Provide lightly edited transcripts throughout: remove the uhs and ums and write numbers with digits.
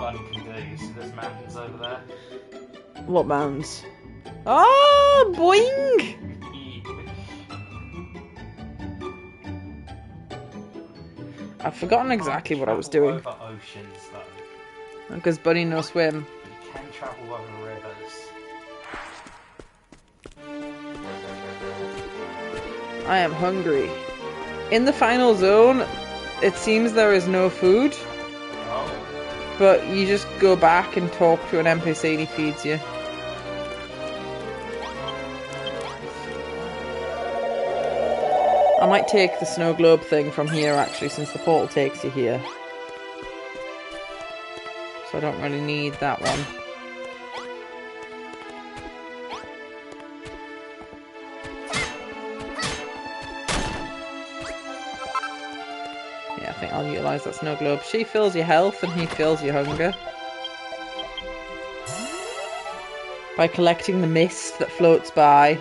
climbing can do. You see those mountains over there? What mountains? Oh, boing! I've forgotten exactly what I was doing. Over oceans, though. Because Bunny no swim. You can travel over rivers. I am hungry. In the final zone, it seems there is no food. Oh. But you just go back and talk to an NPC and he feeds you. I might take the snow globe thing from here actually, since the portal takes you here. So I don't really need that one. Yeah, I think I'll utilise that snow globe. She fills your health and he fills your hunger. By collecting the mist that floats by.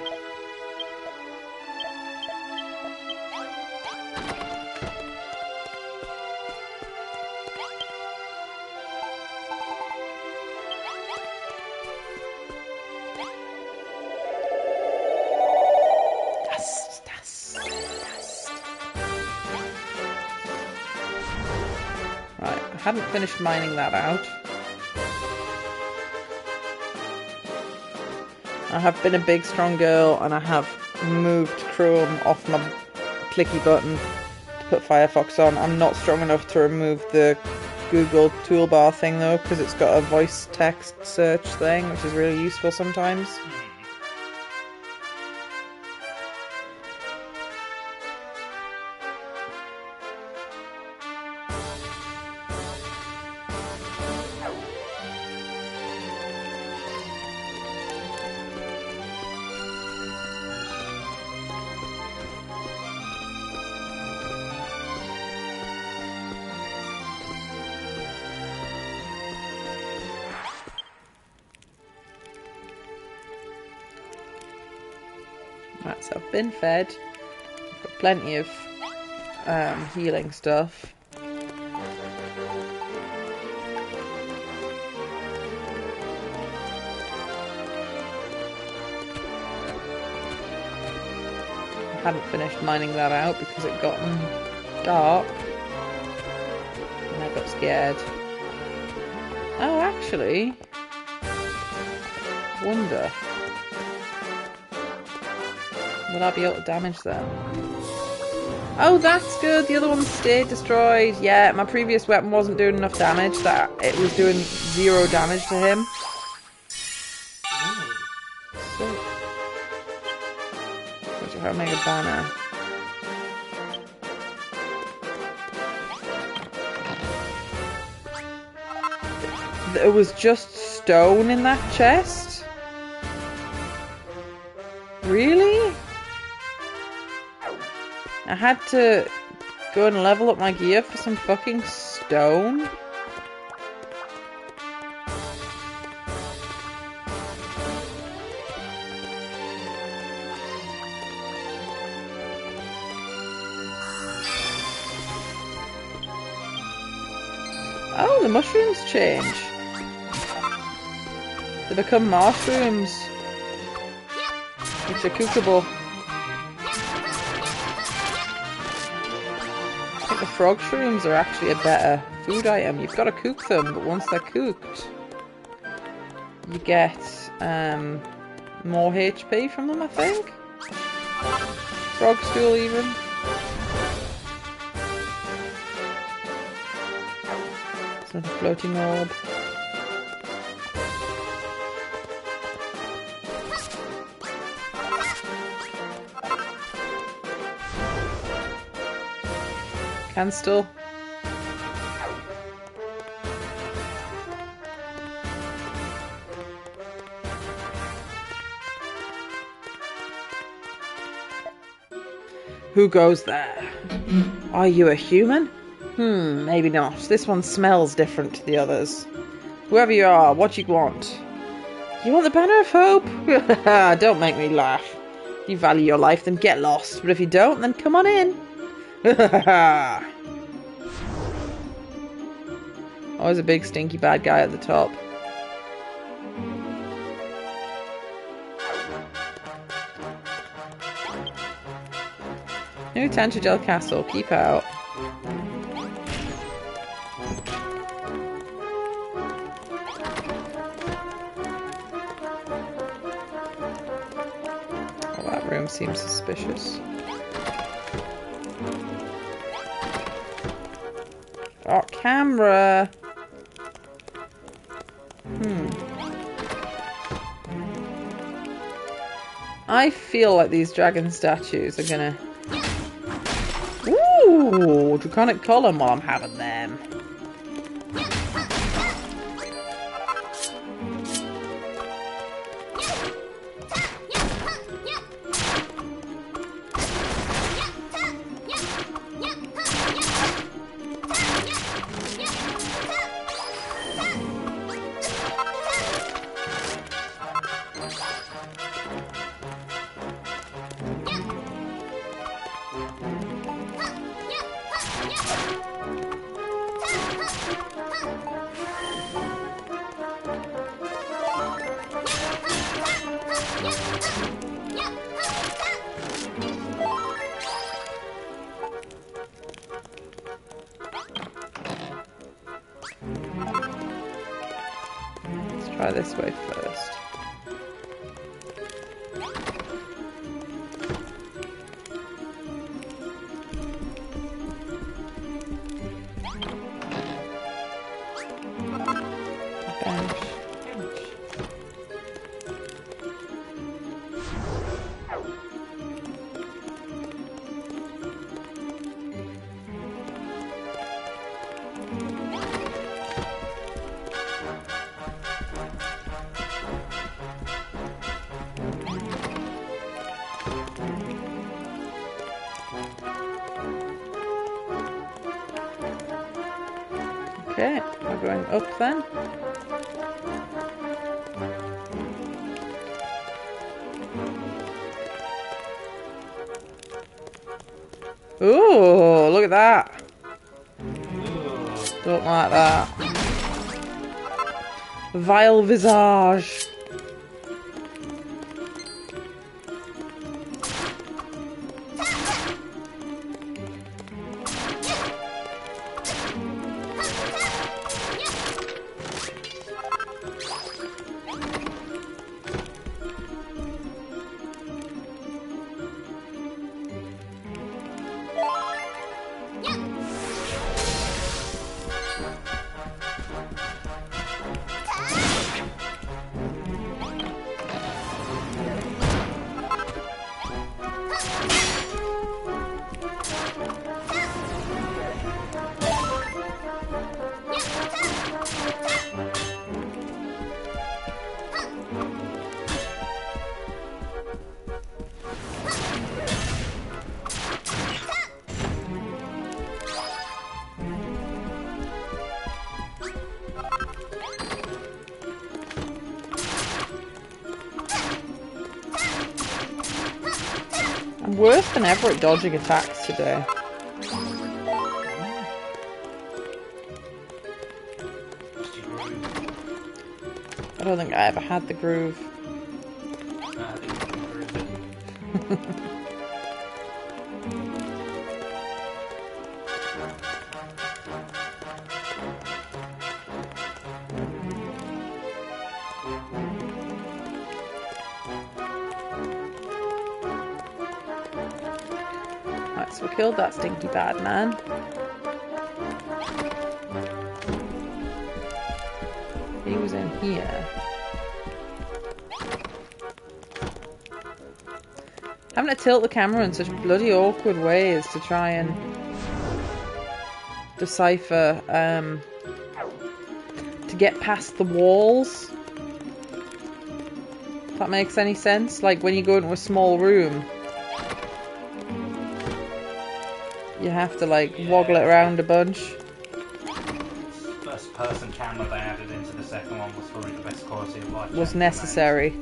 I haven't finished mining that out. I have been a big strong girl and I have moved Chrome off my clicky button to put Firefox on. I'm not strong enough to remove the Google toolbar thing though, because it's got a voice text search thing, which is really useful sometimes. Right, so I've been fed. I've got plenty of healing stuff. I hadn't finished mining that out because it got dark. And I got scared. Oh, actually, I wonder. Will I be able to damage them? Oh, that's good. The other one stayed destroyed. Yeah, my previous weapon wasn't doing enough damage. That it was doing 0 damage to him. Sick. What's your Omega banner? There was just stone in that chest? Really? I had to go and level up my gear for some fucking stone? Oh, the mushrooms change. They become mushrooms, which are cookable. I think the frog shrooms are actually a better food item. You've got to cook them, but once they're cooked, you get more HP from them, I think. Frog stool even. So the floating orb. Can still. Who goes there? Are you a human? Maybe not. This one smells different to the others. Whoever you are, what do you want? You want the Banner of Hope? Don't make me laugh. If you value your life, then get lost. But if you don't, then come on in. Always a big stinky bad guy at the top. New Tantragel Castle, keep out. Oh, that room seems suspicious. Oh, camera! I feel like these dragon statues are gonna... Ooh! Draconic column while I'm having them. Let's try this way first. Okay, we're going up then. Ooh, look at that. Don't like that. Vile visage. I'm worse than ever at dodging attacks today. I don't think I ever had the groove. I think you can prove it. Right, so we killed that stinky bad man. He was in here. Having to tilt the camera in such bloody awkward ways to try and decipher, to get past the walls. If that makes any sense. Like when you go into a small room, you have to like woggle it around a bunch. First person camera they added into the second one was probably the best quality of life. Was necessary.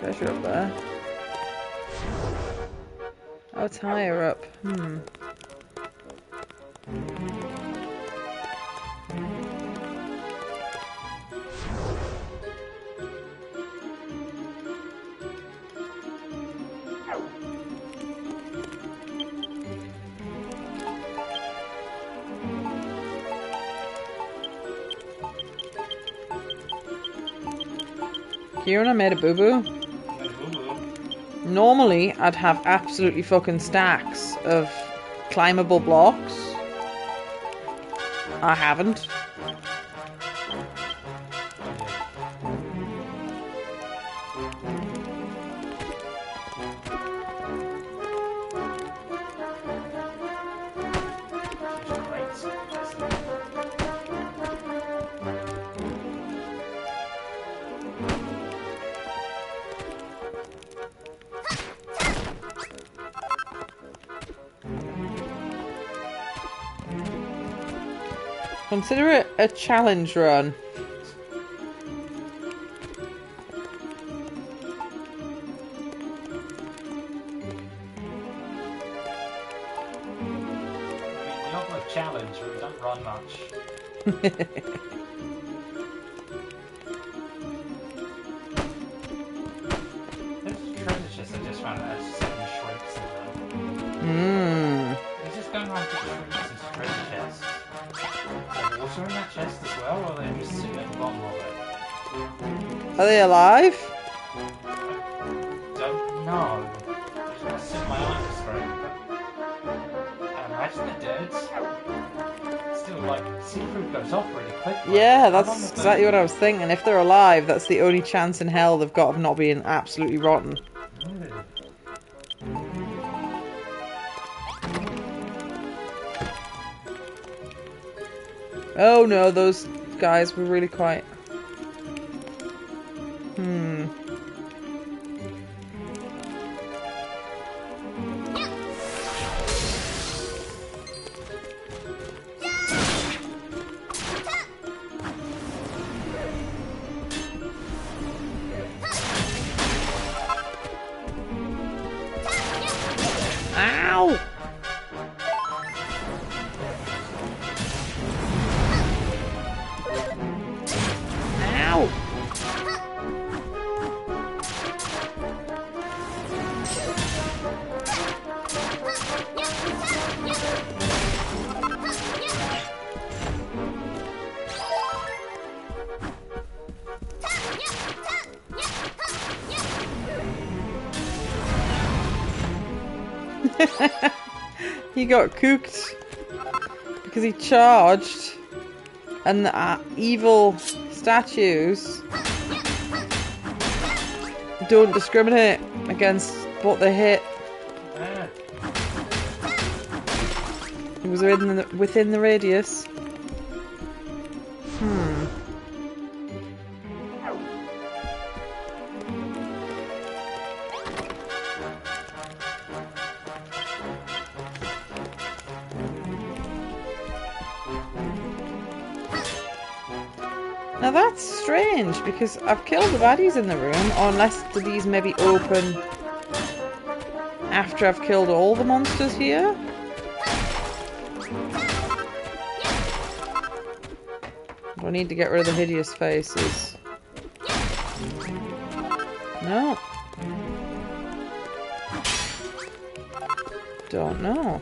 treasure up there. Oh, it's higher up. Hmm. Kieran, I made a boo-boo. Normally, I'd have absolutely fucking stacks of climbable blocks. I haven't. Consider it a challenge run. We offer a challenge, but we don't run much. This treasure chest I just found that has 7 shrimps in them. It's just going around getting shrimps and treasure chests. Is there water in that chest as well, or are they just sitting at the bottom of it? Are they alive? I don't know. I just want to sit my microscope, but I imagine they're dead. Still, like, seafood goes off really quickly. Yeah, that's exactly what I was thinking. If they're alive, that's the only chance in hell they've got of not being absolutely rotten. Oh no, those guys were really quiet. Ow! Ow! He got cooked because he charged, and the evil statues don't discriminate against what they hit. It was within the radius. Now that's strange, because I've killed the baddies in the room, or unless do these maybe open after I've killed all the monsters here? Do I need to get rid of the hideous faces? No. Don't know.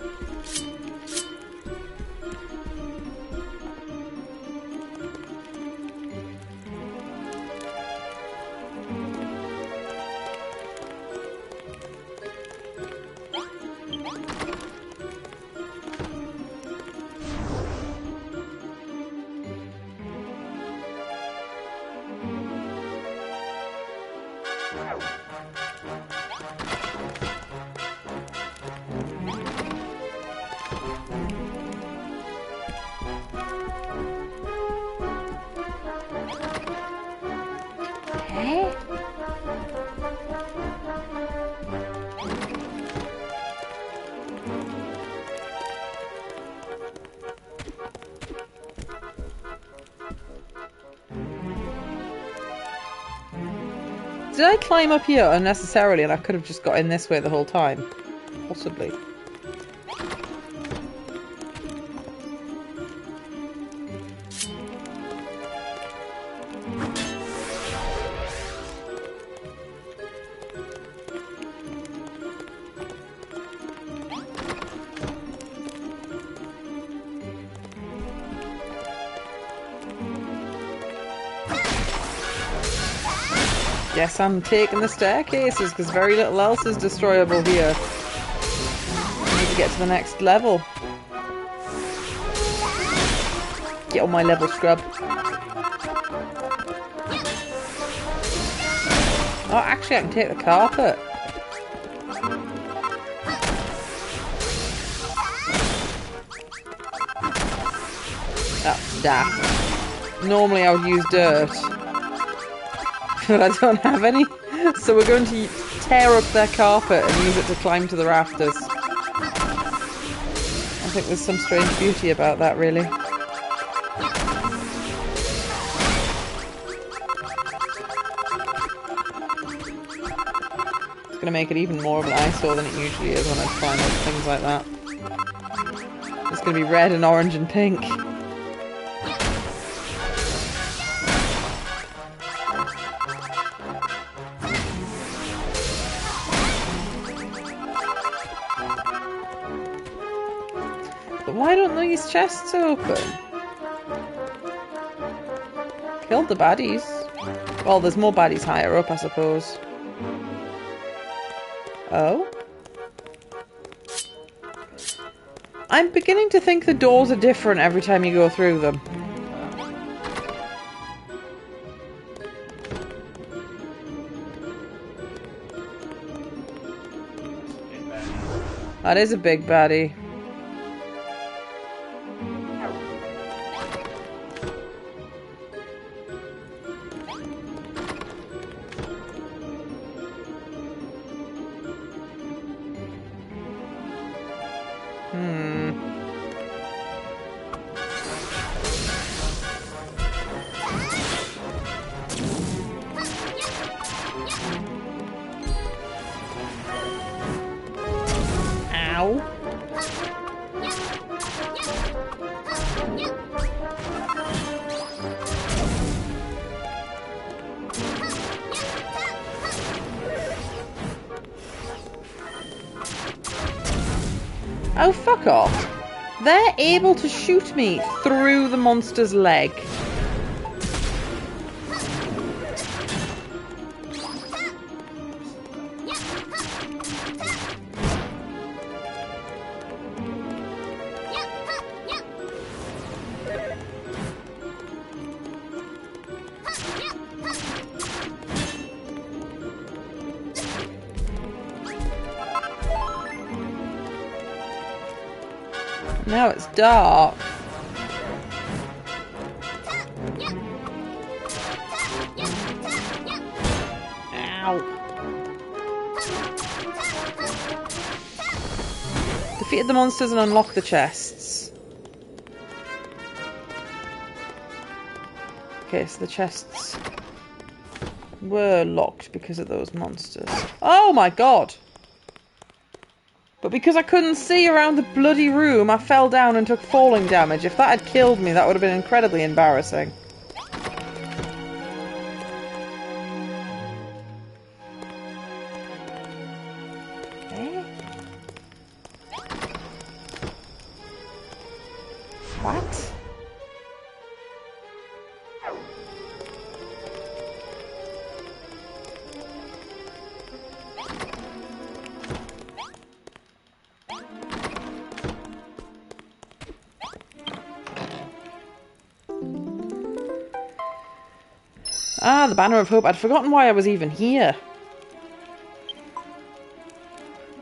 Did I climb up here unnecessarily and I could have just got in this way the whole time? Possibly. Guess I'm taking the staircases because very little else is destroyable here. I need to get to the next level. Get on my level, scrub. Oh, actually I can take the carpet. That's daft. Normally I would use dirt. But I don't have any, so we're going to tear up their carpet and use it to climb to the rafters. I think there's some strange beauty about that, really. It's going to make it even more of an eyesore than it usually is when I climb up things like that. It's going to be red and orange and pink. Why don't these chests open? Killed the baddies. Well, there's more baddies higher up, I suppose. Oh? I'm beginning to think the doors are different every time you go through them. That is a big baddie. Ow. Oh, fuck off. They're able to shoot me through the monster's leg. Now it's dark. Ow. Defeated the monsters and unlocked the chests. Okay, so the chests were locked because of those monsters. Oh my god! But because I couldn't see around the bloody room, I fell down and took falling damage. If that had killed me, that would have been incredibly embarrassing. Eh? What? Ah, the Banner of Hope. I'd forgotten why I was even here.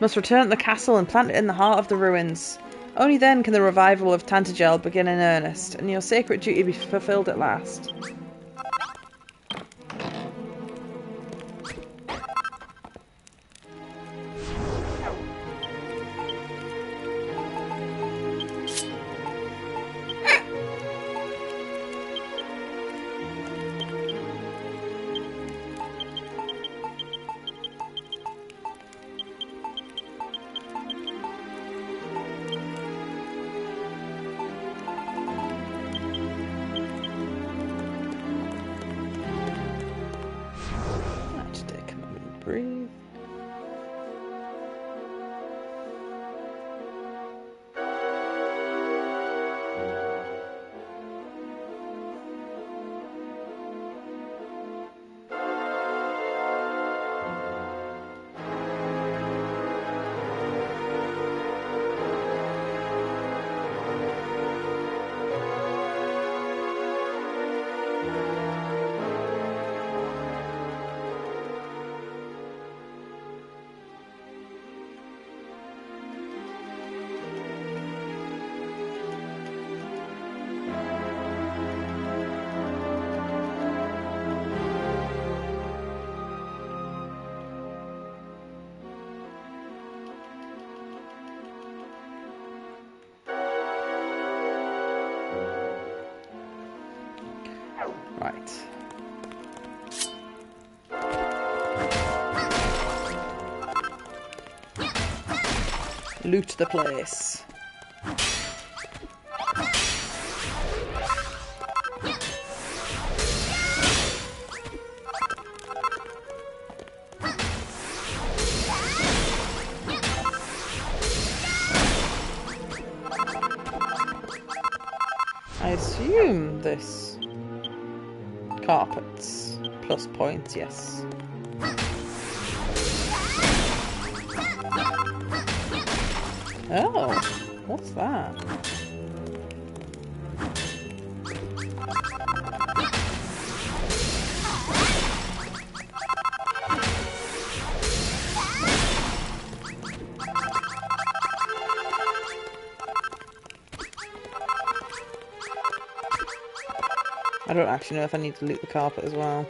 Must return to the castle and plant it in the heart of the ruins. Only then can the revival of Tantagel begin in earnest, and your sacred duty be fulfilled at last. breathe. Right. Loot the place. I assume this carpets plus points, yes. Oh, what's that? I don't actually know if I need to loot the carpet as well.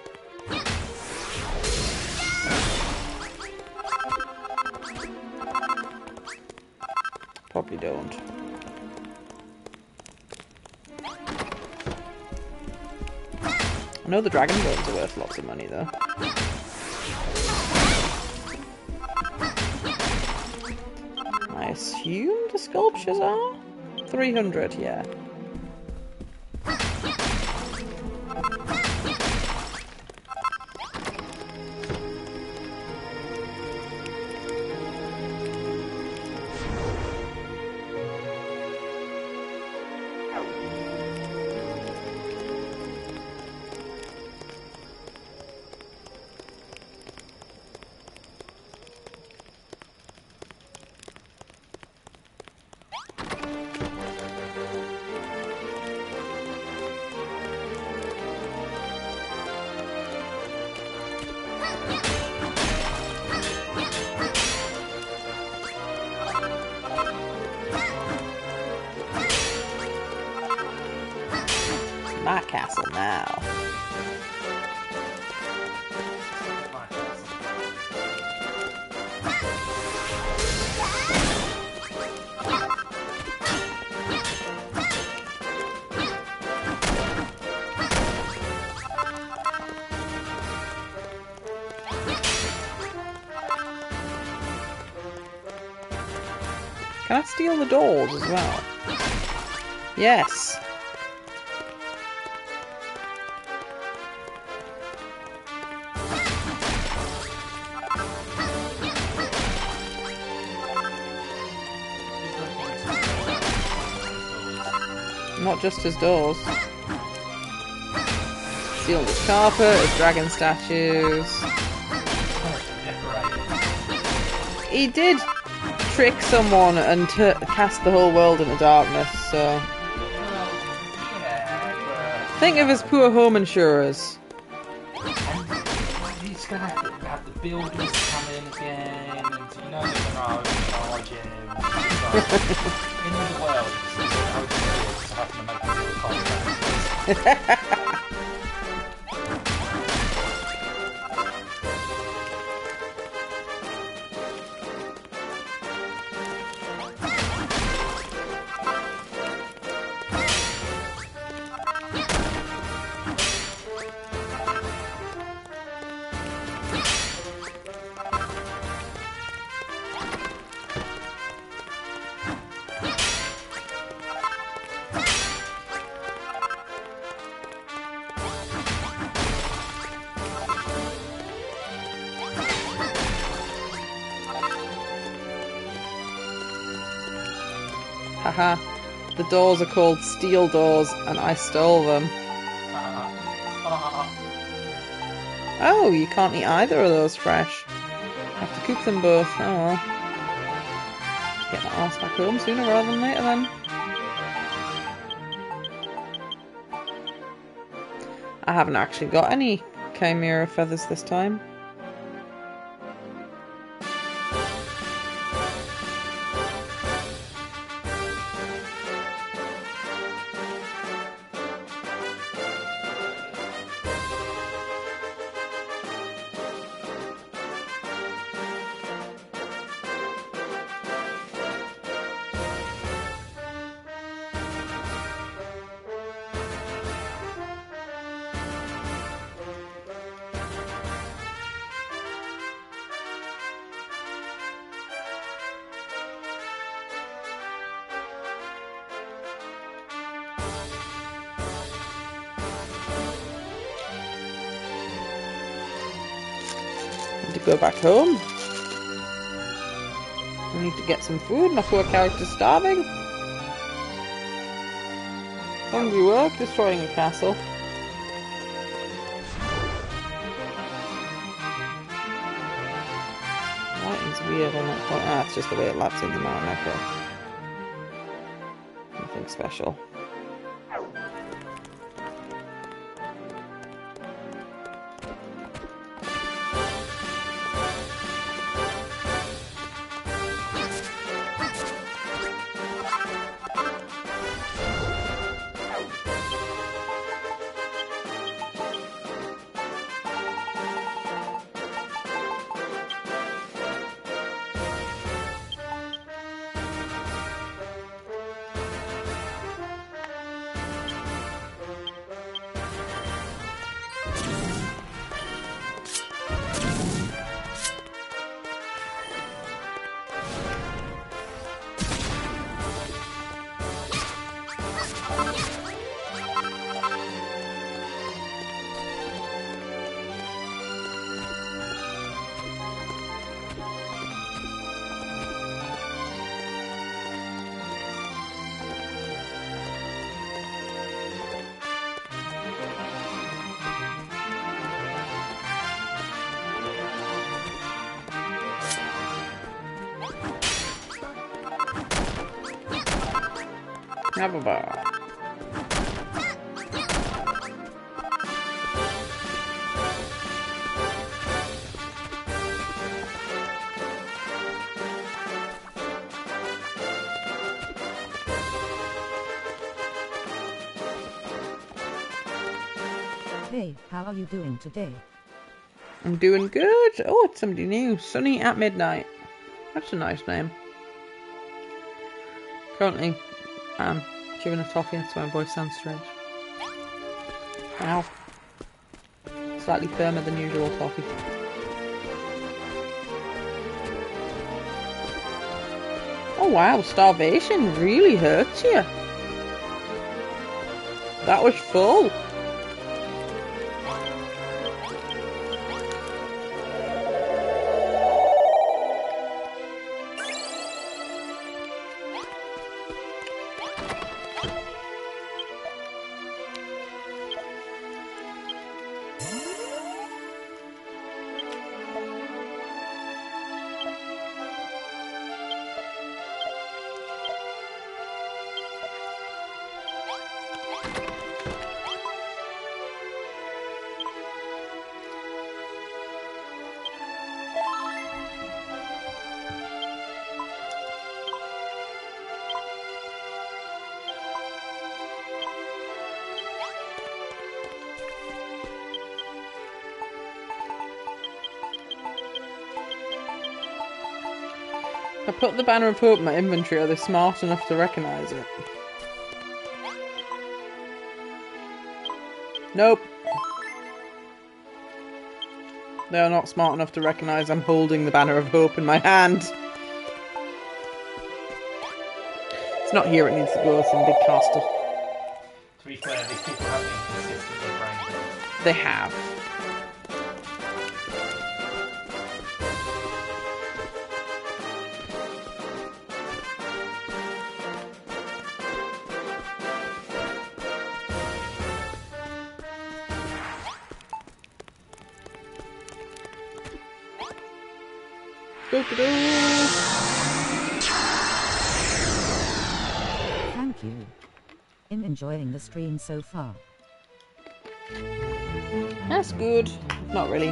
Probably don't. I know the dragon bones are worth lots of money though. I assume the sculptures are? 300, yeah. My castle now. Can I steal the doors as well? Yes. Not just his doors. Steal his carpet, his dragon statues. He did trick someone and cast the whole world into darkness, so... Think of his poor home insurers. He's gonna have the builders come in again, and you know they're gonna overcharge him. In the world, it's having to make a real contract. Haha. The doors are called steel doors, and I stole them. Oh, you can't eat either of those fresh. Have to cook them both. Oh well. Get my arse back home sooner rather than later then. I haven't actually got any chimera feathers this time. To go back home. I need to get some food. My poor character's starving. Hungry work destroying a castle. Lighting's weird on that point. Ah, it's just the way it laps in the mountain. Okay. Nothing special. Have a bar. Hey, how are you doing today? I'm doing good. Oh, it's somebody new. Sunny at Midnight. That's a nice name. Currently, I'm chewing a toffee, that's why my voice sounds strange. Ow. Slightly firmer than usual toffee. Oh wow, starvation really hurts you. That was full. I put the Banner of Hope in my inventory. Are they smart enough to recognise it? Nope. They are not smart enough to recognise I'm holding the Banner of Hope in my hand. It's not here it needs to go, it's in Big Castle. To be fair, these people have been consistently brain dead. They have. Thank you. I'm enjoying the stream so far. That's good. Not really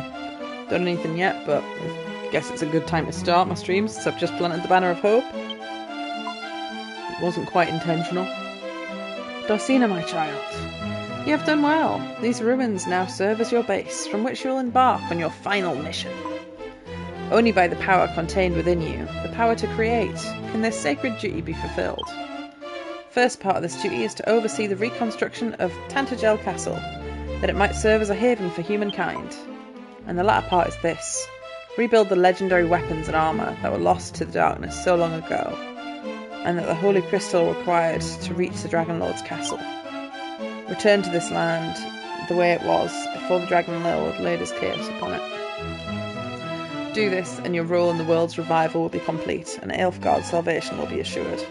done anything yet, but I guess it's a good time to start my streams since I've just planted the banner of hope. It wasn't quite intentional. Dorsina, my child, you have done well. These ruins now serve as your base, from which you'll embark on your final mission. Only by the power contained within you, the power to create, can this sacred duty be fulfilled. First part of this duty is to oversee the reconstruction of Tantagel Castle, that it might serve as a haven for humankind. And the latter part is this: rebuild the legendary weapons and armour that were lost to the darkness so long ago, and that the holy crystal required to reach the Dragon Lord's castle. Return to this land the way it was before the Dragon Lord laid his curse upon it. Do this, and your role in the world's revival will be complete, and Aelfgard's salvation will be assured.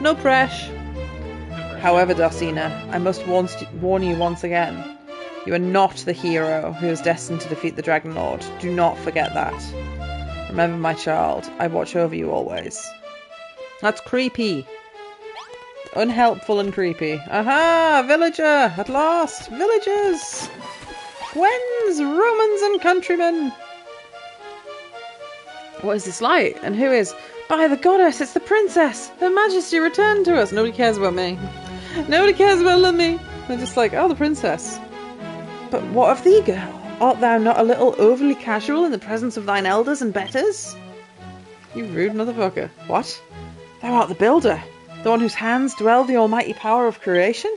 No pressure. However, Dorsina, I must warn you once again. You are not the hero who is destined to defeat the Dragon Lord. Do not forget that. Remember, my child, I watch over you always. That's creepy. Unhelpful and creepy. Aha! Villager! At last! Villagers! Gwens, Romans and countrymen! What is this light? And who is... By the goddess, it's the princess! Her Majesty returned to us! Nobody cares about me. Nobody cares about me. They're just like, oh, the princess. But what of thee, girl? Art thou not a little overly casual in the presence of thine elders and betters? You rude motherfucker. What? Thou art the builder, the one whose hands dwell the almighty power of creation?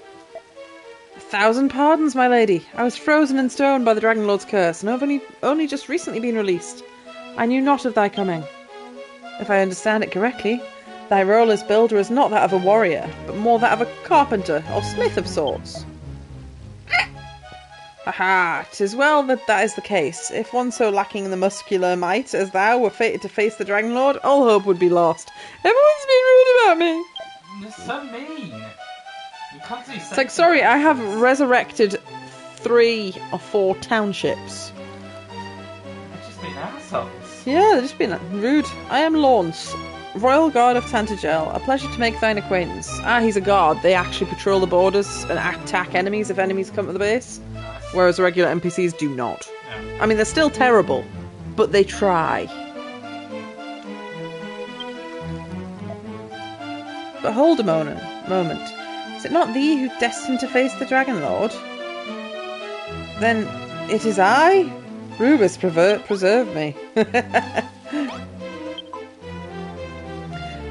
1,000 pardons, my lady. I was frozen in stone by the Dragon Lord's curse, and have only just recently been released. I knew not of thy coming. If I understand it correctly, thy role as builder is not that of a warrior, but more that of a carpenter or smith of sorts. Aha! 'Tis well that is the case. If one so lacking in the muscular might as thou were fated to face the Dragon Lord, all hope would be lost. Everyone's been rude about me. You're so mean. You can't do It's like, sorry, I have resurrected 3 or 4 townships. They've just been assholes. Yeah, they're just being rude. I am Launce, Royal Guard of Tantagel. A pleasure to make thine acquaintance. Ah, he's a guard. They actually patrol the borders and attack enemies if enemies come to the base. Nice. Whereas regular NPCs do not. Yeah. I mean, they're still terrible, but they try. But hold a moment. Is it not thee who destined to face the Dragon Lord? Then it is I? Rubus, preserve me.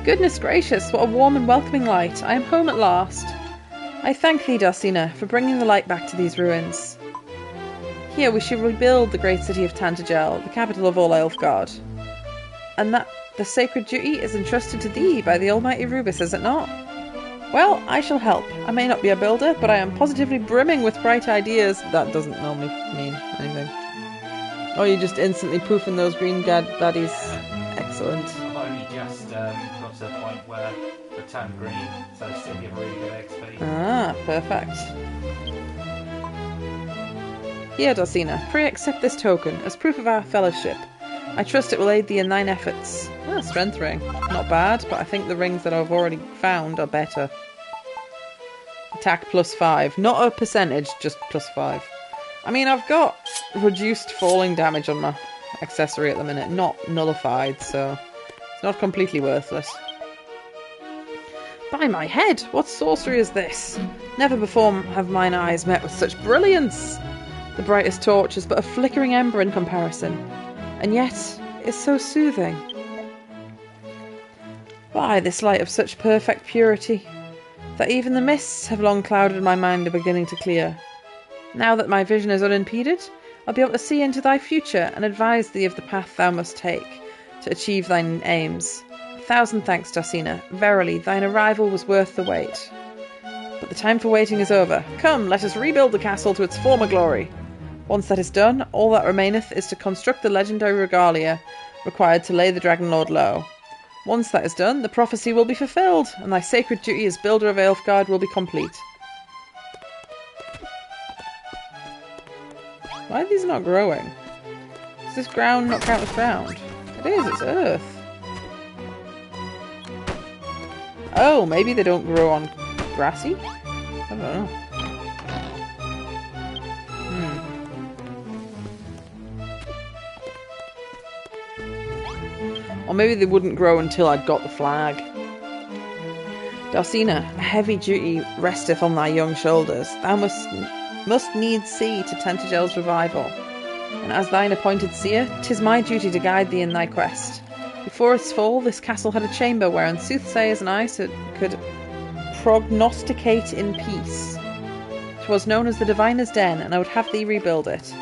Goodness gracious, what a warm and welcoming light. I am home at last. I thank thee, Dorsina, for bringing the light back to these ruins. Here we shall rebuild the great city of Tantagel, the capital of all Aelfgard. And that the sacred duty is entrusted to thee by the almighty Rubus, is it not? Well, I shall help. I may not be a builder, but I am positively brimming with bright ideas. That doesn't normally mean anything. Oh, you're just instantly poofing those green baddies. Excellent. I've only just got to the point where they turn green, so they still give really good XP. Ah, perfect. Here, Dorsina, pray accept this token as proof of our fellowship. I trust it will aid thee in thine efforts. Ah, strength ring. Not bad, but I think the rings that I've already found are better. Attack +5. Not a percentage, just +5. I mean, I've got reduced falling damage on my accessory at the minute, not nullified, so it's not completely worthless. By my head, what sorcery is this? Never before have mine eyes met with such brilliance. The brightest torch is but a flickering ember in comparison, and yet is so soothing. Why, this light of such perfect purity, that even the mists have long clouded my mind are beginning to clear. Now that my vision is unimpeded, I'll be able to see into thy future and advise thee of the path thou must take to achieve thine aims. 1,000 thanks, Dorsina. Verily, thine arrival was worth the wait. But the time for waiting is over. Come, let us rebuild the castle to its former glory. Once that is done, all that remaineth is to construct the legendary regalia required to lay the Dragon Lord low. Once that is done, the prophecy will be fulfilled, and thy sacred duty as builder of Aelfgard will be complete. Why are these not growing? Does this ground not count as ground? It It is, it's earth. Oh, maybe they don't grow on grassy? I don't know. Or maybe they wouldn't grow until I'd got the flag. Darsina, a heavy duty resteth on thy young shoulders. Thou must needs see to Tentagel's revival. And as thine appointed seer, 'tis my duty to guide thee in thy quest. Before its fall, this castle had a chamber wherein soothsayers and I could prognosticate in peace. 'Twas known as the Diviner's Den, and I would have thee rebuild it.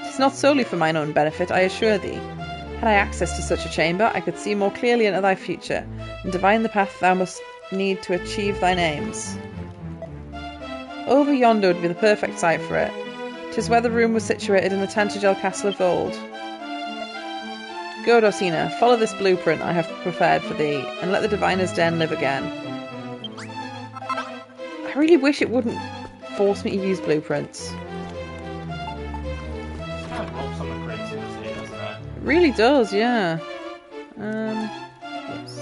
'Tis not solely for mine own benefit, I assure thee. Had I access to such a chamber, I could see more clearly into thy future, and divine the path thou must need to achieve thine aims. Over yonder would be the perfect site for it. 'Tis where the room was situated in the Tantagel castle of old. Go, Darsina, follow this blueprint I have prepared for thee, and let the Diviner's Den live again. I really wish it wouldn't force me to use blueprints. It kind of helps on the creativity, doesn't it? It really does, yeah. Yes.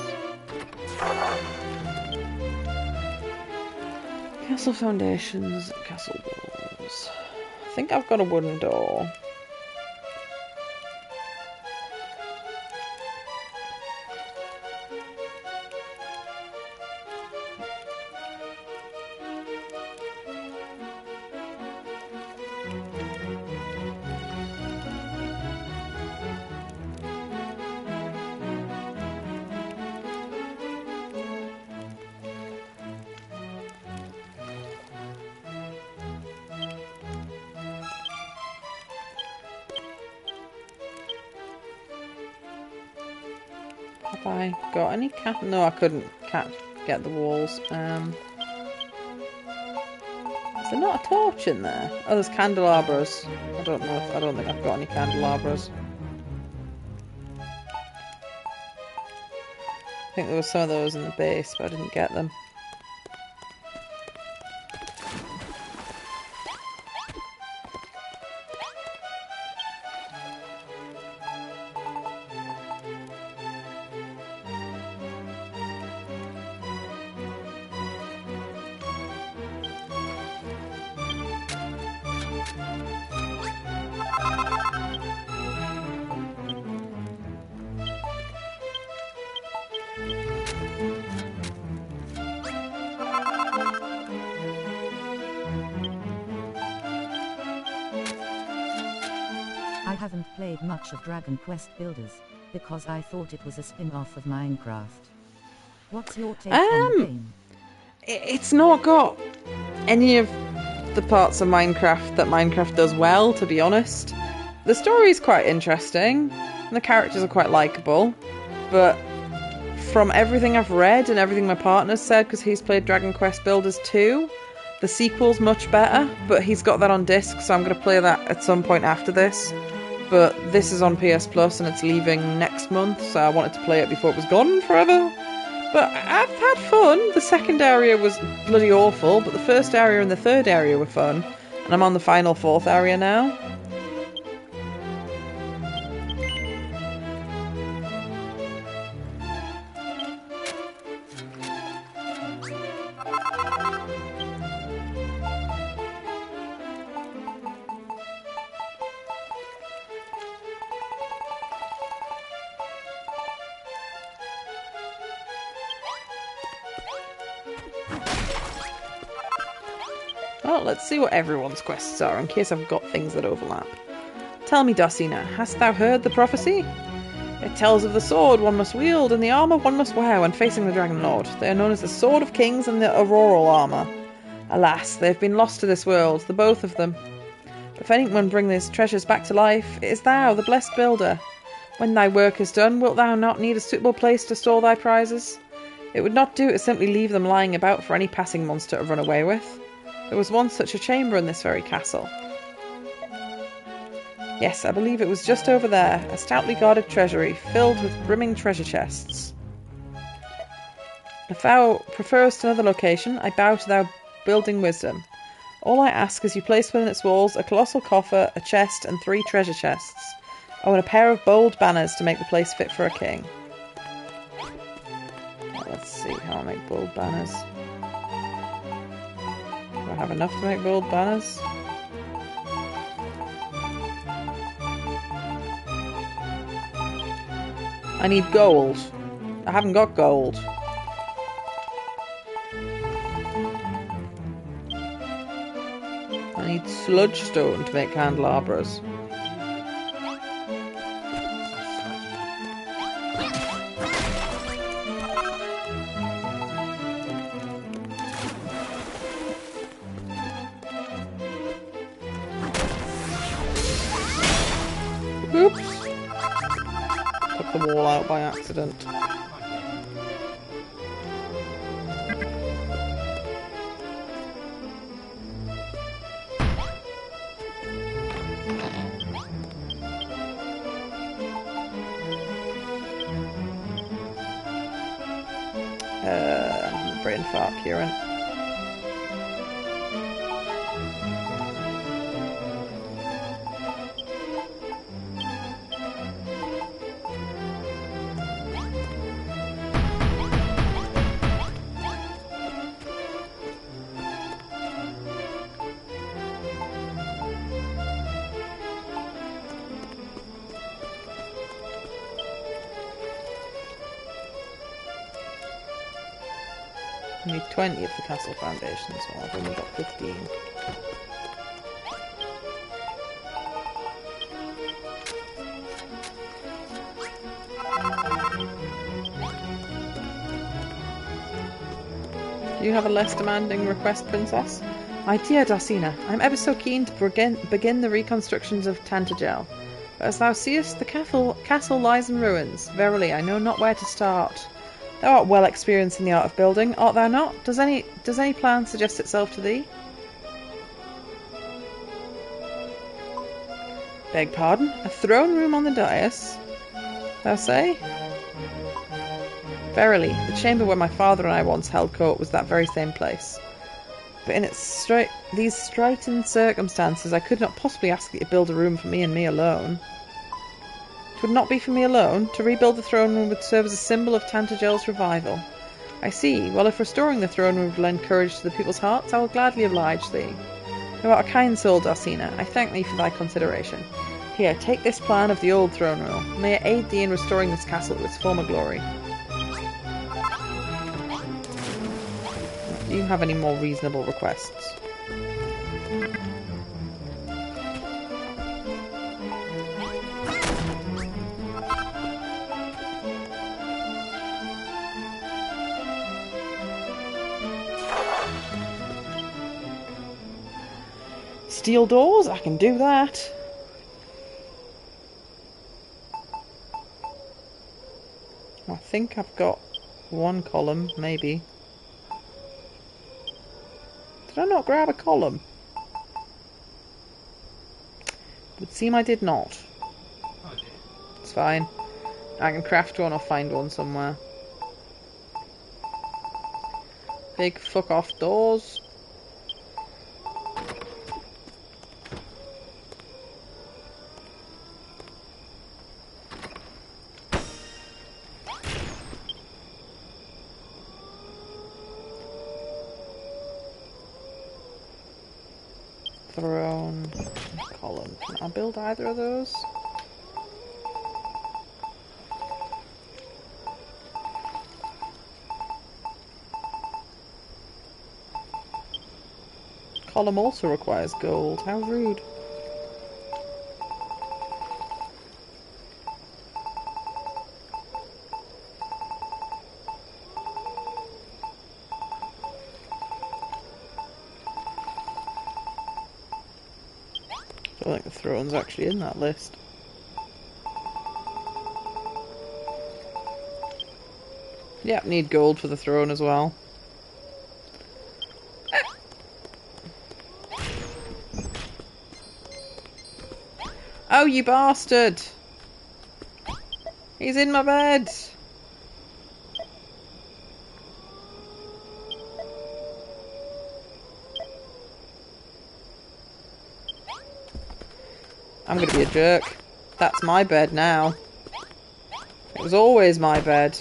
Castle foundations, castle walls. I think I've got a wooden door. Have I got any cat? No, I couldn't get the walls. Is there not a torch in there? Oh, there's candelabras. I don't think I've got any candelabras. I think there were some of those in the base, but I didn't get them. I haven't played much of Dragon Quest Builders, because I thought it was a spin-off of Minecraft. What's your take on the game? It's not got any of the parts of Minecraft that Minecraft does well, to be honest. The story is quite interesting, and the characters are quite likeable, but from everything I've read and everything my partner's said, because he's played Dragon Quest Builders 2, the sequel's much better, but he's got that on disc, so I'm going to play that at some point after this. But this is on PS Plus and it's leaving next month, so I wanted to play it before it was gone forever. But I've had fun. The second area was bloody awful, but the first area and the third area were fun. And I'm on the final fourth area now. Well, let's see what everyone's quests are, in case I've got things that overlap. Tell me, Darsina, hast thou heard the prophecy? It tells of the sword one must wield and the armour one must wear when facing the Dragon Lord. They are known as the Sword of Kings and the Auroral Armour. Alas, they have been lost to this world, the both of them. But if anyone bring these treasures back to life, it is thou, the blessed builder. When thy work is done, wilt thou not need a suitable place to store thy prizes? It would not do to simply leave them lying about for any passing monster to run away with. There was once such a chamber in this very castle. Yes, I believe it was just over there, a stoutly guarded treasury, filled with brimming treasure chests. If thou preferest another location, I bow to thy building wisdom. All I ask is you place within its walls a colossal coffer, a chest, and 3 treasure chests. Oh, and a pair of bold banners to make the place fit for a king. Well, let's see how I make bold banners. Do I have enough to make bold banners? I need gold. I haven't got gold. I need sludge stone to make candelabras. Oops. Took the wall out by accident. Brain fart, Kieran. I need 20 of the castle foundations, so I've only got 15. Do you have a less demanding request, Princess? My dear Darsina, I am ever so keen to begin the reconstructions of Tantagel. But as thou seest, the castle lies in ruins. Verily, I know not where to start. Thou art well experienced in the art of building, art thou not? Does any plan suggest itself to thee? Beg pardon? A throne room on the dais? Thou say? Verily, the chamber where my father and I once held court was that very same place. But in these straitened circumstances, I could not possibly ask thee to build a room for me and me alone. It would not be for me alone. To rebuild the throne room would serve as a symbol of Tantagel's revival. I see. Well, if restoring the throne room would lend courage to the people's hearts, I will gladly oblige thee. Thou art a kind soul, Darsina. I thank thee for thy consideration. Here, take this plan of the old throne room. May it aid thee in restoring this castle to its former glory. Do you have any more reasonable requests? Steel doors? I can do that. I think I've got one column, maybe. Did I not grab a column? It would seem I did not. It's fine. I can craft one or find one somewhere. Big fuck off doors. Throne column. Can I build either of those? Column also requires gold. How rude. I don't think the throne's actually in that list. Yep, need gold for the throne as well. Oh, you bastard! He's in my bed! I'm gonna be a jerk. That's my bed now. It was always my bed.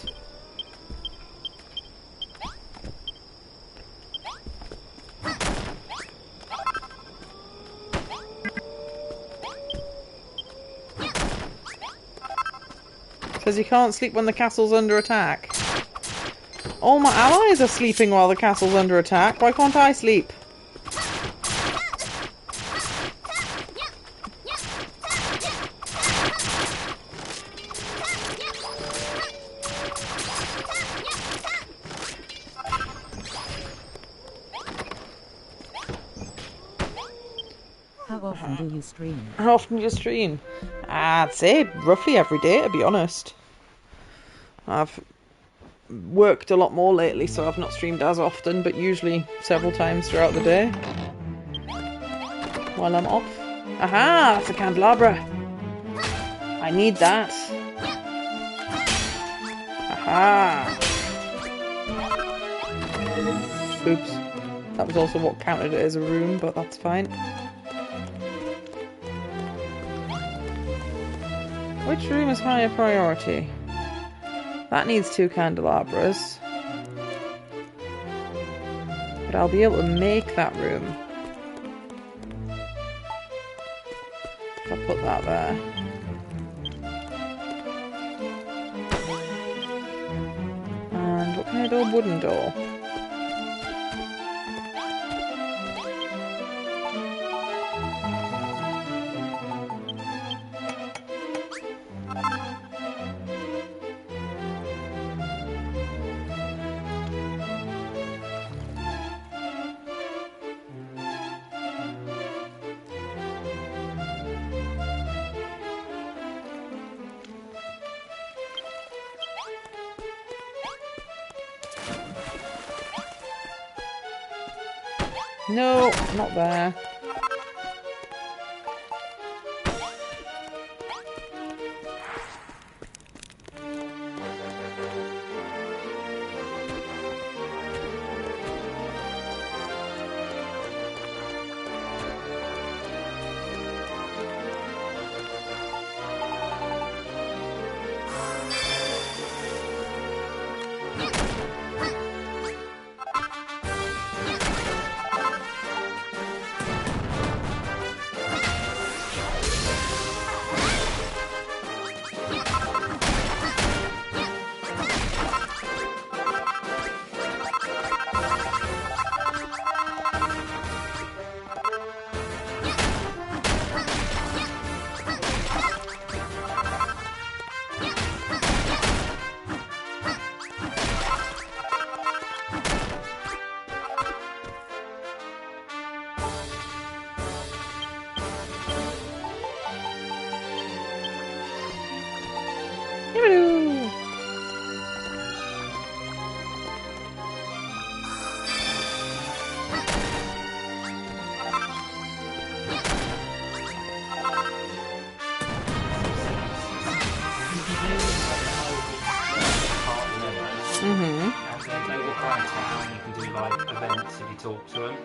Says you can't sleep when the castle's under attack. All my allies are sleeping while the castle's under attack. Why can't I sleep? How often do you stream? How often do you stream? I'd say roughly every day, to be honest. I've worked a lot more lately, so I've not streamed as often, but usually several times throughout the day. While I'm off. Aha! That's a candelabra! I need that. Aha! Oops. That was also what counted it as a room, but that's fine. Which room is higher priority? That needs 2 candelabras. But I'll be able to make that room. If I put that there. And what kind of door? Wooden door. No, not there. Hello. And then they walk around town, you can do like events if you talk to them.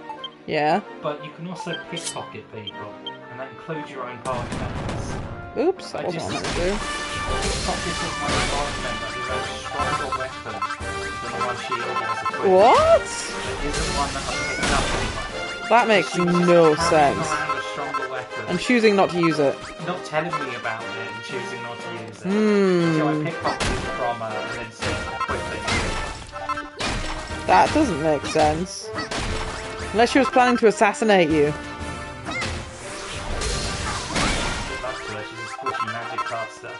Yeah. But you can also pickpocket people, and that includes your own party members. Oops, that wasn't what I meant to do. Pickpocket is my party member who has a stronger weapon than the one she already has equipped. What? It isn't one that I picked up anyway. That makes She was no just sense. carrying around a stronger weapon, And choosing not to use it. not telling me about it and choosing not to use it. Hmm. So I pickpocketed it from her and then said quickly. That doesn't make sense. Unless she was planning to assassinate you. Good luck to her, she's a squishy magic caster.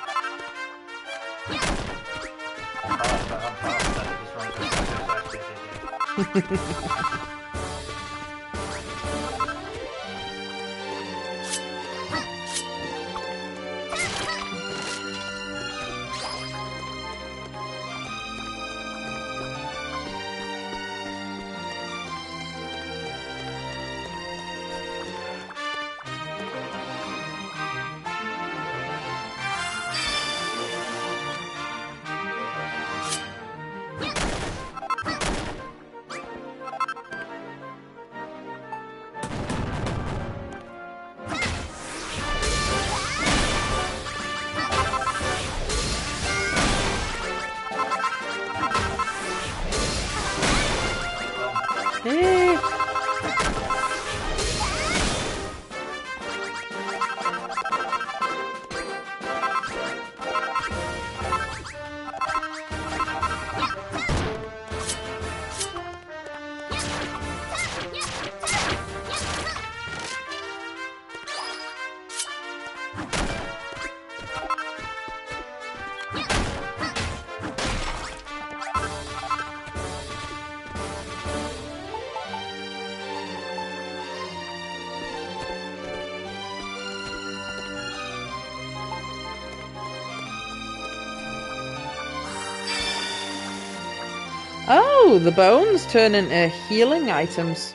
I'm past her, just run for a Oh, the bones turn into healing items.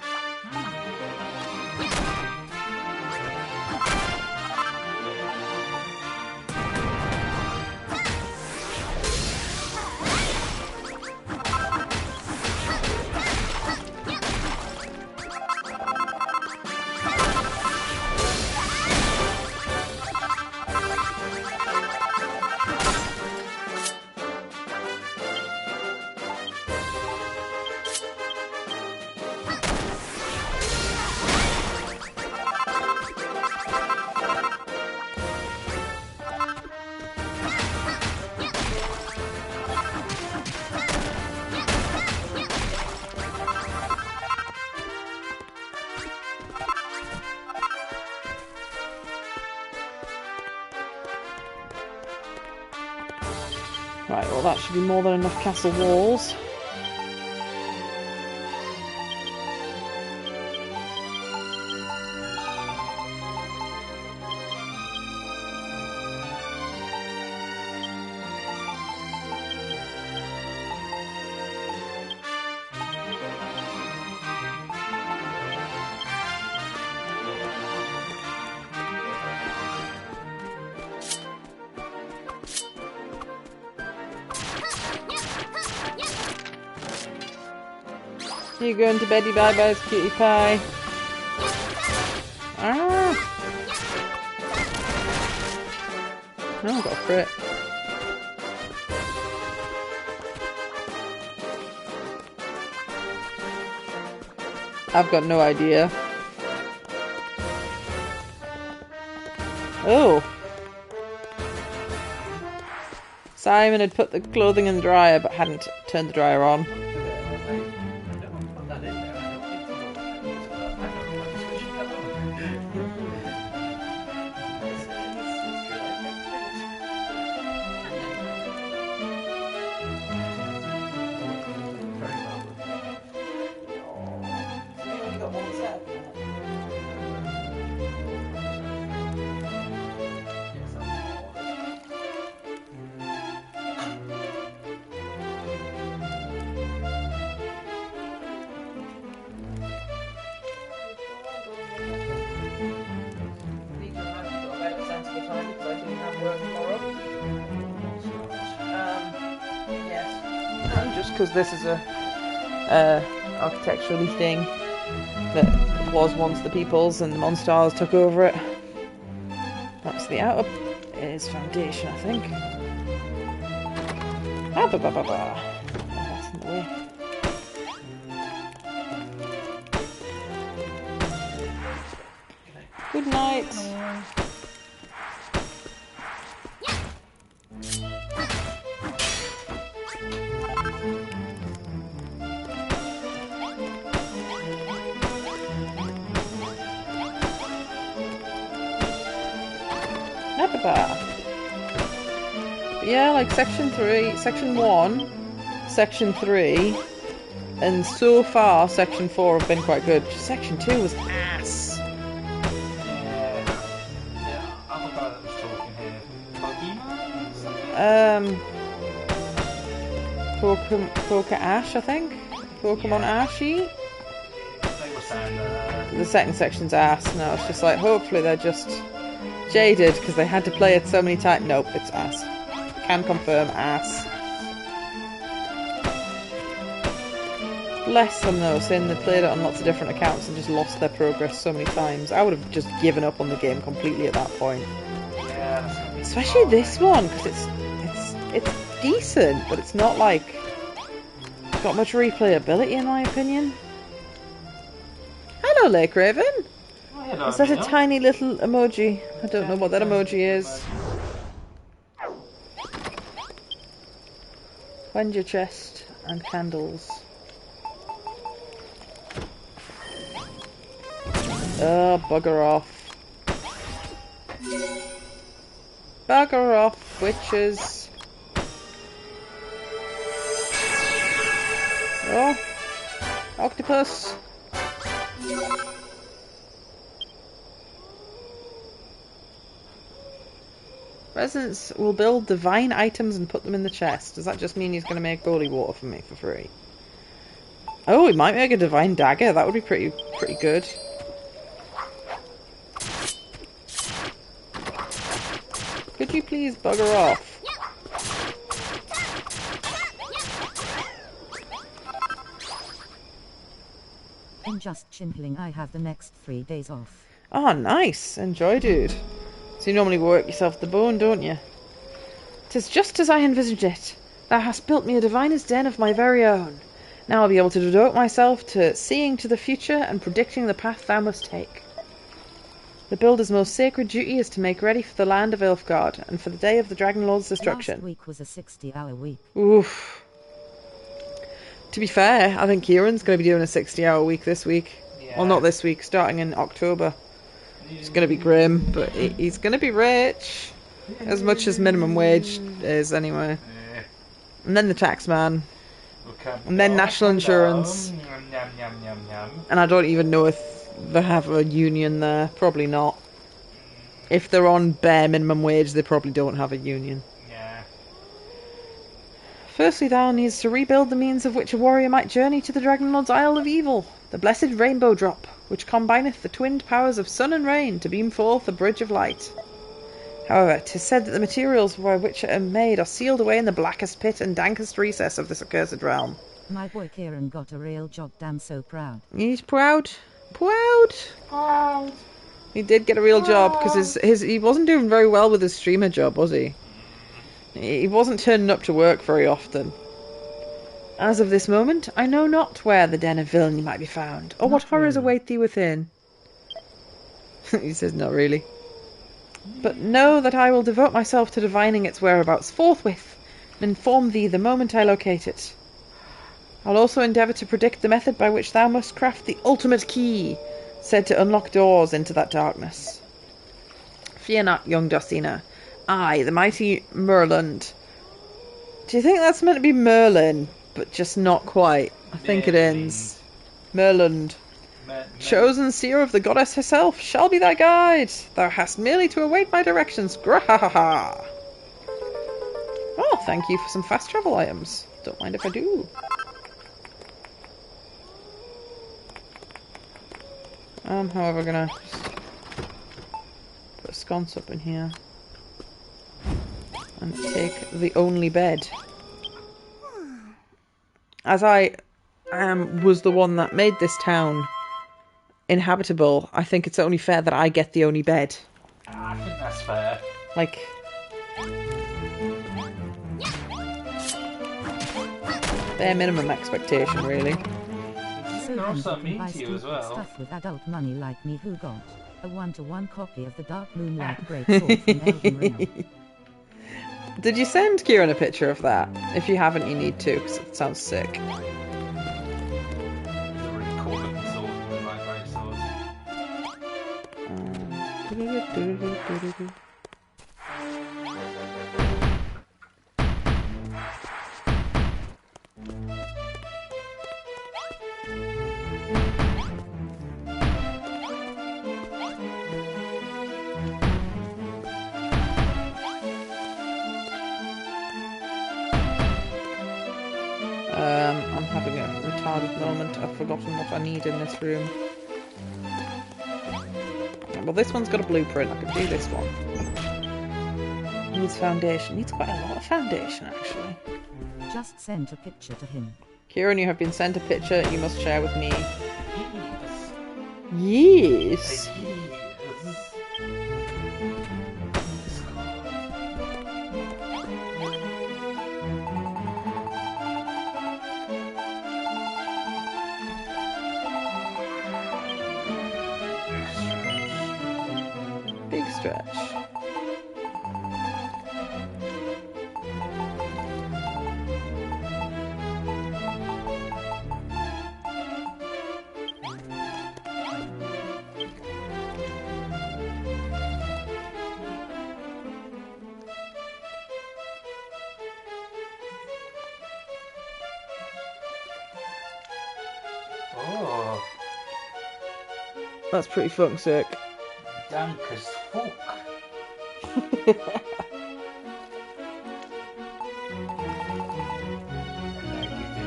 Right, well that should be more than enough castle walls. You going to beddy bye-byes, cutie pie? Ah! No, I got a crit. I've got no idea. Oh! Simon had put the clothing in the dryer but hadn't turned the dryer on. Just because this is a architecturally thing that was once the people's and the Monstars took over it. That's the outer is foundation, I think. Ah, ba ba ba ba. Oh, that's in the way. Good night. Yeah, like section 1, section 3, and so far section 4 have been quite good. Section 2 was ass. Yeah, other guy that was talking here, Poke Ash, I think. Pokemon Ashy. They were saying The second section's ass. No, it's just like hopefully they're just jaded because they had to play it so many times. Nope, it's ass. Can confirm ass. Bless them though, saying they played it on lots of different accounts and just lost their progress so many times. I would have just given up on the game completely at that point. yeah, Especially this one, because it's decent, but it's not like got much replayability in my opinion. Hello, Lake Raven. Oh, hello, Is that a Neil. tiny little emoji? I don't know what that emoji is. When's your chest and candles? Oh, bugger off. Bugger off, witches. Oh, octopus. Residents will build divine items and put them in the chest. Does that just mean he's going to make holy water for me for free? Oh, we might make a divine dagger. That would be pretty good. Could you please bugger off? I'm just chilling. I have the next 3 days off. Oh, nice. Enjoy, dude. So you normally work yourself to the bone, don't you? 'Tis just as I envisaged it. Thou hast built me a diviner's den of my very own. Now I'll be able to devote myself to seeing to the future and predicting the path thou must take. The builder's most sacred duty is to make ready for the land of Ilfgard and for the day of the Dragon Lord's destruction. Last week was a 60-hour week. Oof. To be fair, I think Kieran's going to be doing a 60-hour week this week. Yeah. Well, not this week, starting in October. It's going to be grim, but he's going to be rich. As much as minimum wage is, anyway. Yeah. And then the tax man. Okay. And then national insurance. Yum, yum, yum, yum, yum. And I don't even know if they have a union there. Probably not. If they're on bare minimum wage, they probably don't have a union. Yeah. Firstly, thou needs to rebuild the means of which a warrior might journey to the Dragon Lord's Isle of Evil, the blessed rainbow drop, which combineth the twinned powers of sun and rain to beam forth a bridge of light. However, 'tis said that the materials by which it are made are sealed away in the blackest pit and dankest recess of this accursed realm. My boy Kieran got a real job. Damn so proud. He's proud. Proud. He did get a real job, because he wasn't doing very well with his streamer job, was he? He wasn't turning up to work very often. As of this moment, I know not where the den of villainy might be found, or what horrors await thee within. He says, not really. But know that I will devote myself to divining its whereabouts forthwith, and inform thee the moment I locate it. I'll also endeavour to predict the method by which thou must craft the ultimate key, said to unlock doors into that darkness. Fear not, young Dustina. I, the mighty Merland. Do you think that's meant to be Merlin, but just not quite? I think it is. Merland. Chosen seer of the goddess herself shall be thy guide. Thou hast merely to await my directions. Grahahaha. Oh, thank you for some fast travel items. Don't mind if I do. I'm, however, gonna put a sconce up in here and take the only bed. As I was the one that made this town inhabitable, I think it's only fair that I get the only bed. I think that's fair. Like, bare minimum expectation, really. They're also you can mean buy to you as stupid well. stuff with adult money like me, who got a 1-to-1 copy of the Dark Moonlight Greatsword from Elden Ring. Did you send Kieran a picture of that? If you haven't, you need to, because it sounds sick. It's a really cool looking sword, the Moonlight Great Sword. I'm having a retarded moment. I've forgotten what I need in this room. Well, this one's got a blueprint. I could do this one. Needs foundation. Needs quite a lot of foundation, actually. Just send a picture to him. Kieran, you have been sent a picture you must share with me. Yes. Big stretch. Oh, That's pretty fucking sick. dank as fuck. Negative,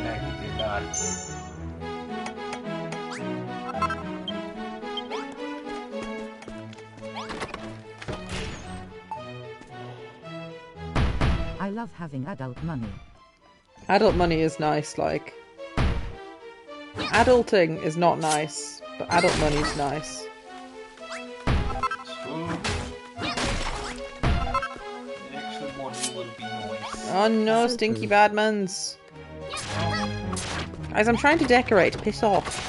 negative, lads. love having adult money. Adult money is nice, like... Adulting is not nice, but adult money's nice. It's true. The extra money would be nice. Oh no, So stinky true. badmans. Guys, I'm trying to decorate. Piss off.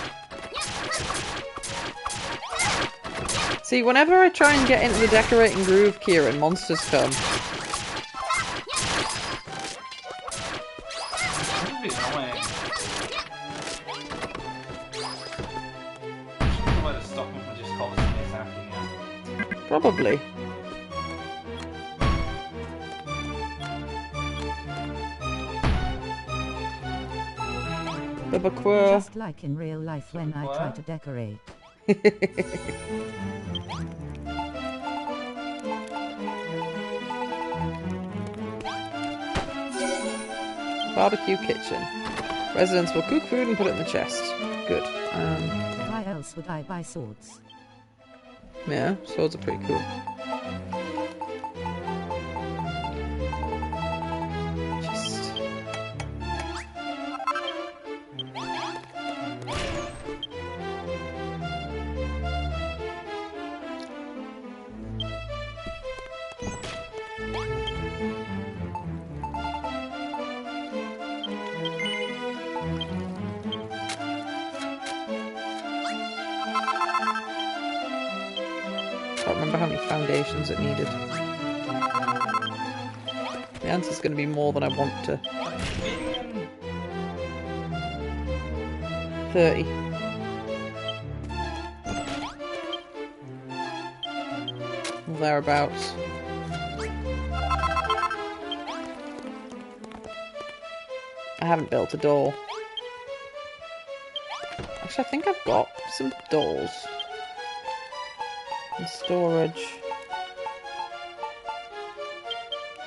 See, whenever I try and get into the decorating groove, Kieran, monsters come. It's a bit annoying. I should know where to stop them from just constantly attacking you. Probably. Bubba Just like in real life when I try to decorate. Barbecue kitchen. Residents will cook food and put it in the chest. Good. Why else would I buy swords? Yeah, swords are pretty cool. Just... can't remember how many foundations it needed. The answer's going to be more than I want to. 30. Or thereabouts. I haven't built a door. Actually, I think I've got some doors. And storage.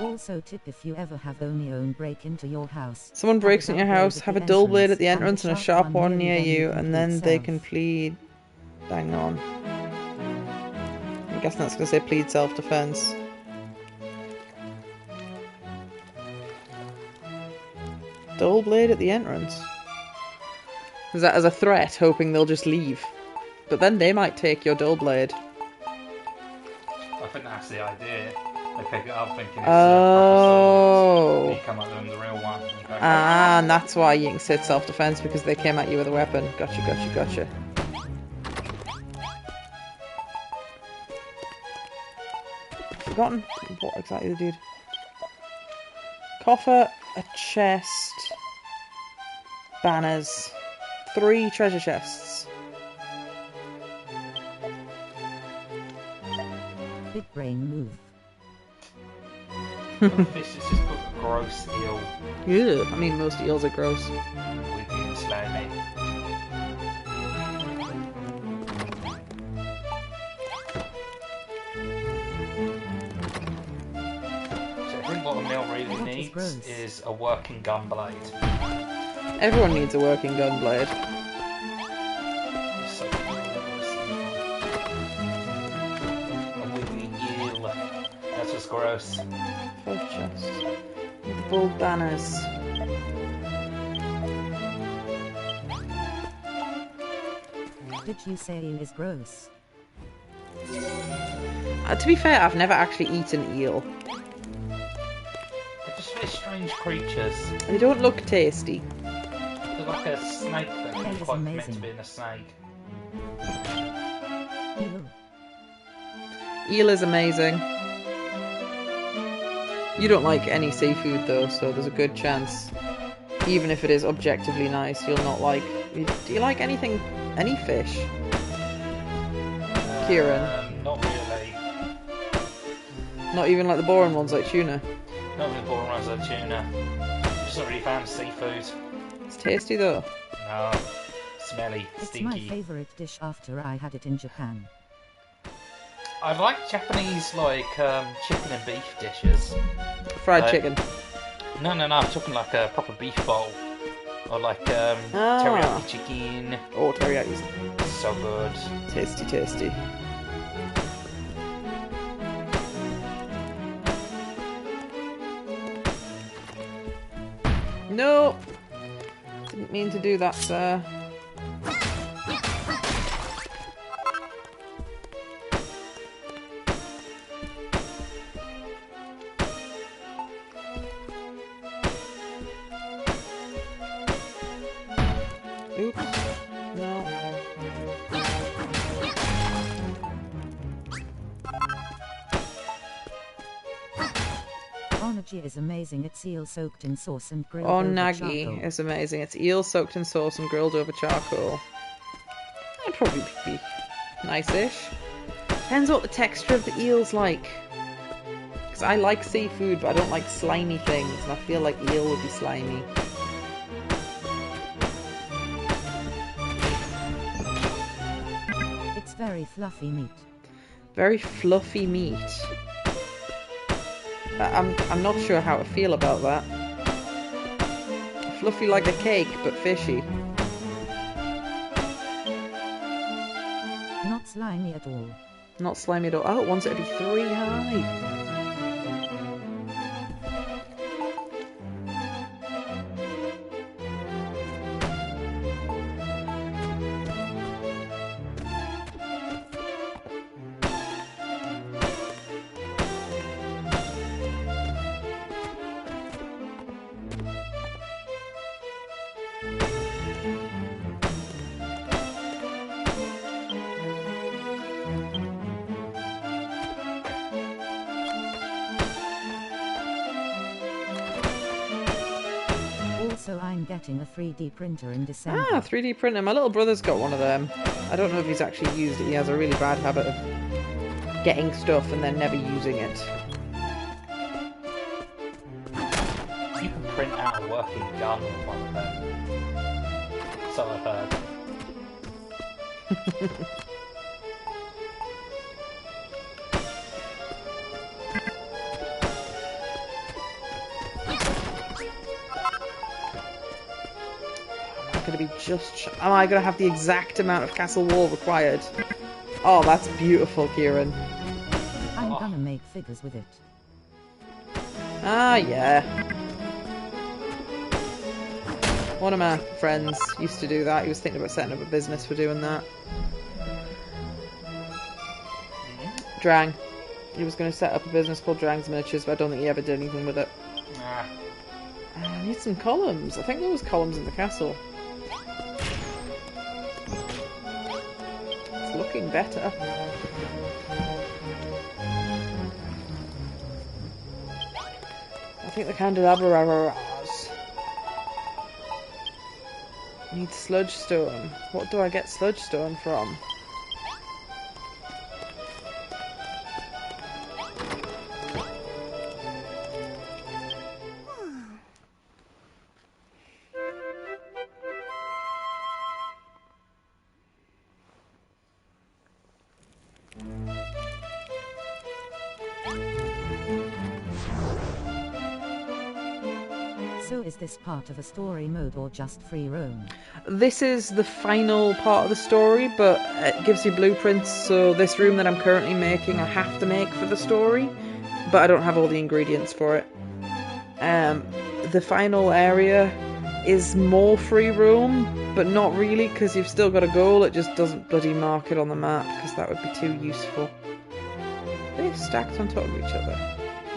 Also tip if you ever have only own break into your house. Someone breaks in your house, have a dull blade at the entrance and a sharp one near nearly you, then and then they plead can plead... Hang on. I'm guessing that's going to say plead self-defense. Dull blade at the entrance. Is that as a threat, hoping they'll just leave? But then they might take your dull blade. I think that's the idea. They pick it up thinking it's Oh. a proper sword. You come at them with the real one. And go, Ah, and that's why you can say self-defense, because they came at you with a weapon. Gotcha, gotcha, gotcha. Forgotten what exactly they did. Coffer, a chest, banners, 3 treasure chests. Big brain move. The fish has just put a gross eel Yeah, I mean most eels are gross. with you slowly. So I think what a mill really What is needs gross? is a working gun blade. Everyone needs a working gun blade. So, a wiggly eel. That's just gross. Full chest. Bull banners. Did you say eel is gross? To be fair, I've never actually eaten eel. They're just very strange creatures. They don't look tasty. They're like a snake that That isn't is quite meant to amazing. be in a snake. Eel. Eel is amazing. You don't like any seafood though, so there's a good chance, even if it is objectively nice, you'll not like... Do you like anything... any fish? Kieran? Not really. Not even like the boring ones like tuna? Not really boring ones like tuna. Just not really a fan of seafood. It's tasty though. No. Smelly, It's my stinky. favorite dish after I had it in Japan. I like Japanese like chicken and beef dishes. Fried chicken. No, I'm talking like a proper beef bowl. Or like teriyaki chicken. Oh, teriyaki's So good. tasty, tasty. No! Didn't mean to do that, sir. Oops. No. Onagi is amazing. It's eel soaked in sauce and grilled over charcoal. Onagi is amazing. It's eel soaked in sauce and grilled over charcoal. That'd probably be nice-ish. Depends what the texture of the eel's like. Because I like seafood, but I don't like slimy things, and I feel like eel would be slimy. It's very fluffy meat. Very fluffy meat. I'm not sure how to feel about that. Fluffy like a cake, but fishy. Not slimy at all. Not slimy at all. Oh, it wants it to be 3 high. Also, I'm getting a 3D printer in December. Ah, 3D printer. My little brother's got one of them. I don't know if he's actually used it. He has a really bad habit of getting stuff and then never using it. You can print out a working gun with one of them. So I've heard. Going to be just... Am I going to have the exact amount of castle wall required? Oh, that's beautiful, Kieran. I'm gonna make figures with it. Ah, yeah. One of my friends used to do that. He was thinking about setting up a business for doing that. Drang. He was going to set up a business called Drang's Miniatures, but I don't think he ever did anything with it. I need some columns. I think there was columns in the castle. It's looking better. I think the candelabra are ours. Need sludge stone. What do I get sludge stone from? So is this part of a story mode or just free roam? This is the final part of the story, but it gives you blueprints, so this room that I'm currently making I have to make for the story, but I don't have all the ingredients for it. The final area is more free roam, but not really, because you've still got a goal. It just doesn't bloody mark it on the map, because that would be too useful. They're stacked on top of each other.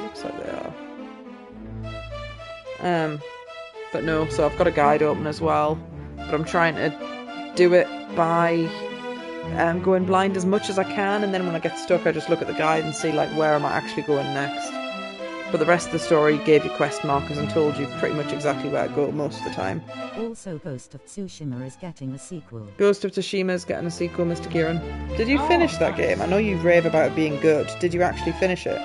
Looks like they are. But no, so I've got a guide open as well, but I'm trying to do it by going blind as much as I can, and then when I get stuck I just look at the guide and see like where am I actually going next. But the rest of the story gave you quest markers and told you pretty much exactly where to go most of the time. Also, Ghost of Tsushima is getting a sequel. Ghost of Tsushima is getting a sequel, Mr. Kieran. Did you finish that game? I know you rave about it being good. Did you actually finish it?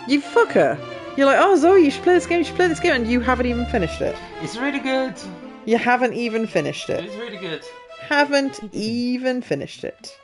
You fucker! You're like, oh Zoe, you should play this game, and you haven't even finished it. It's really good. You haven't even finished it. It's really good. Haven't even finished it.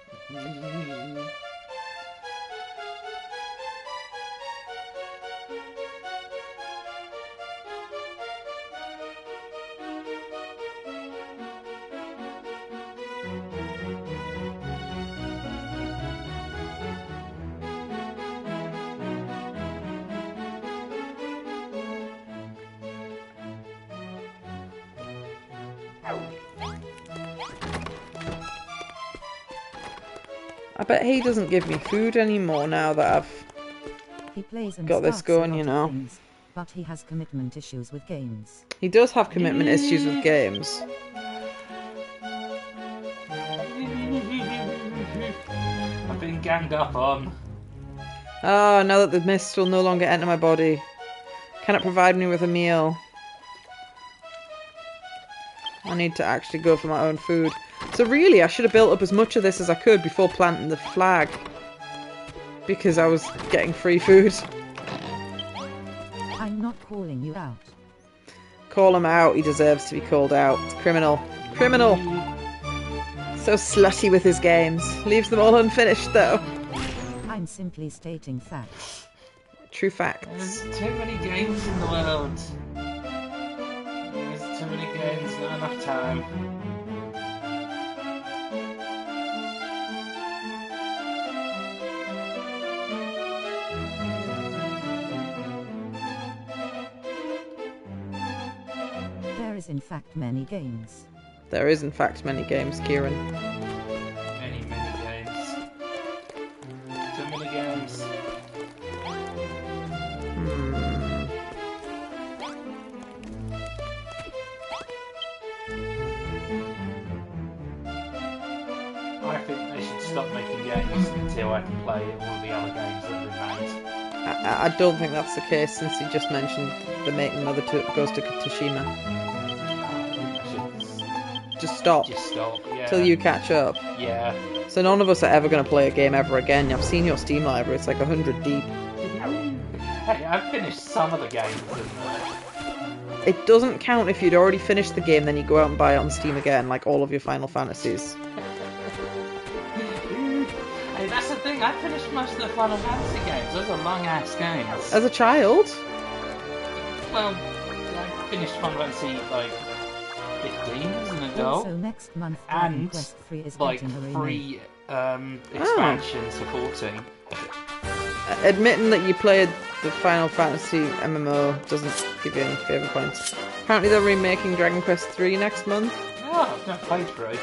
I bet he doesn't give me food anymore now that I've He plays and got this starts a going, lot you of know. things, but he has commitment issues with games. He does have commitment issues with games. I've been ganged up on. Oh, now that the mist will no longer enter my body. Cannot provide me with a meal. I need to actually go for my own food. So really, I should have built up as much of this as I could before planting the flag. Because I was getting free food. I'm not calling you out. Call him out. He deserves to be called out. It's criminal. Criminal! So slutty with his games. Leaves them all unfinished, though. I'm simply stating facts. True facts. There's too many games in the world. There's too many games, not enough time. There is in fact many games. There is, in fact, many games, Kieran. Many, many games. Too many games. I think they should stop making games until I can play all the other games that they've made. I don't think that's the case, since you just mentioned the making another Ghost of Tsushima. Just stop. Just stop, yeah. Till you catch up. Yeah. So none of us are ever going to play a game ever again. I've seen your Steam library, it's like 100 deep. Hey, I've finished some of the games and It doesn't count if you'd already finished the game, then you go out and buy it on Steam again, like all of your Final Fantasies. Hey, that's the thing, I finished most of the Final Fantasy games. Those are long ass games. As a child? Well, I finished Final Fantasy like 15 as an adult. Also next month Dragon And Quest 3 is like getting a remake. free expansion supporting. Admitting that you played the Final Fantasy MMO doesn't give you any favour points. Apparently they're remaking Dragon Quest 3 next month. Oh, I've not played through.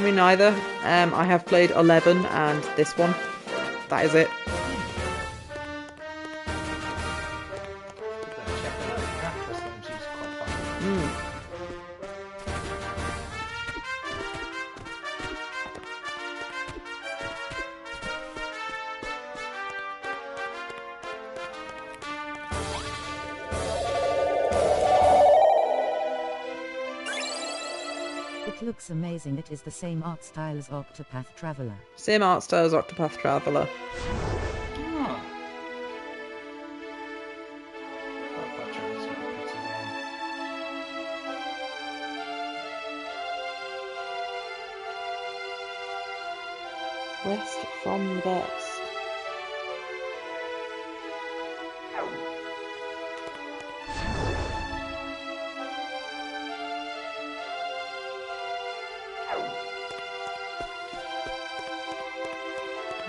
Me neither. I have played 11 and this one. That is it. It looks amazing. It is the same art style as Octopath Traveler. Same art style as Octopath Traveler. Oh. Octopath Traveler's not a pretty one. West from the best.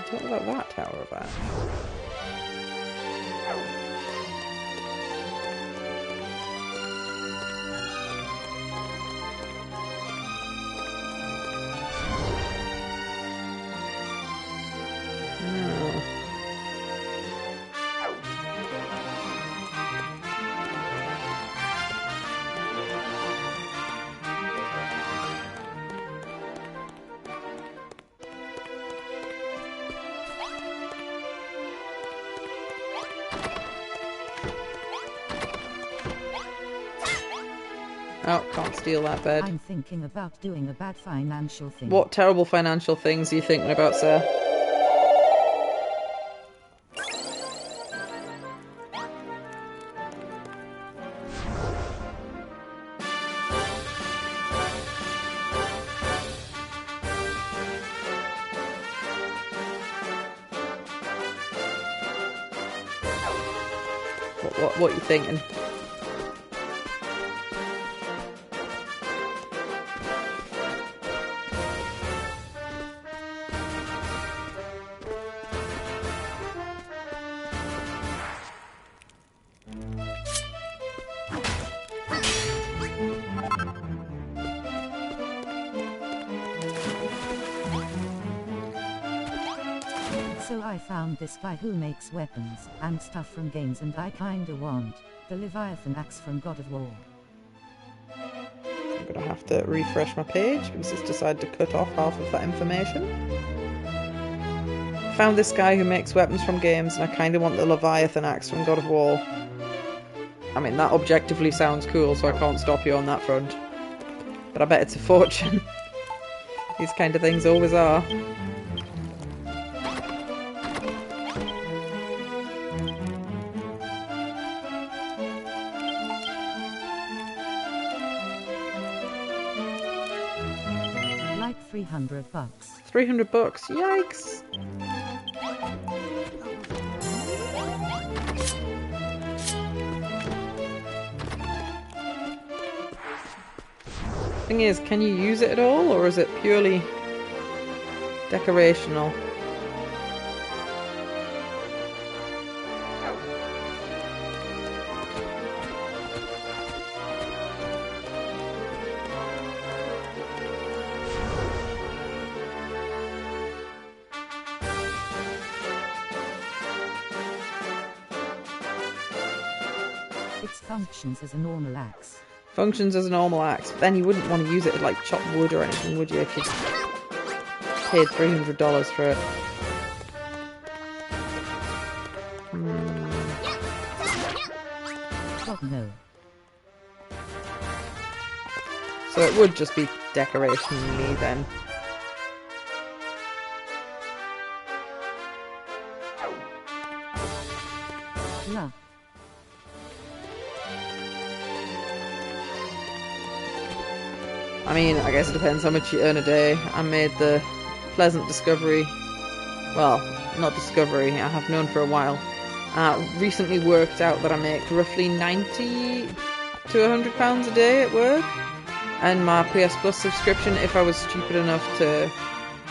What about that tower about? Oh, can't steal that bed. I'm thinking about doing a bad financial thing. What terrible financial things are you thinking about, sir? What are you thinking? So I found this guy who makes weapons and stuff from games, and I kinda want the Leviathan axe from God of War. I'm gonna have to refresh my page because it's decided to cut off half of that information. Found this guy who makes weapons from games, and I kinda want the Leviathan axe from God of War. I mean, that objectively sounds cool, so I can't stop you on that front. But I bet it's a fortune. These kind of things always are. Like $300. $300, yikes! Thing is, can you use it at all, or is it purely decorational? It functions as a normal axe. Functions as a normal axe, but then you wouldn't want to use it to like chop wood or anything, would you, if you paid $300 for it? God no. So it would just be decorationally then. Love. I mean, I guess it depends how much you earn a day. I made the pleasant discovery, well, not discovery, I have known for a while. Recently worked out that I make roughly 90 to £100 a day at work. And my PS Plus subscription, if I was stupid enough to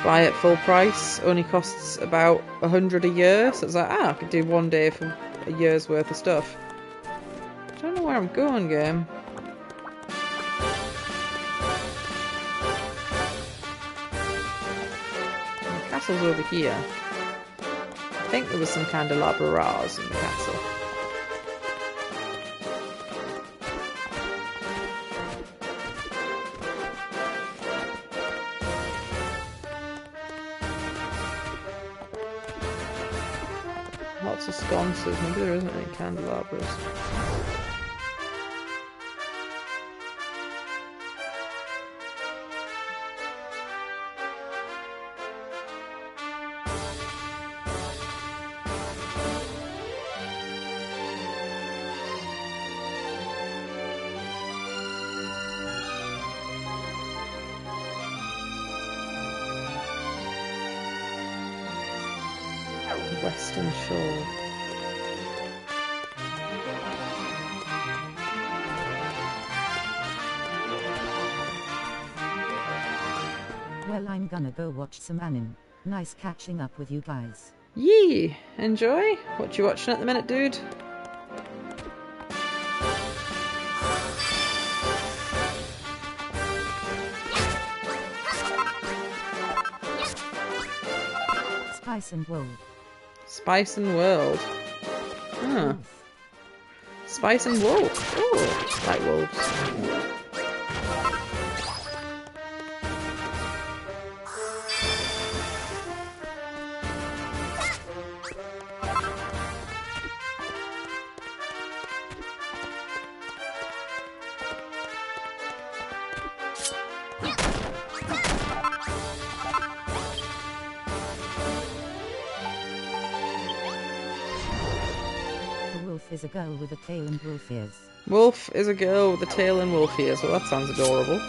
buy it full price, only costs about $100 a year. So it's like, I could do one day for a year's worth of stuff. I don't know where I'm going, game. The castle's over here. I think there was some candelabras in the castle. Lots of sconces. Maybe there isn't any candelabras. Western Shore. Well, I'm gonna go watch some anime. Nice catching up with you guys. Yee! Enjoy? What you watching at the minute, dude? Spice and Wolf. Spice and World. Huh. Spice and Wolf. Oh, like wolves. Wolf is a girl with a tail and wolf ears. Wolf is a girl with a tail and wolf ears. Well, that sounds adorable.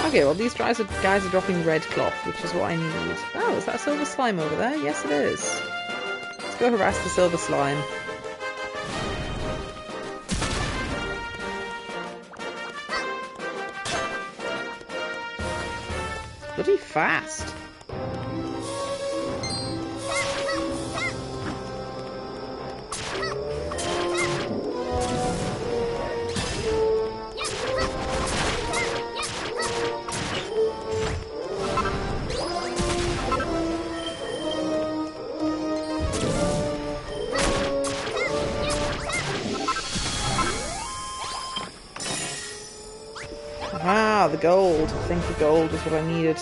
Okay, well these guys are dropping red cloth, which is what I need. Oh, is that a silver slime over there? Yes, it is. Let's go harass the silver slime. bloody fast. Ah, the gold. I think the gold is what I needed.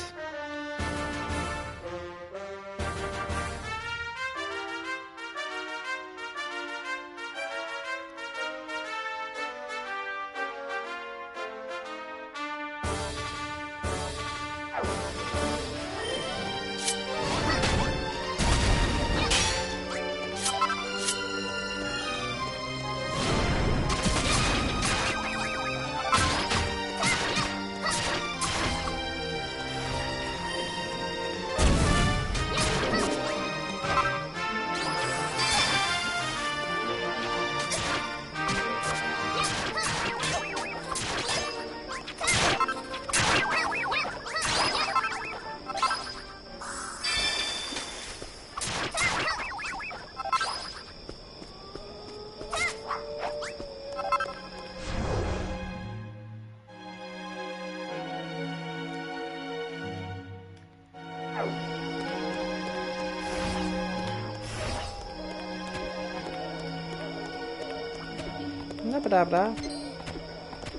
Blah.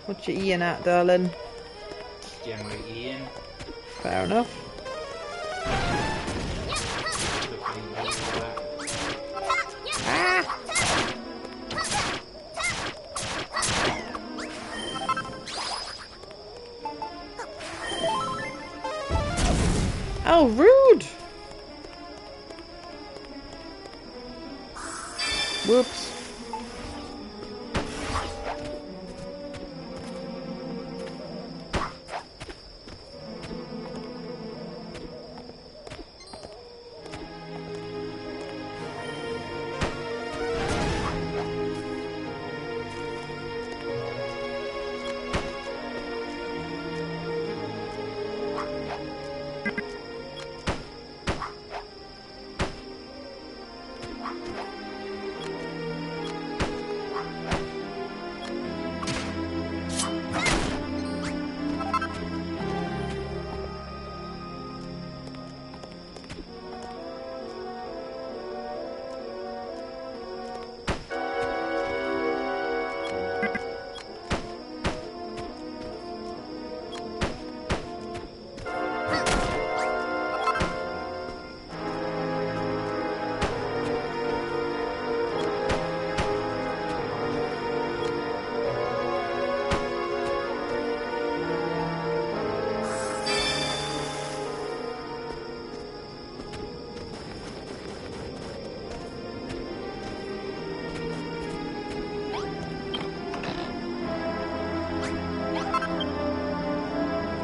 What you eating at, darling? Generally eating. Fair enough. Ah! Oh, rude! Whoops.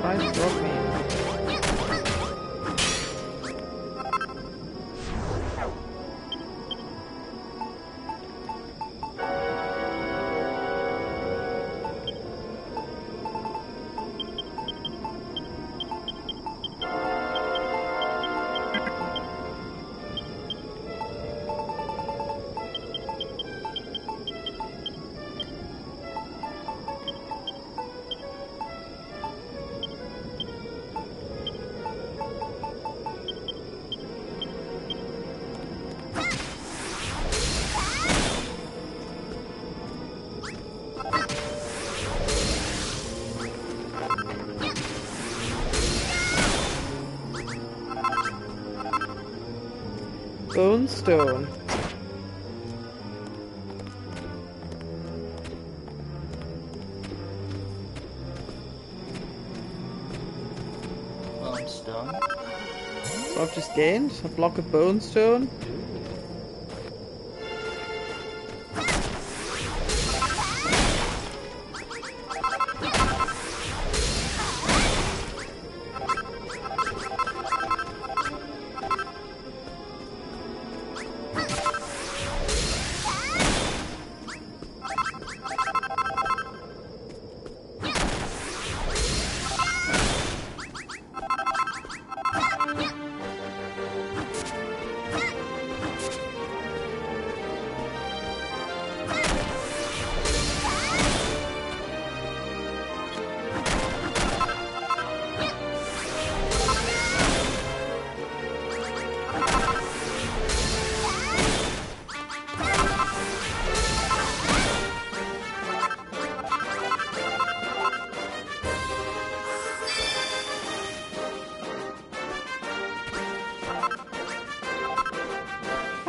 Christ broke me. Bone stone. Bone stone. So I've just gained a block of bone stone.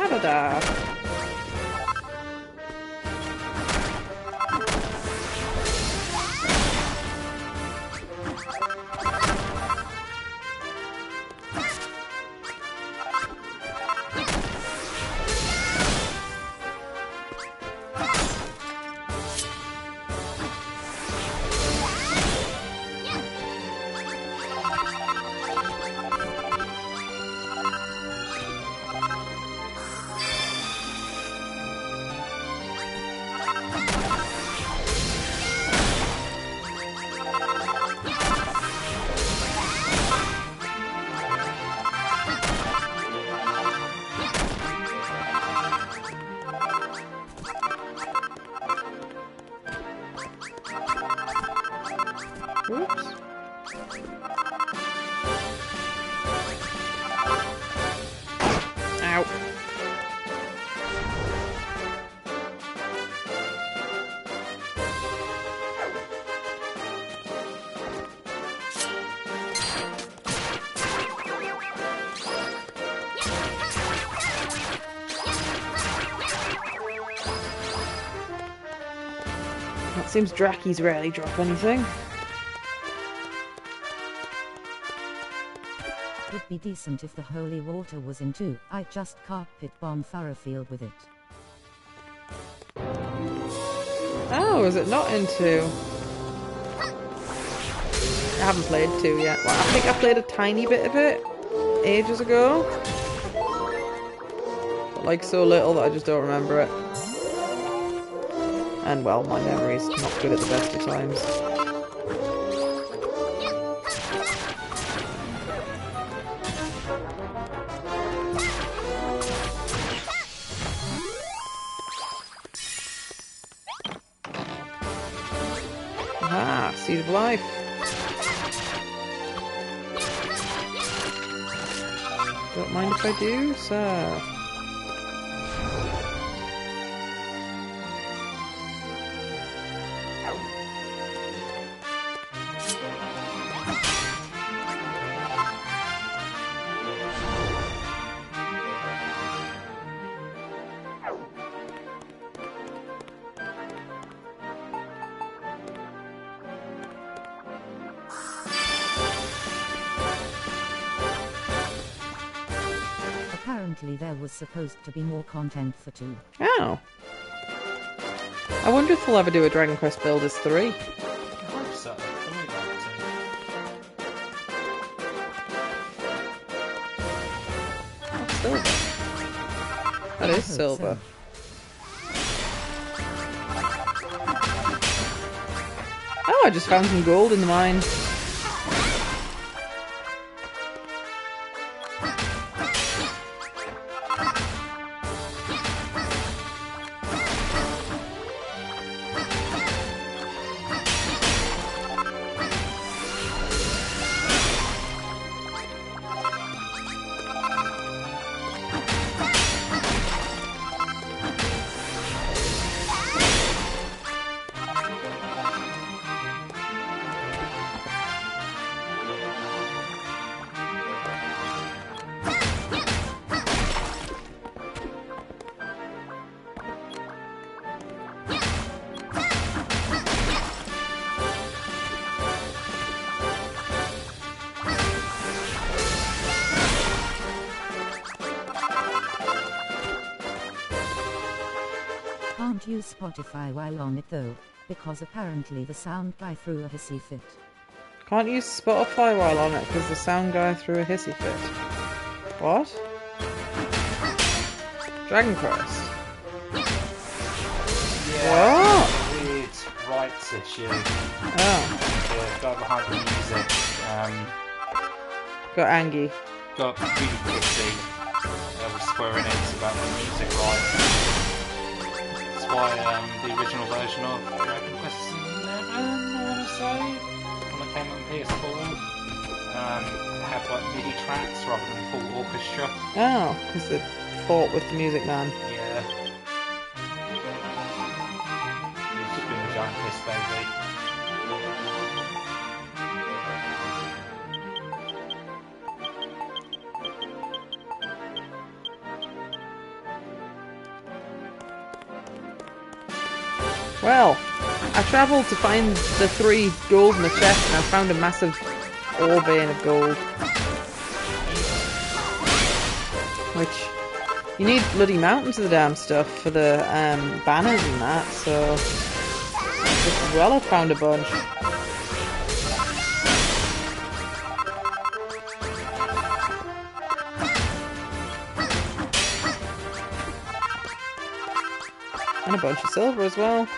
Da da da. Oops. Ow. It seems Dracky's rarely drop anything. Would be decent if the holy water was in too. I just carpet bomb Furrowfield with it. Oh, is it not in 2? I haven't played 2 yet. Well, I think I played a tiny bit of it ages ago. But like so little that I just don't remember it. And well, my memory's not good at the best of times. Ah, Seed of Life. Don't mind if I do, sir. Apparently there was supposed to be more content for 2. Oh. I wonder if we'll ever do a Dragon Quest Builders 3. I hope so. I would like to. Silver. That is silver. Oh, I just found some gold in the mine. Can't use Spotify while on it though, because apparently the sound guy threw a hissy fit. Can't use Spotify while on it because the sound guy threw a hissy fit. What? Dragon Quest. Yeah. What? Weird rights issue. Oh. The guy behind the music Got Angie. got really pissy with Square Enix about the music rights. That's why the original version of Dragon Quest 11, I want to say, when it came out on PS4, had like MIDI tracks rather than full orchestra. Oh, because they fought with the Music Man. Yeah. He's just been a giant piss baby. Well, I travelled to find the 3 gold in the chest and I found a massive ore vein of gold. Which, you need bloody mountains of the damn stuff for the banners and that, so just as well I found a bunch. And a bunch of silver as well.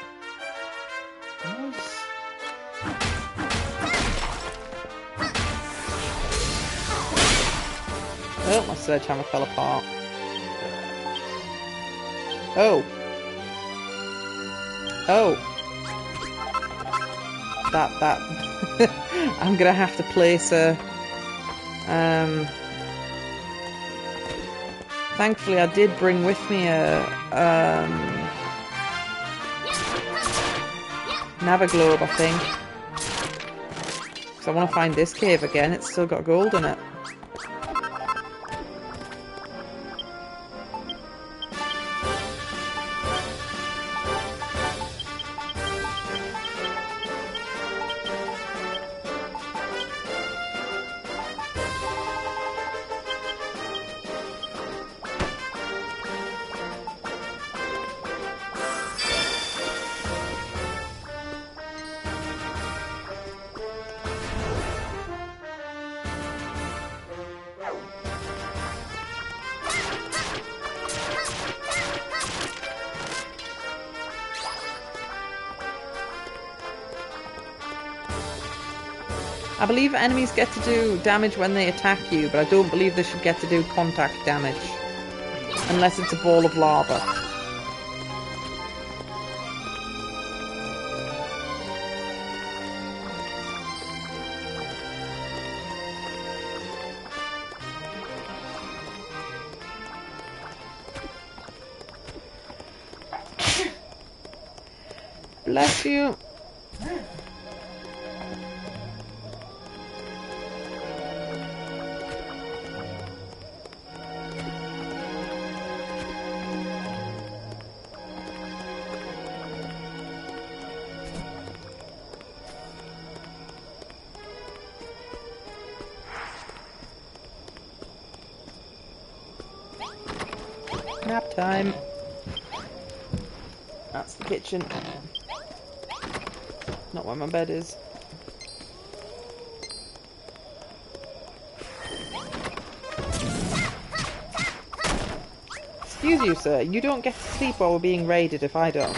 Nice. Oh, my sledgehammer fell apart. Oh. Oh. That. I'm gonna have to place a... Thankfully, I did bring with me a... Naviglobe, I think. Because I want to find this cave again. It's still got gold in it. I believe enemies get to do damage when they attack you, but I don't believe they should get to do contact damage. Unless it's a ball of lava. Bless you. Nap time. That's the kitchen. Not where my bed is. Excuse you, sir. You don't get to sleep while we're being raided if I don't.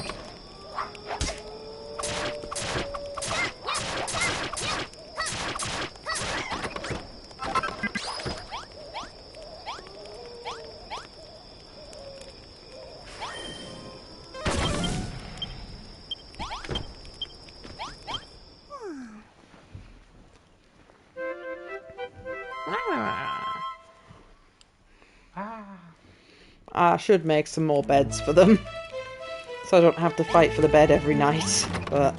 I should make some more beds for them, so I don't have to fight for the bed every night, but...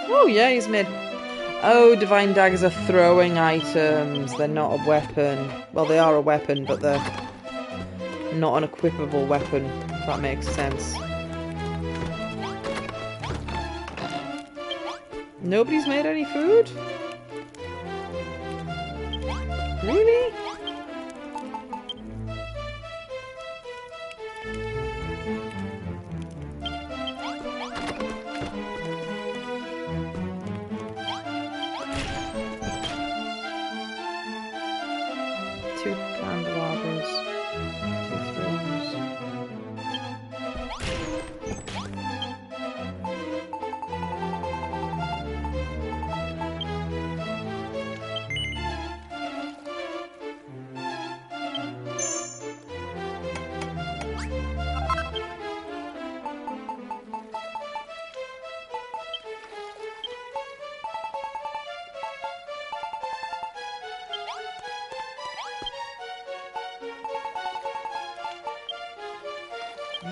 Oh yeah, he's made... Oh, divine daggers are throwing items, they're not a weapon. Well, they are a weapon, but they're not an equipable weapon, if that makes sense. Nobody's made any food? Really? Two candelabras. Two thrones.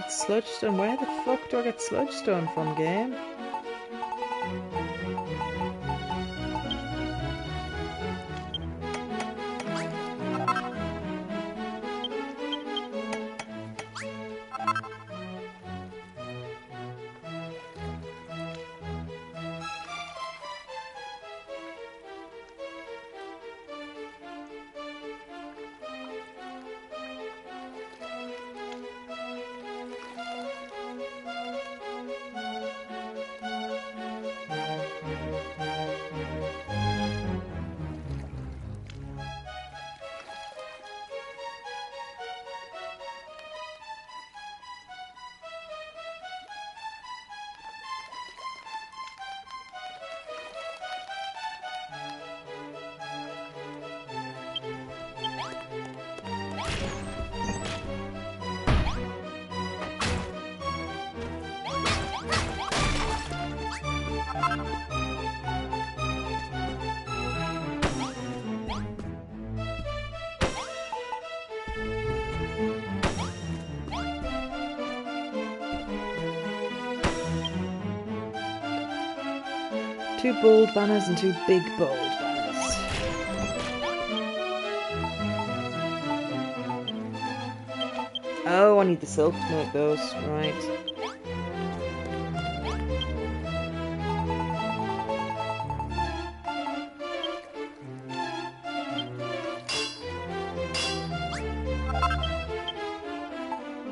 Sludgestone. Where the fuck do I get sludgestone from, game? 2 bold banners and 2 big bold banners. Oh, I need the silk to make those, right.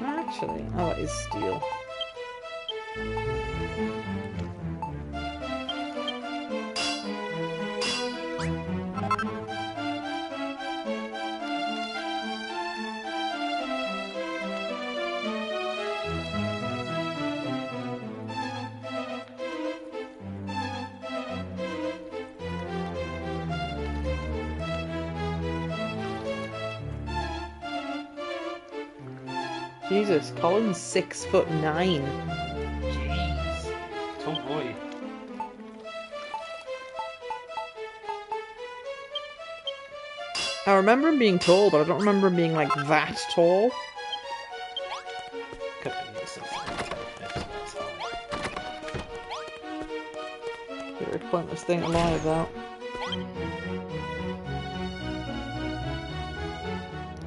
Actually, oh, that is steel. Jesus, Colin's 6'9". Jeez. Tall boy. I remember him being tall, but I don't remember him being like that tall. Could be used as that's high. Very pointless thing to lie about.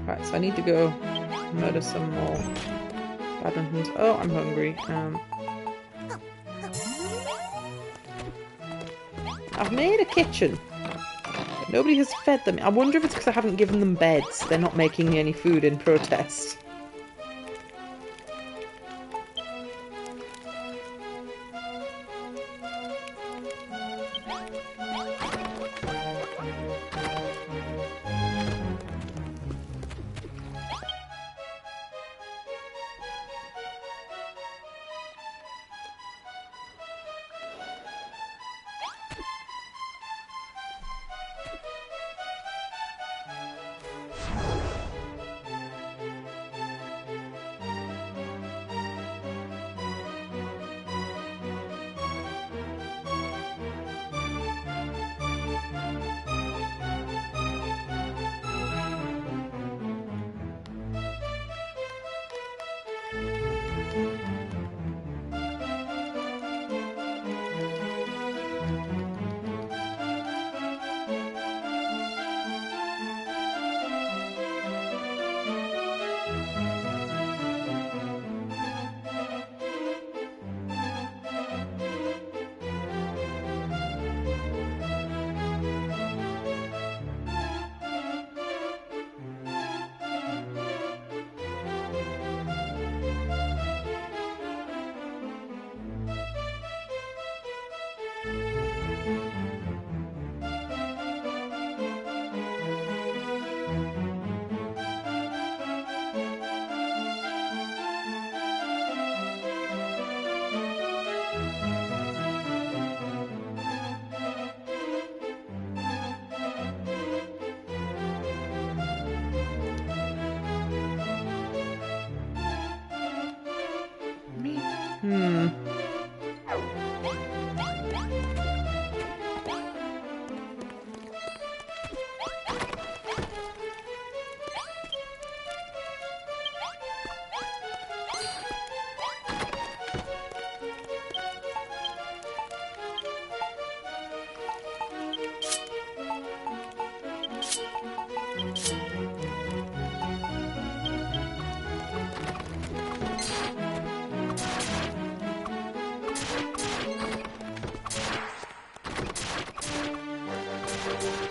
Right, so I need to go murder some more badmintons. Oh, I'm hungry. I've made a kitchen. Nobody has fed them. I wonder if it's because I haven't given them beds. They're not making me any food in protest.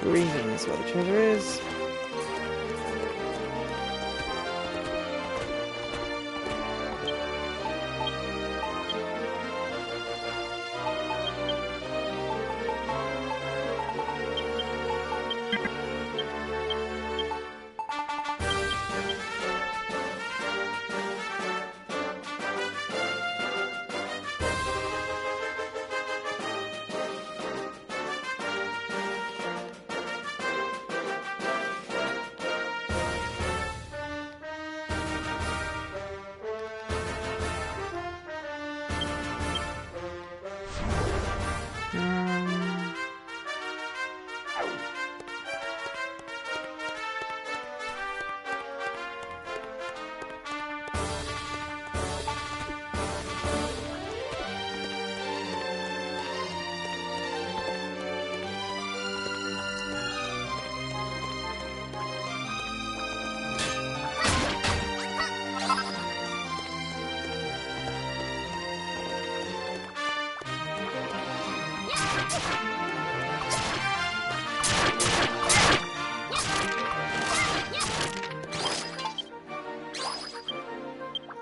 Green's where the treasure is.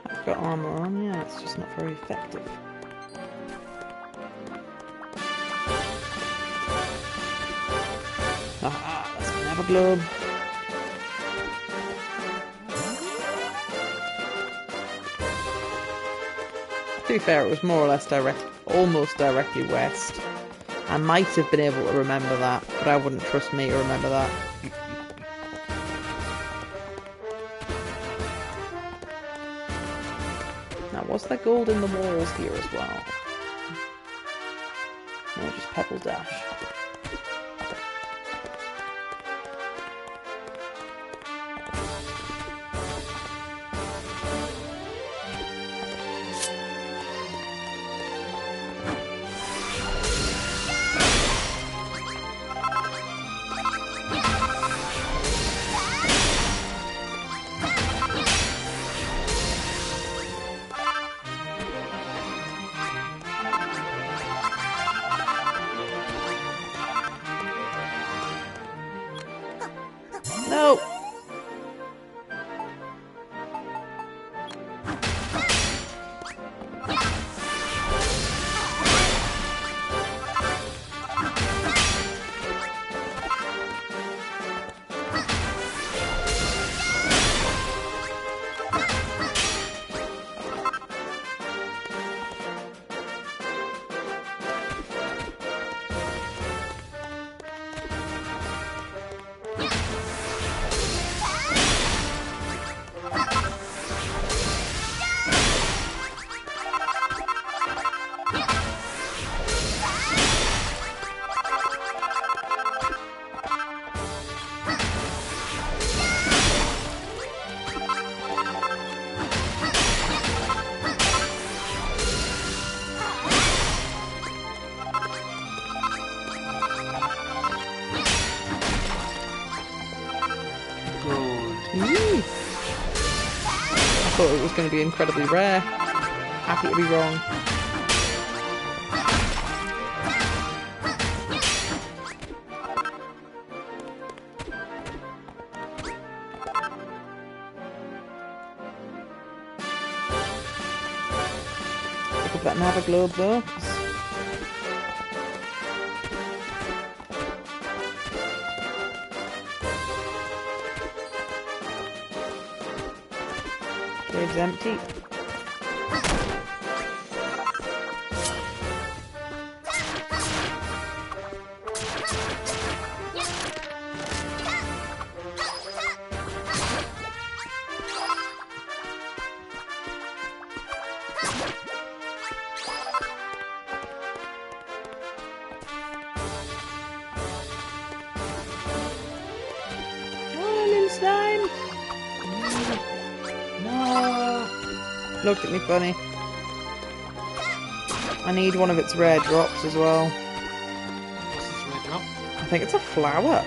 I've got armor on, yeah, it's just not very effective. Ah, that's an Never Globe. To be fair, it was more or less almost directly west. I might have been able to remember that, but I wouldn't trust me to remember that. Now, was there gold in the walls here as well? No, just Pebble Dash. No! I thought it was going to be incredibly rare. Happy to be wrong. Look at that Nava Globe though. 'Cause cave's empty. Oh, little slime! No! Looked at me funny. I need one of its rare drops as well. What's this red drop? I think it's a flower.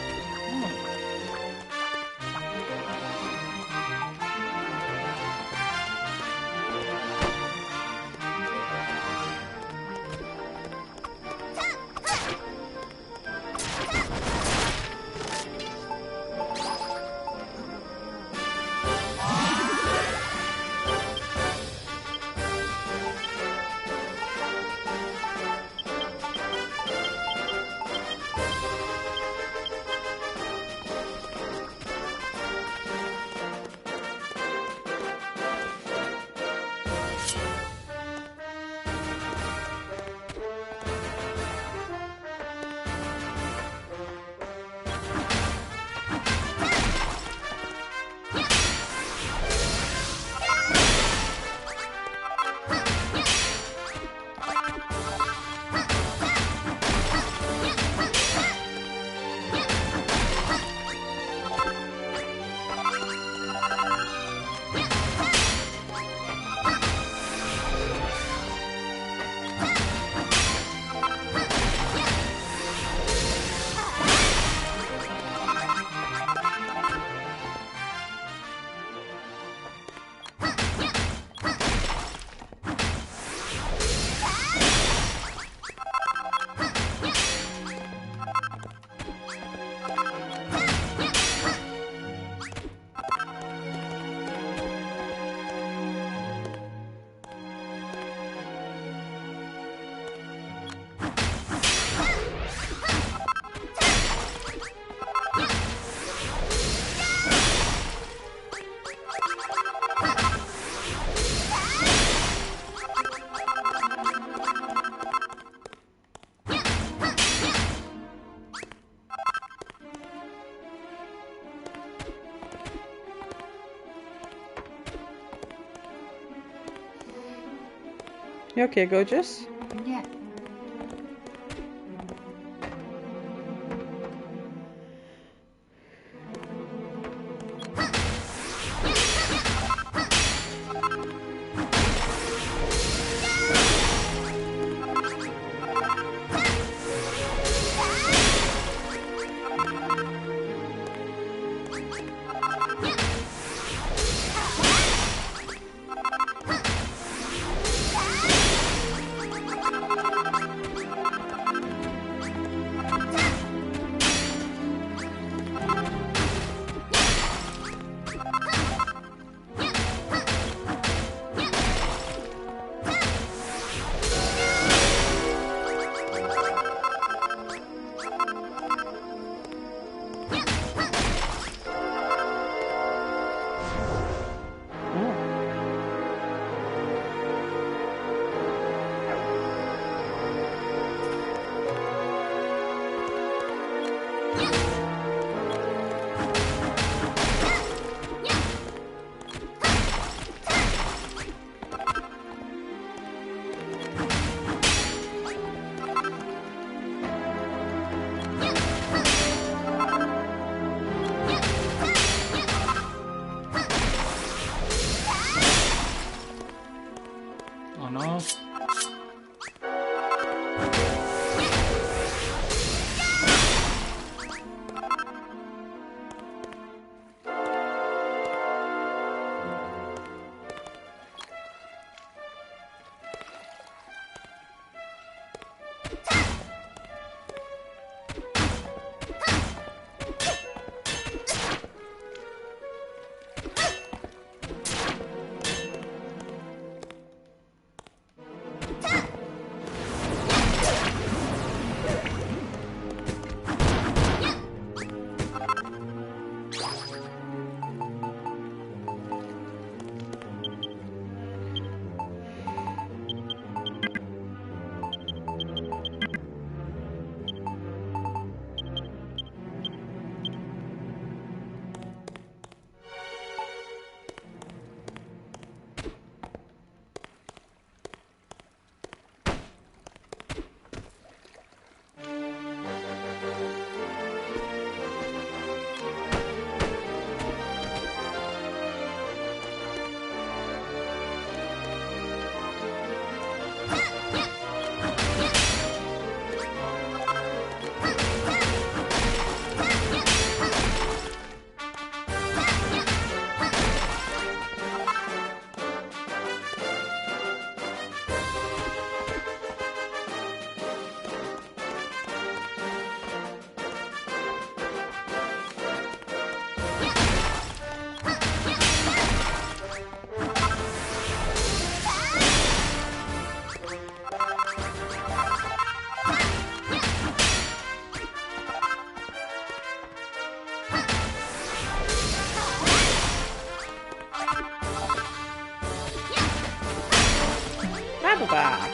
You okay, gorgeous? Yeah. Oh no. Ba-ba-ba.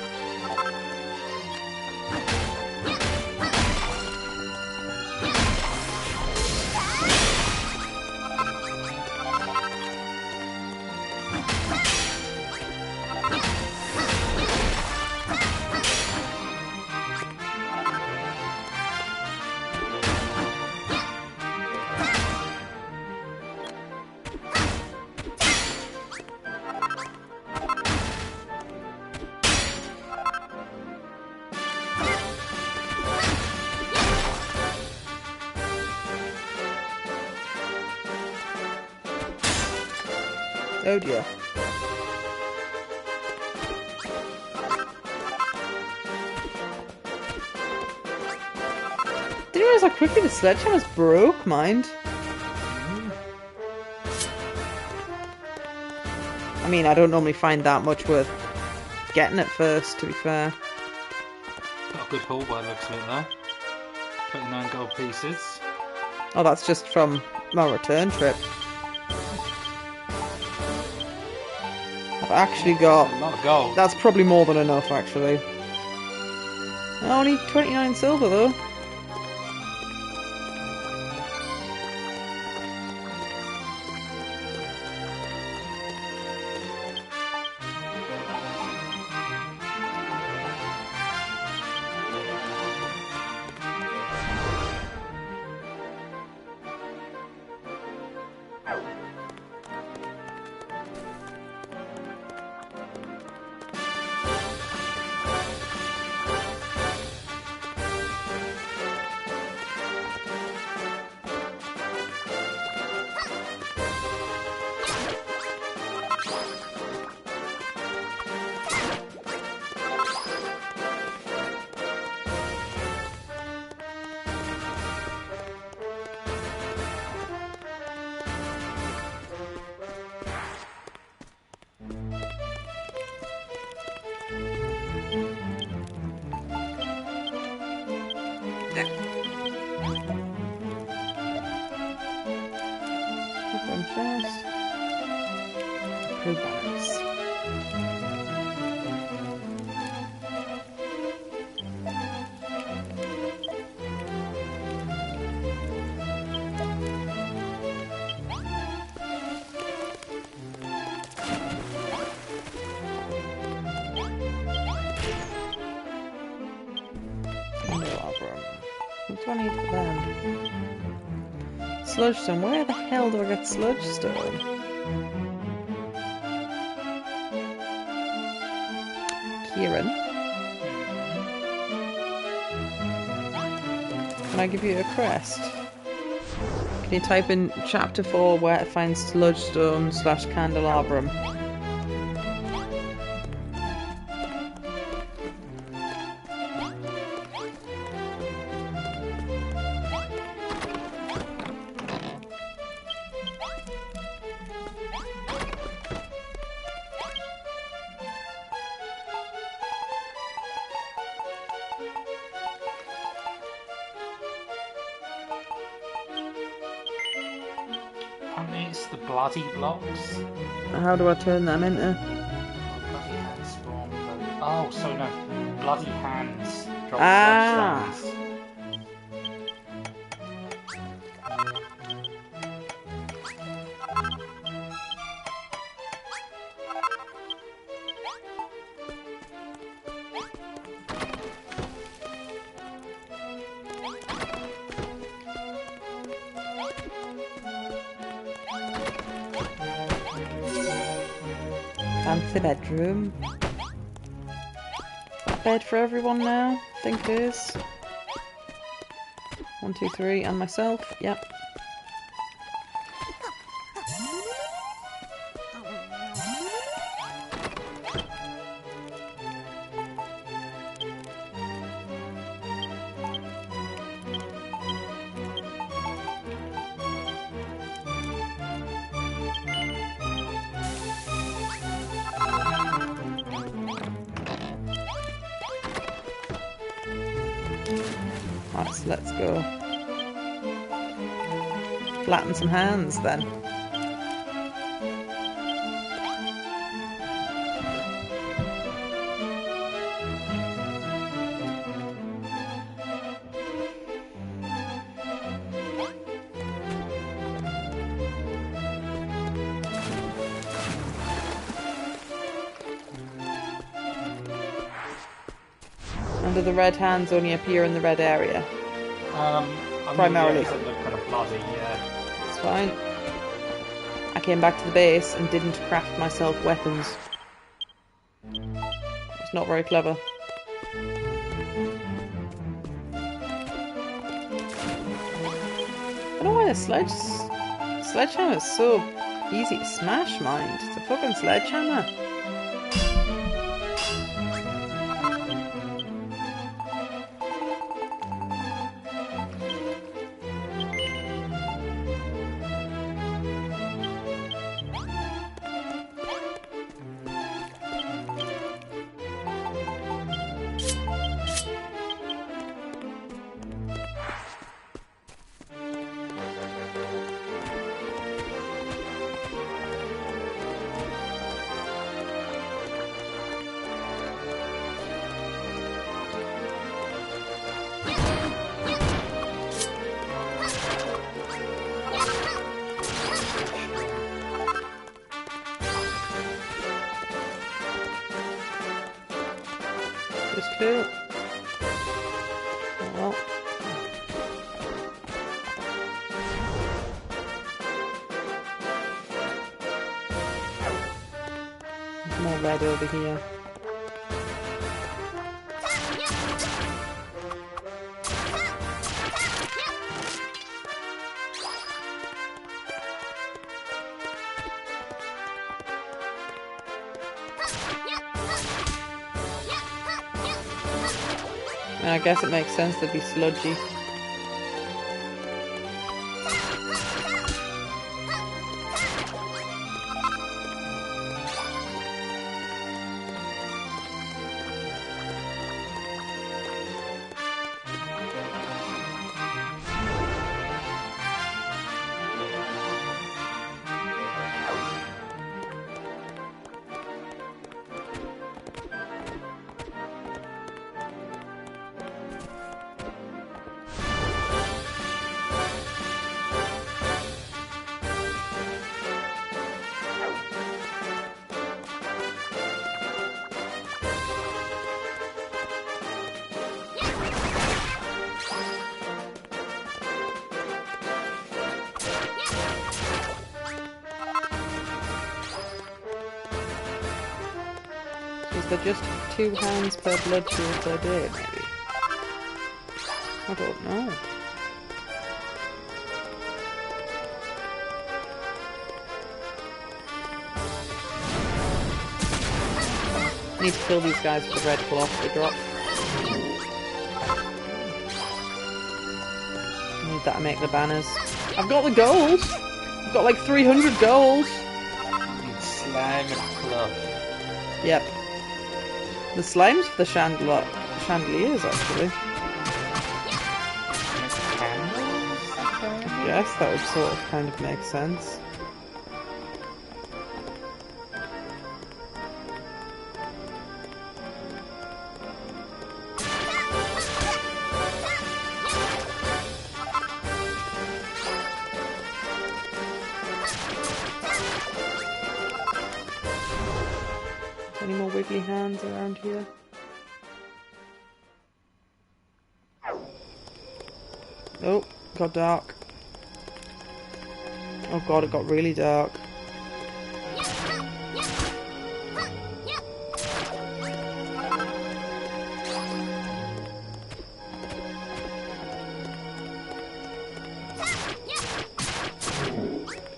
Oh dear. Didn't realize how quickly the sledgehammers broke, mind. I mean, I don't normally find that much worth getting at first, to be fair. Got a good haul by the looks of it though. 29 gold pieces. Oh, that's just from my return trip. I've actually got... A lot of gold. That's probably more than enough, actually. Only 29 silver, though. Open first. Approve banners. What do I need for them? Sludge stone. Where the hell do I get sludge stone? Kieran? Can I give you a crest? Can you type in chapter 4 where to find sludge stone / candelabrum? It's the bloody blocks. How do I turn them into? Bloody hands spawn. Oh, so no. Bloody hands drop Ah. sludge stones. Fancy bedroom. That bed for everyone now? I think it is. 1, 2, 3, and myself. Yep. Right, so let's go. Flatten some hands then. Do the red hands only appear in the red area? Primarily. They look kind of bloody, yeah. It's fine. I came back to the base and didn't craft myself weapons. It's not very clever. I don't know why the sledgehammer is so easy to smash, mind. It's a fucking sledgehammer. Cool. Oh well. There's more red over here. I guess it makes sense to be sludgy. they're just 2 hands per blood tool per day, maybe. I don't know. Need to kill these guys for the red cloth to drop. Need that to make the banners. I've got the gold! I've got like 300 gold! Slime and cloth. Yep. The slime's for the chandeliers, actually. I guess that would sort of kind of make sense. Any more wiggly hands around here? Oh, got dark. Oh god, it got really dark.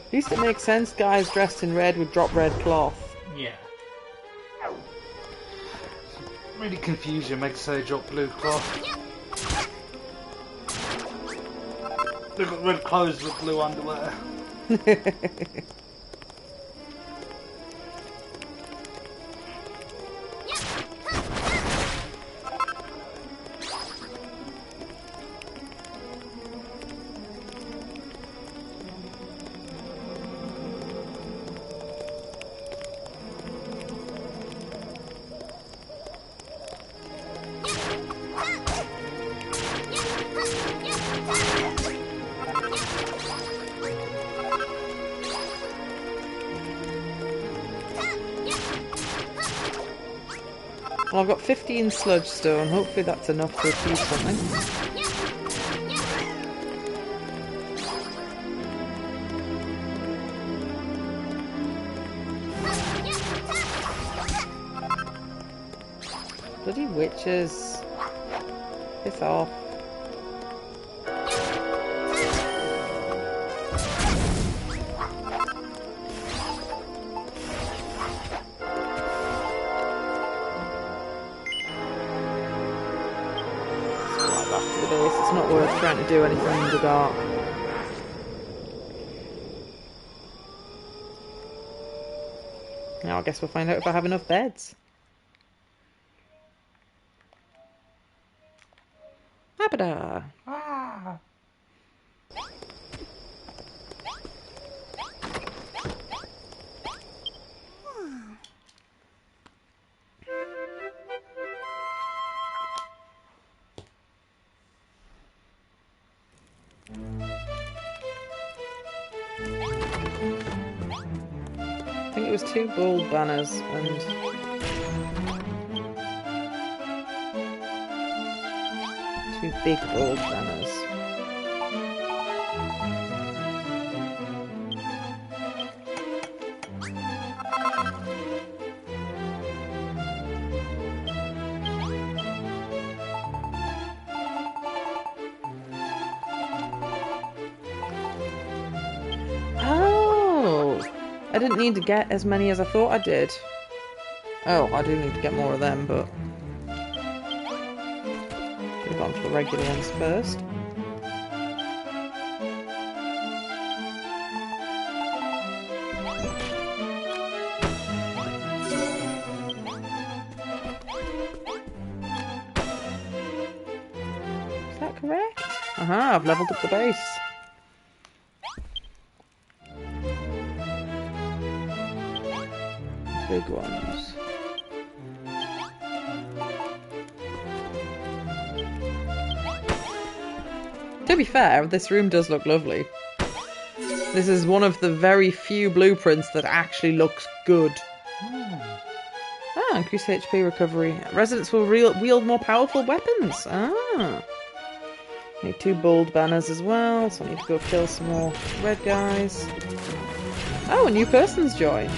At least it makes sense guys dressed in red would drop red cloth. Yeah. Really confusion makes say drop blue cloth. They've got red clothes with blue underwear. Well, I've got 15 sludge stone. Hopefully that's enough to achieve something. Bloody witches. Piss off. It's not worth trying to do anything in the dark. Now I guess we'll find out if I have enough beds. Abada! Ah. I think it was 2 gold banners and 2 big gold banners. I didn't need to get as many as I thought I did. Oh, I do need to get more of them, but should have gone for the regular ones first. Is that correct? Aha, I've leveled up the base. Big ones. To be fair, this room does look lovely. This is one of the very few blueprints that actually looks good. Ah, increased HP recovery. Residents will wield more powerful weapons. Ah. Need 2 bold banners as well, so I need to go kill some more red guys. Oh, a new person's joined.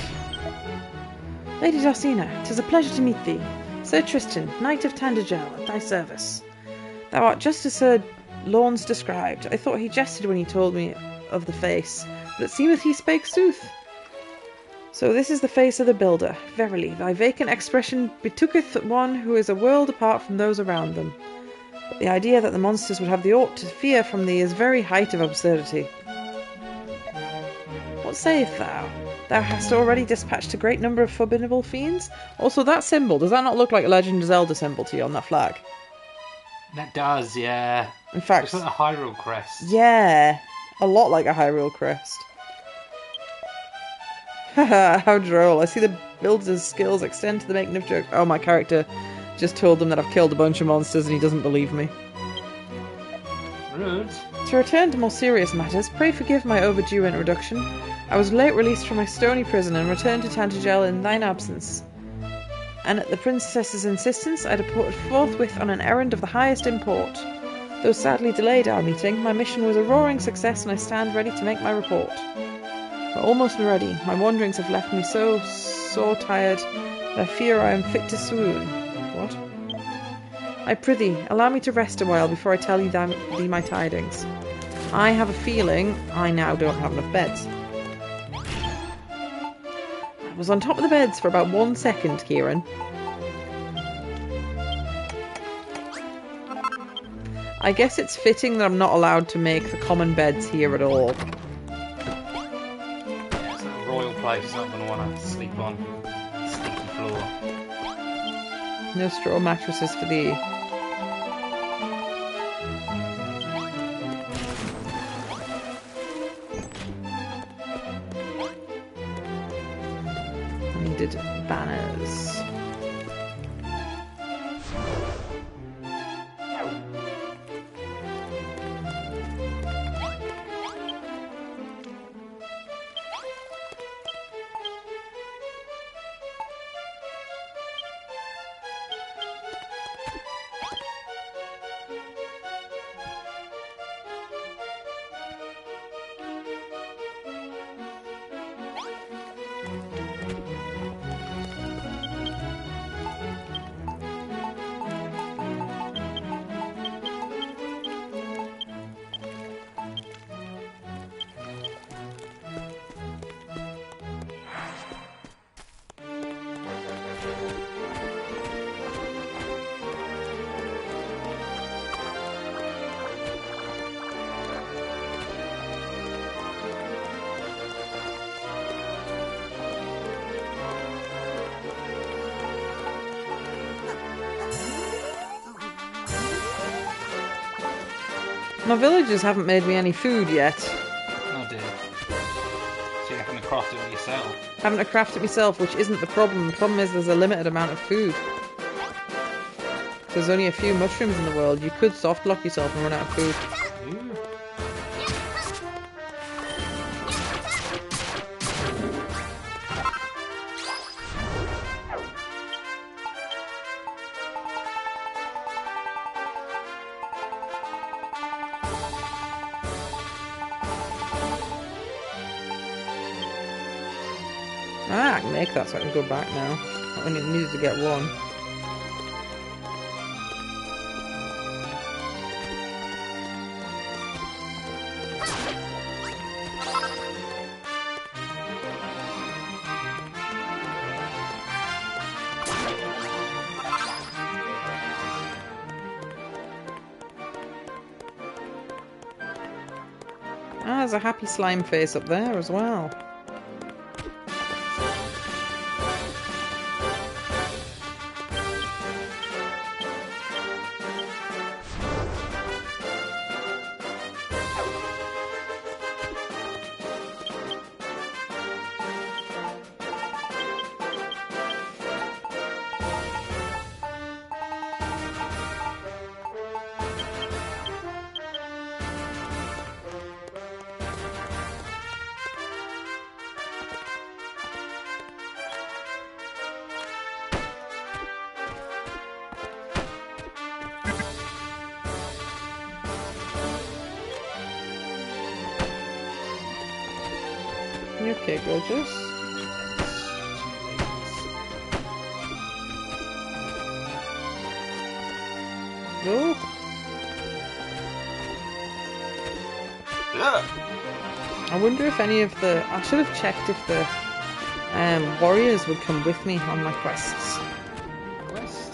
Lady Dorsina, 'tis a pleasure to meet thee. Sir Tristan, Knight of Tandagel, at thy service. Thou art just as Sir Lawrence described. I thought he jested when he told me of the face, but it seemeth he spake sooth. So this is the face of the builder. Verily, thy vacant expression betooketh one who is a world apart from those around them. But the idea that the monsters would have the aught to fear from thee is very height of absurdity. What sayest thou? Thou hast already dispatched a great number of formidable fiends? Also, that symbol, does that not look like a Legend of Zelda symbol to you on that flag? That does, yeah. In fact... It's like a Hyrule crest. Yeah, a lot like a Hyrule crest. Haha, how droll. I see the builder's skills extend to the making of jokes. Oh, my character just told them that I've killed a bunch of monsters and he doesn't believe me. Rude. To return to more serious matters, pray forgive my overdue introduction. I was late released from my stony prison and returned to Tantagel in thine absence. And at the princess's insistence, I departed forthwith on an errand of the highest import. Though sadly delayed our meeting, my mission was a roaring success and I stand ready to make my report. We're almost ready. My wanderings have left me so sore tired that I fear I am fit to swoon. What? I prithee, allow me to rest a while before I tell thee my tidings. I have a feeling I now don't have enough beds. I was on top of the beds for about 1 second, Kieran. I guess it's fitting that I'm not allowed to make the common beds here at all. Yeah, it's a royal place, not going to want to sleep on the stinky floor. No straw mattresses for thee. Needed banners. My villagers haven't made me any food yet. Oh dear. So you're having to craft it yourself? Having to craft it myself, which isn't the problem. The problem is there's a limited amount of food. There's only a few mushrooms in the world. You could soft lock yourself and run out of food. Ooh. Ah, I can make that so I can go back now. I only needed to get one. Ah, there's a happy slime face up there as well. You okay, gorgeous? Oh. I wonder if any of the... I should have checked if the warriors would come with me on my quests. Quest?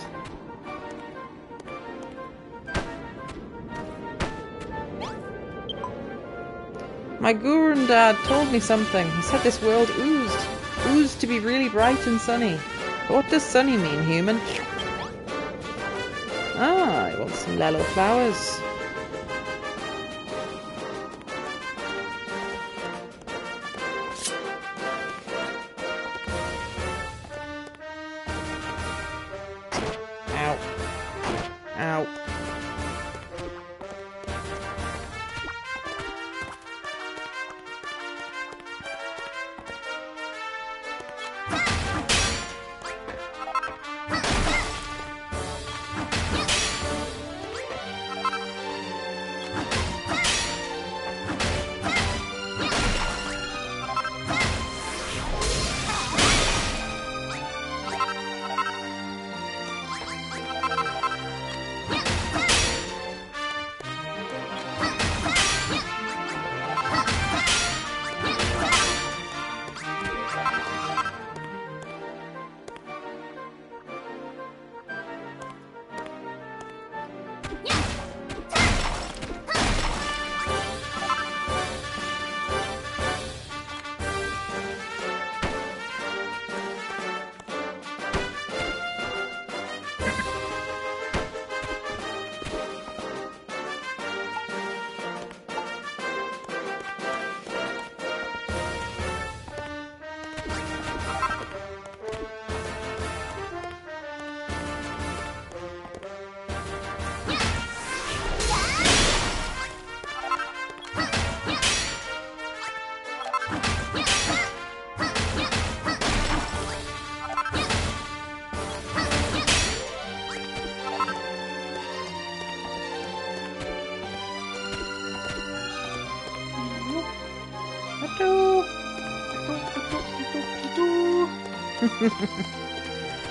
My guru dad told me something. He said this world oozed to be really bright and sunny. But what does sunny mean, human? Ah, I want some yellow flowers. Ow. Ow.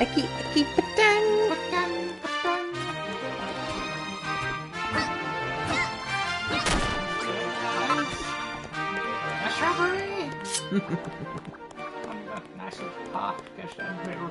Eki patang. A shrubbery! Nice little park goes down the middle.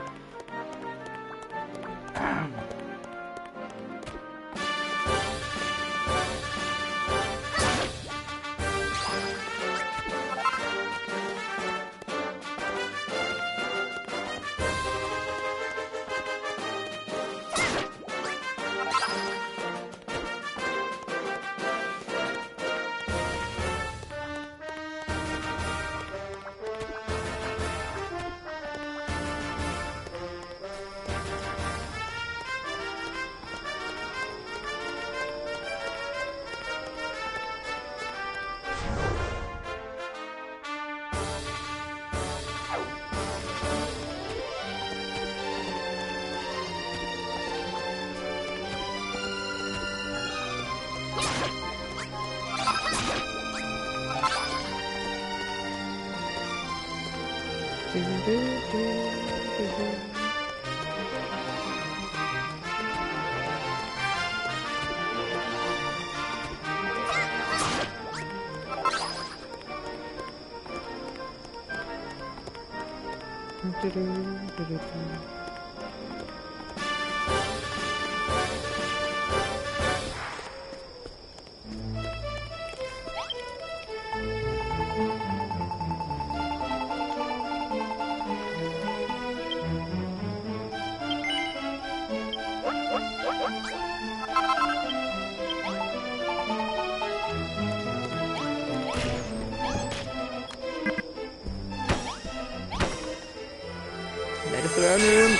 Made a throne room.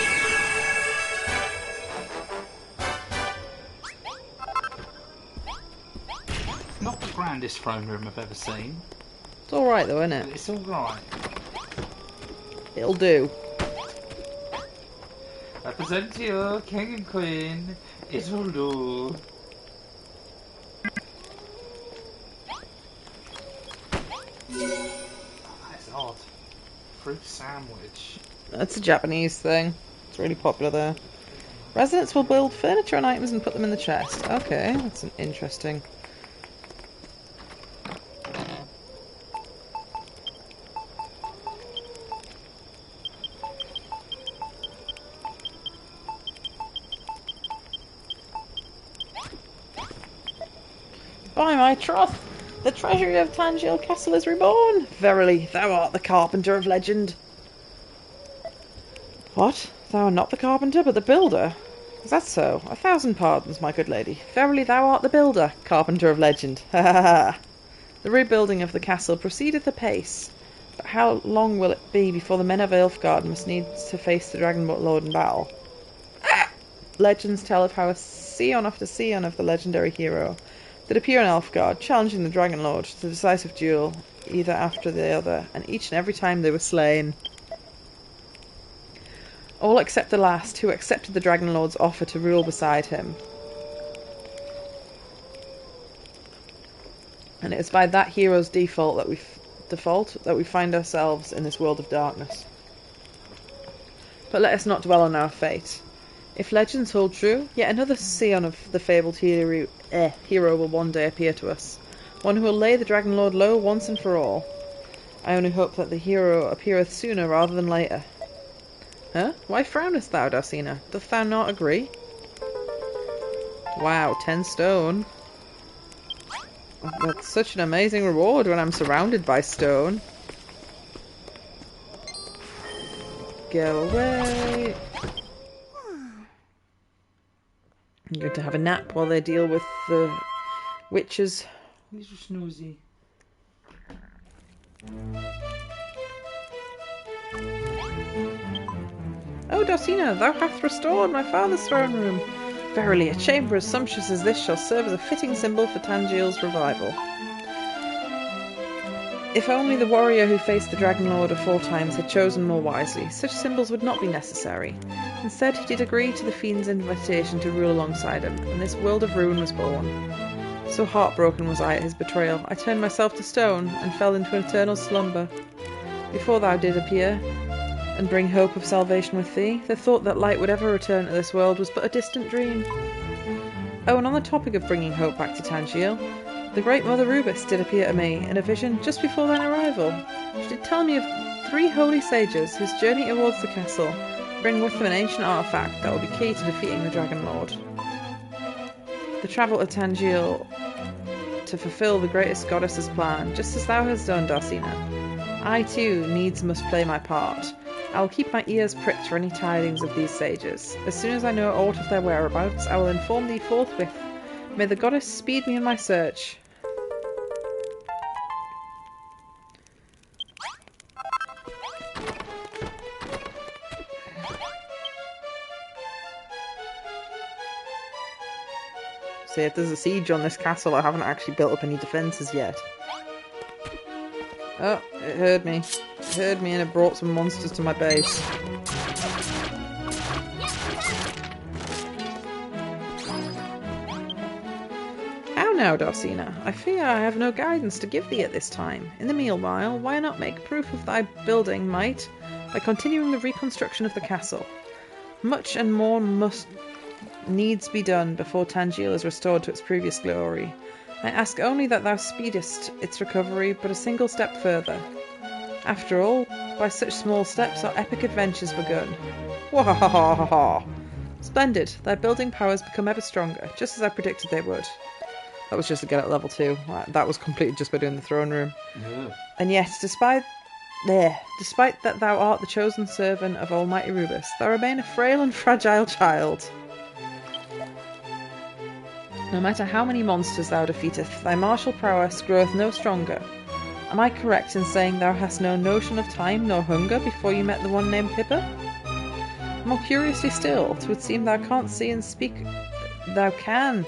Not the grandest throne room I've ever seen. It's alright though, isn't But it? it's alright. It'll do. I present to you, King and Queen. It will do. That's odd. Fruit sandwich. That's a Japanese thing. It's really popular there. Residents will build furniture and items and put them in the chest. Okay, that's an interesting... By my troth, the treasury of Tangiel Castle is reborn. Verily, thou art the carpenter of legend. What? Thou art not the carpenter, but the builder? Is that so? 1,000 pardons, my good lady. Verily, thou art the builder, carpenter of legend. Ha ha ha! The rebuilding of the castle proceedeth apace. But how long will it be before the men of Ilfgard must needs to face the Dragon Lord in battle? Ah! Legends tell of how a scion after scion of the legendary hero did appear in Elfgard, challenging the Dragon Lord to the decisive duel, either after the other, and each and every time they were slain. All except the last, who accepted the Dragon Lord's offer to rule beside him. And it is by that hero's default that we find ourselves in this world of darkness. But let us not dwell on our fate. If legends hold true, yet another scion of the fabled hero will one day appear to us. One who will lay the Dragon Lord low once and for all. I only hope that the hero appeareth sooner rather than later. Huh? Why frownest thou, Darsina? Dost thou not agree? Wow, 10 stone. That's such an amazing reward when I'm surrounded by stone. Go away. I'm going to have a nap while they deal with the witches. He's just snoozy. Oh, Darsina, thou hast restored my father's throne room. Verily, a chamber as sumptuous as this shall serve as a fitting symbol for Tangiel's revival. If only the warrior who faced the Dragon Lord aforetimes had chosen more wisely, such symbols would not be necessary. Instead, he did agree to the fiend's invitation to rule alongside him, and this world of ruin was born. So heartbroken was I at his betrayal, I turned myself to stone, and fell into an eternal slumber. Before thou did appear, and bring hope of salvation with thee, the thought that light would ever return to this world was but a distant dream. Oh, and on the topic of bringing hope back to Tangiel, the great Mother Rubis did appear to me in a vision just before thine arrival. She did tell me of 3 holy sages whose journey towards the castle bring with them an ancient artifact that will be key to defeating the Dragon Lord. The travel to Tangiel to fulfill the greatest goddess's plan, just as thou hast done, Darsina. I too needs must play my part. I will keep my ears pricked for any tidings of these sages. As soon as I know aught of their whereabouts, I will inform thee forthwith. May the goddess speed me in my search. See, if there's a siege on this castle, I haven't actually built up any defences yet. Oh, it heard me. It heard me and it brought some monsters to my base. How now, Darsina? I fear I have no guidance to give thee at this time. In the meanwhile, why not make proof of thy building might by continuing the reconstruction of the castle? Much and more must needs be done before Tangiel is restored to its previous glory. I ask only that thou speedest its recovery but a single step further. After all, by such small steps are epic adventures begun. Wahahaha! Splendid, thy building powers become ever stronger, just as I predicted they would. That was just to get at level 2. That was completed just by doing the throne room. Yeah. And yet, despite that thou art the chosen servant of Almighty Rubis, thou remain a frail and fragile child. No matter how many monsters thou defeatest, thy martial prowess groweth no stronger. Am I correct in saying thou hast no notion of time nor hunger before you met the one named Pippa? More curiously still, 'twould seem thou canst see and speak... Thou can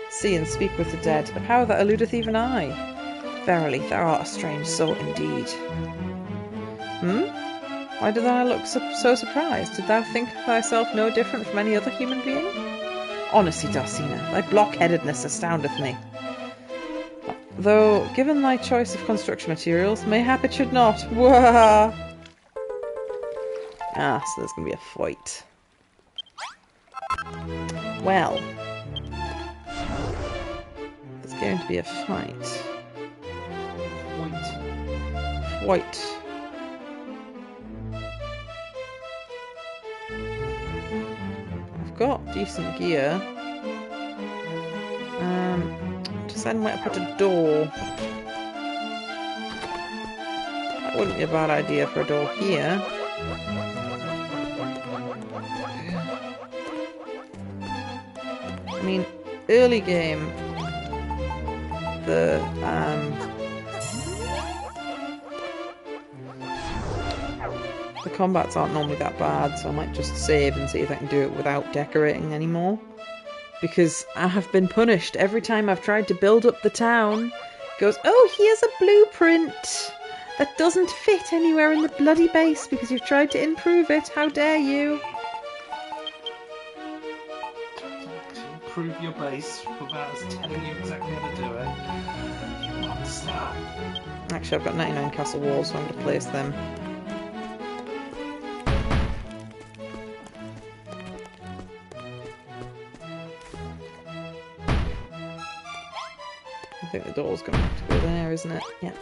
see and speak with the dead, a power that eludeth even I. Verily, thou art a strange soul indeed. Why did thou look so surprised? Did thou think thyself no different from any other human being? Honestly, Darsina, thy blockheadedness astoundeth me. Though, given thy choice of construction materials, mayhap it should not. Wah! Ah, so there's going to be a fight. Well, there's going to be a fight. White. I've got decent gear. Deciding where to put a door. That wouldn't be a bad idea for a door here. I mean, early game, the combats aren't normally that bad, so I might just save and see if I can do it without decorating anymore. Because I have been punished every time I've tried to build up the town. It goes, oh, here's a blueprint that doesn't fit anywhere in the bloody base because you've tried to improve it. How dare you? Improve your base without us telling you exactly how to do it. You monster. Actually, I've got 99 castle walls, so I'm going to place them. I think the door's going to have to go there, isn't it? Yeah.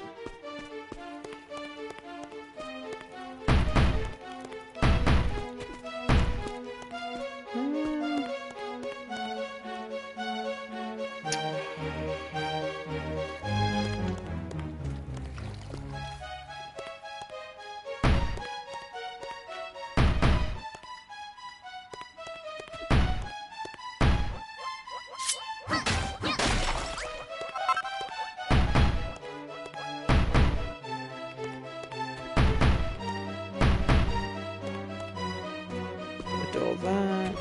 Door there.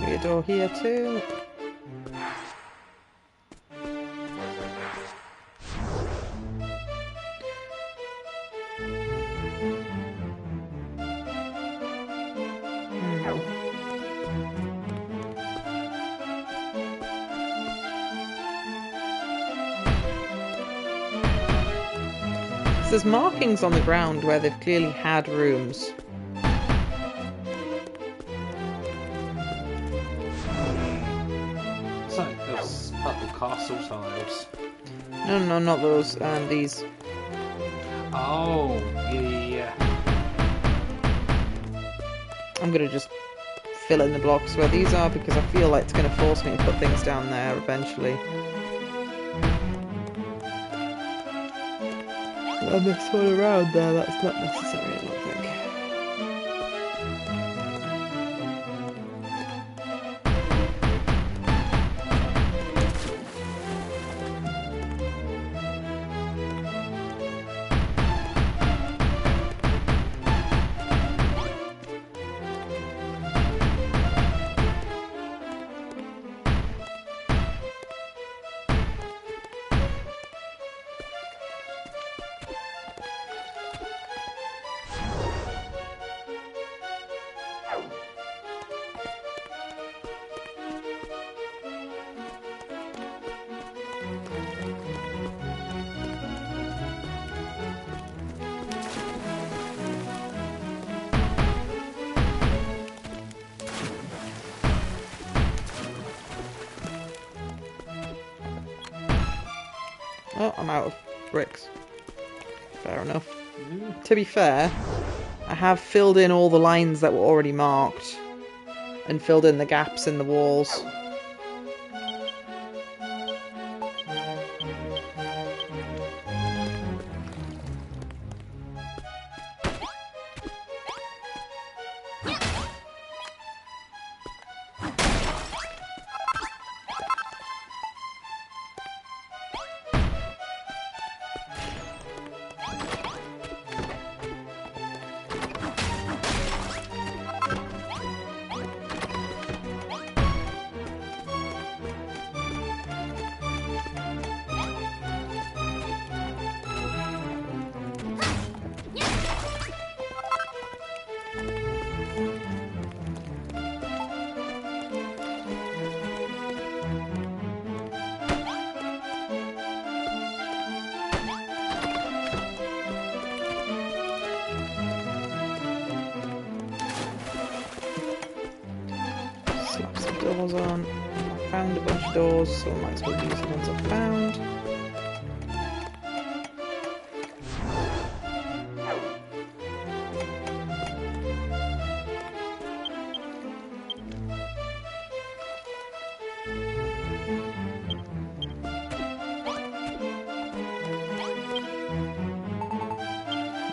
A door here too. So there's markings on the ground where they've clearly had rooms. Castle tiles. No, not those. These. Oh, yeah. I'm gonna just fill in the blocks where these are because I feel like it's gonna force me to put things down there eventually. And this one around there, that's not necessary, I don't think. Oh, I'm out of bricks. Fair enough. To be fair, I have filled in all the lines that were already marked and filled in the gaps in the walls. slap some doors on. I found a bunch of doors, so I might as well use the ones I found.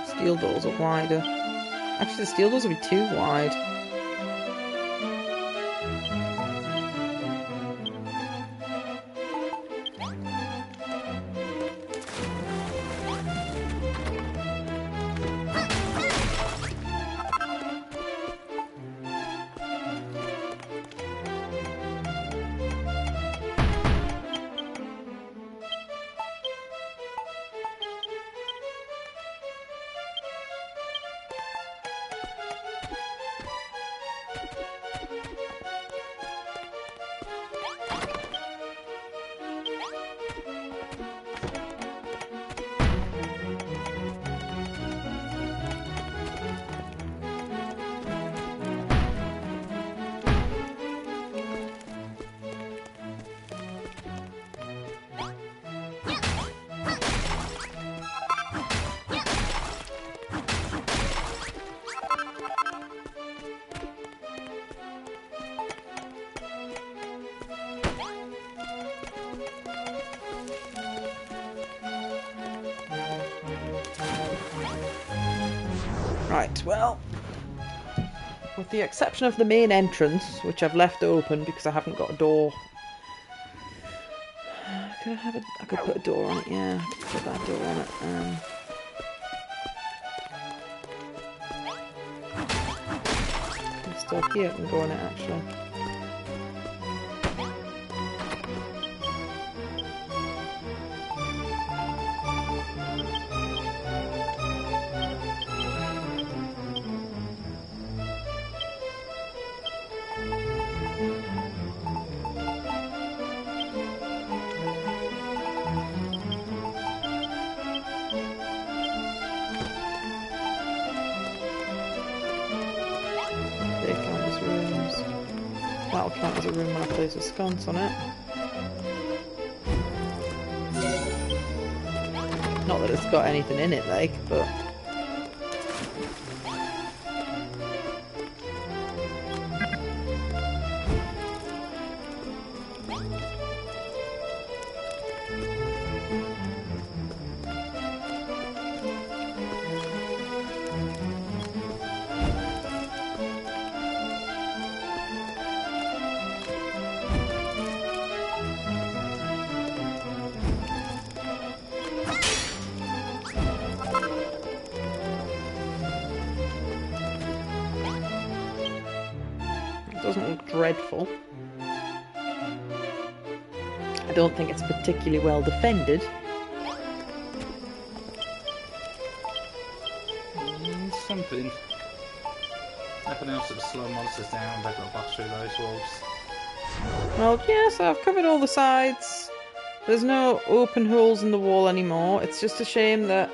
Steel doors are wider. Actually, the steel doors will be too wide. Right, well, with the exception of the main entrance, which I've left open because I haven't got a door. Could I have a? I could put a door on it. Yeah, I could put that door on it. This door here can go on it actually. That'll count as a room when I place a sconce on it. Not that it's got anything in it, like, but... doesn't look dreadful. I don't think it's particularly well defended. Something. Nothing else that slow monsters down, they've got to bust through those walls. Well, yes, I've covered all the sides. There's no open holes in the wall anymore. It's just a shame that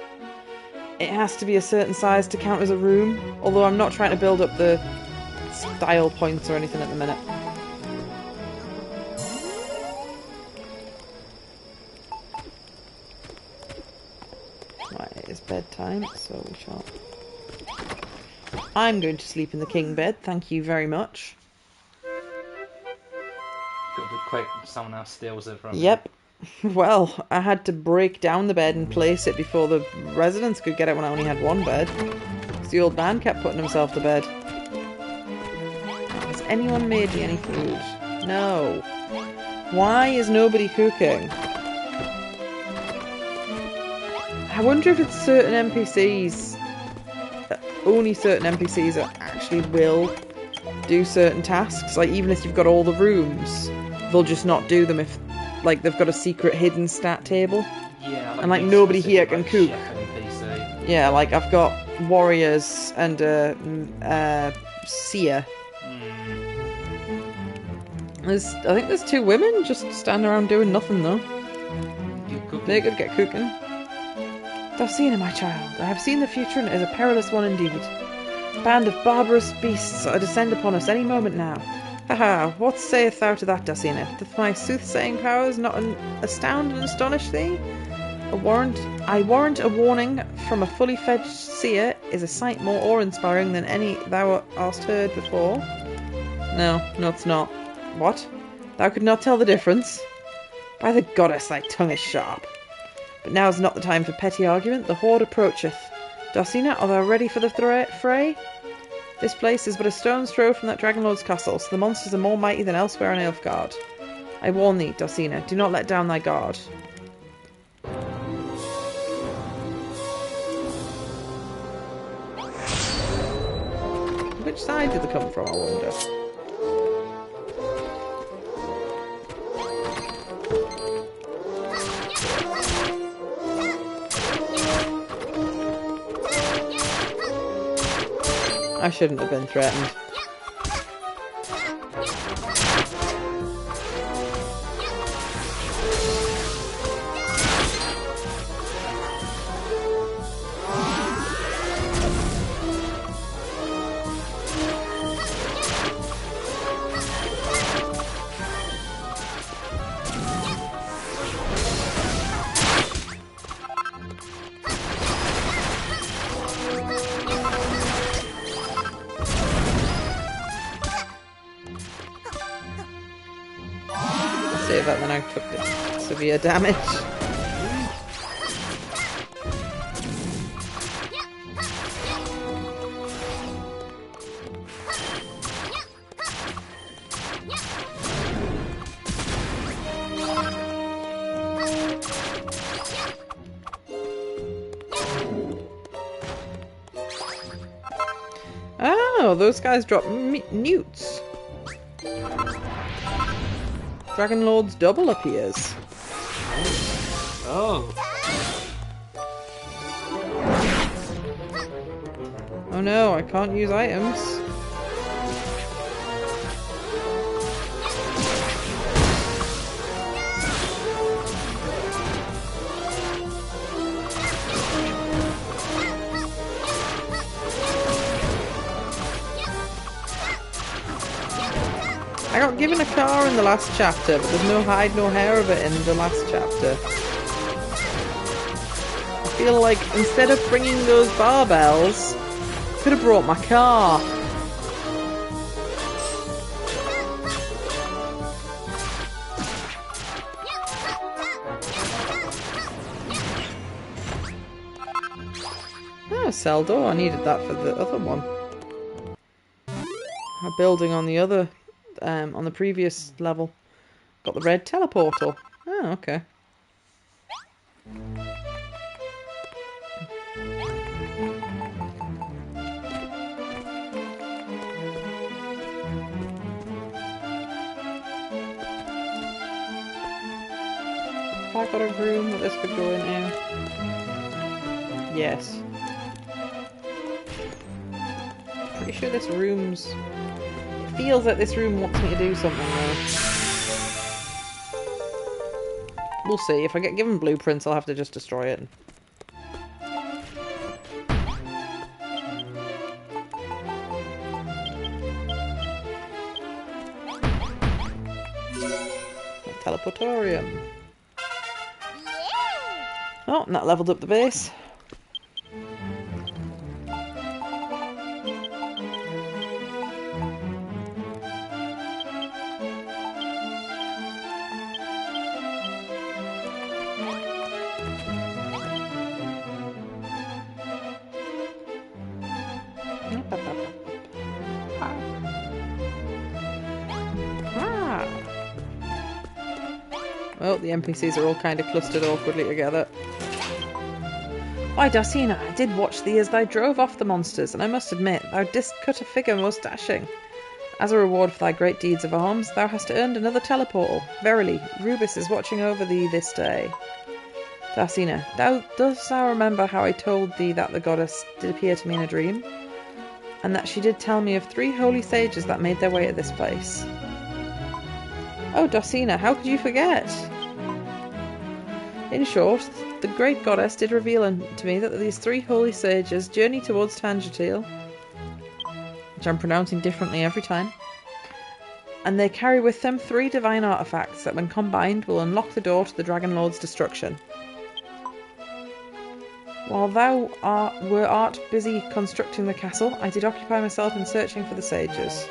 it has to be a certain size to count as a room. Although I'm not trying to build up the style points or anything at the minute. Right, it is bedtime, so we shall... I'm going to sleep in the king bed, thank you very much. Got to be quick, someone else steals it from you. Yep. Well, I had to break down the bed and place it before the residents could get it when I only had one bed. Because the old man kept putting himself to bed. Has anyone made me any food? No. Why is nobody cooking? I wonder if it's certain NPCs. Only certain NPCs that actually will do certain tasks. Like, even if you've got all the rooms, they'll just not do them if, like, they've got a secret hidden stat table. Yeah, like, and, like, nobody here can like cook. NPC. Yeah, like, I've got warriors and seer. I think there's 2 women just standing around doing nothing, though. They could get cooking. Thou seest, my child, I have seen the future, and it is a perilous one indeed. A band of barbarous beasts are descend upon us any moment now. Haha, what sayest thou to that, Dacina? Doth my soothsaying powers not astound and astonish thee? I warrant a warning from a fully fledged seer is a sight more awe-inspiring than any thou hast heard before. No, it's not. What? Thou could not tell the difference? By the goddess, thy tongue is sharp. But now is not the time for petty argument. The horde approacheth. Dacina, art thou ready for the fray? This place is but a stone's throw from that Dragonlord's castle, so the monsters are more mighty than elsewhere in Nilfgaard. I warn thee, Dacina, do not let down thy guard. Which side did they come from, I wonder? I shouldn't have been threatened. Save that, then I took the severe damage. Oh, those guys drop newts. Dragonlord's double appears. Oh. Oh no, I can't use items. I got given a car in the last chapter, but there's no hide nor hair of it in the last chapter. I feel like instead of bringing those barbells, I could have brought my car. Oh, cell door. I needed that for the other one. A building on the other. On the previous level. Got the red teleporter. Oh, okay. Have I got a room that this could go into? Yes. Pretty sure this room's... feels like this room wants me to do something though. We'll see. If I get given blueprints, I'll have to just destroy it. Teleportorium. Oh, and that leveled up the base. Well, the NPCs are all kind of clustered awkwardly together. Why, Dacina, I did watch thee as thou drove off the monsters, and I must admit, thou didst cut a figure most dashing. As a reward for thy great deeds of arms, thou hast earned another teleportal. Verily, Rubis is watching over thee this day. Dacina, dost thou remember how I told thee that the goddess did appear to me in a dream? And that she did tell me of 3 holy sages that made their way to this place? Oh, Dacina, how could you forget? In short, the great goddess did reveal to me that these 3 holy sages journey towards Tangertil, which I'm pronouncing differently every time, and they carry with them 3 divine artifacts that when combined will unlock the door to the Dragon Lord's destruction. While thou art busy constructing the castle, I did occupy myself in searching for the sages.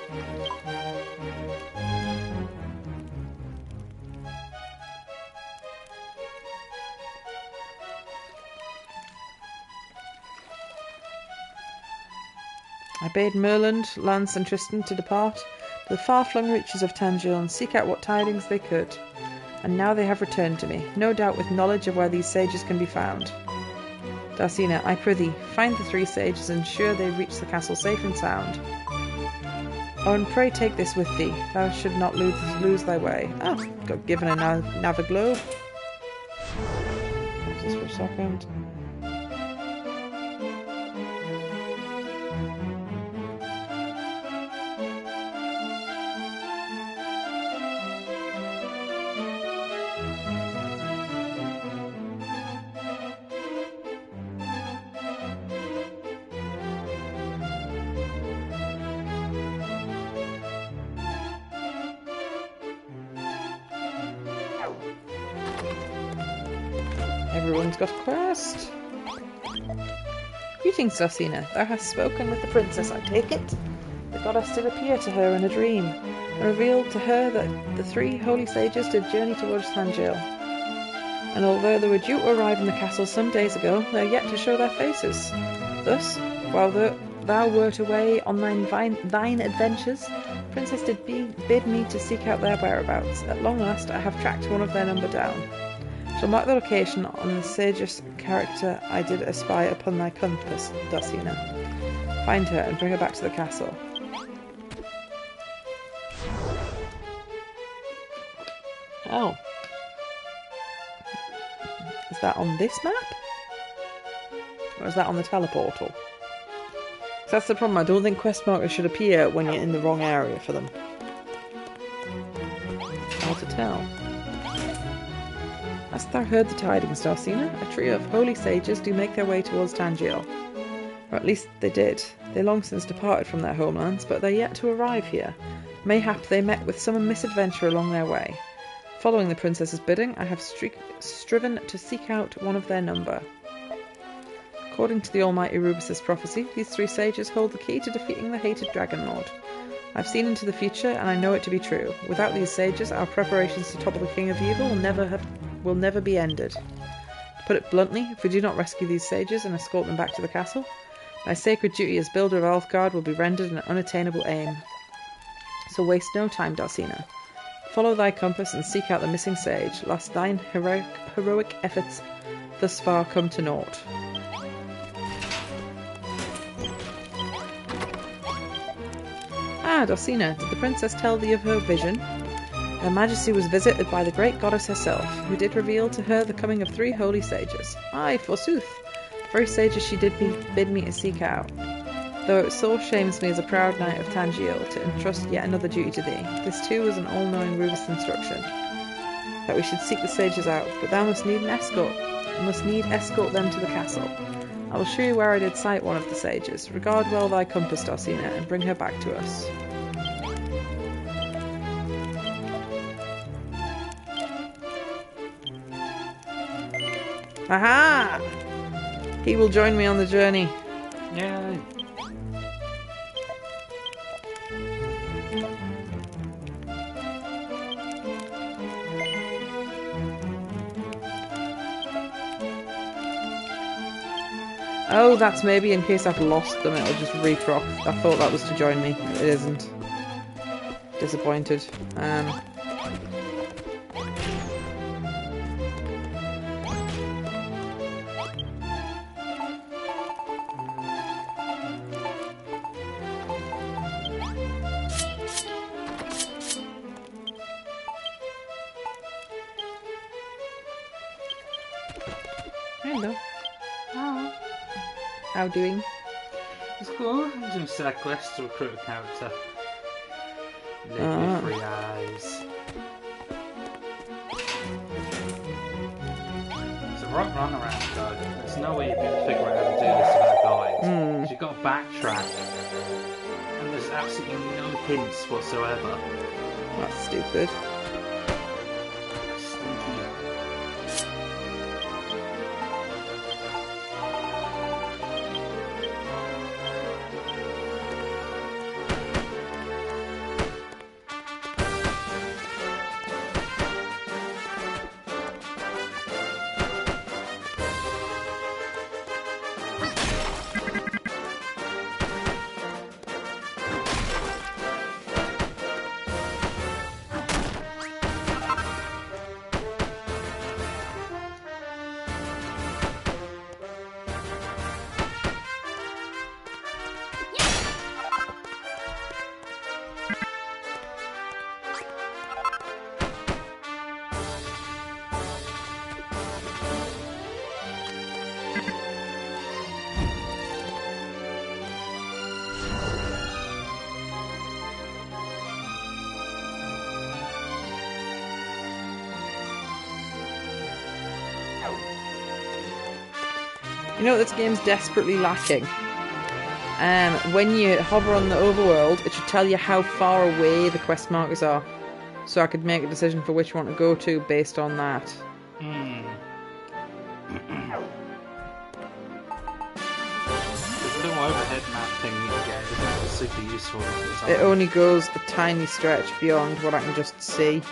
I bade Merlin, Lance and Tristan to depart to the far-flung reaches of Tangier and seek out what tidings they could. And now they have returned to me, no doubt with knowledge of where these sages can be found. Darsina, I prithee, find the 3 sages and ensure they reach the castle safe and sound. Oh, and pray take this with thee, thou should not lose thy way. Oh, got given a Naviglobe. Pause this for a second. Everyone's got a quest. Greetings, Darsina. Thou hast spoken with the princess, I take it? The goddess did appear to her in a dream, and revealed to her that the 3 holy sages did journey towards Tangier. And although they were due to arrive in the castle some days ago, they are yet to show their faces. Thus, while thou wert away on thine adventures, the princess did bid me to seek out their whereabouts. At long last I have tracked one of their number down. Shall mark the location on the sage's character I did espy upon thy compass, Darsina. Find her and bring her back to the castle. Oh. Is that on this map? Or is that on the teleportal? That's the problem, I don't think quest markers should appear when you're in the wrong area for them. Hard to tell. Hast thou heard the tidings, Darsina? A trio of holy sages do make their way towards Tangier. Or at least they did. They long since departed from their homelands, but they're yet to arrive here. Mayhap they met with some misadventure along their way. Following the princess's bidding, I have striven to seek out one of their number. According to the almighty Rubus's prophecy, these 3 sages hold the key to defeating the hated Dragon Lord. I've seen into the future, and I know it to be true. Without these sages, our preparations to topple the King of Evil will never be ended. To put it bluntly, if we do not rescue these sages and escort them back to the castle, my sacred duty as builder of Alfgard will be rendered an unattainable aim. So waste no time, Darsina. Follow thy compass and seek out the missing sage, lest thine heroic efforts thus far come to naught. Ah, Darsina, did the princess tell thee of her vision? Her Majesty was visited by the great goddess herself, who did reveal to her the coming of 3 holy sages. Aye, forsooth, the very sages she did bid me to seek out. Though it sore shames me as a proud knight of Tangier to entrust yet another duty to thee, this too was an all-knowing Rubus instruction, that we should seek the sages out, but thou must need escort them to the castle. I will show you where I did sight one of the sages. Regard well thy compass, Darsina, and bring her back to us. Aha! He will join me on the journey. Yay. Oh, that's maybe in case I've lost them, it'll just recrock. I thought that was to join me. It isn't. Disappointed. Hello. Oh. How doing? It's cool. I'm doing select quest to recruit a character. Live with 3 eyes. It's a rock run around though. There's no way you're going to figure out how to do this without a guide. 'Cause you've got to backtrack. And there's absolutely no hints whatsoever. That's stupid. You know what this game's desperately lacking? When you hover on the overworld, it should tell you how far away the quest markers are. So I could make a decision for which one to go to based on that. There's a little overhead map thing you can get. It's super useful. It only goes a tiny stretch beyond what I can just see.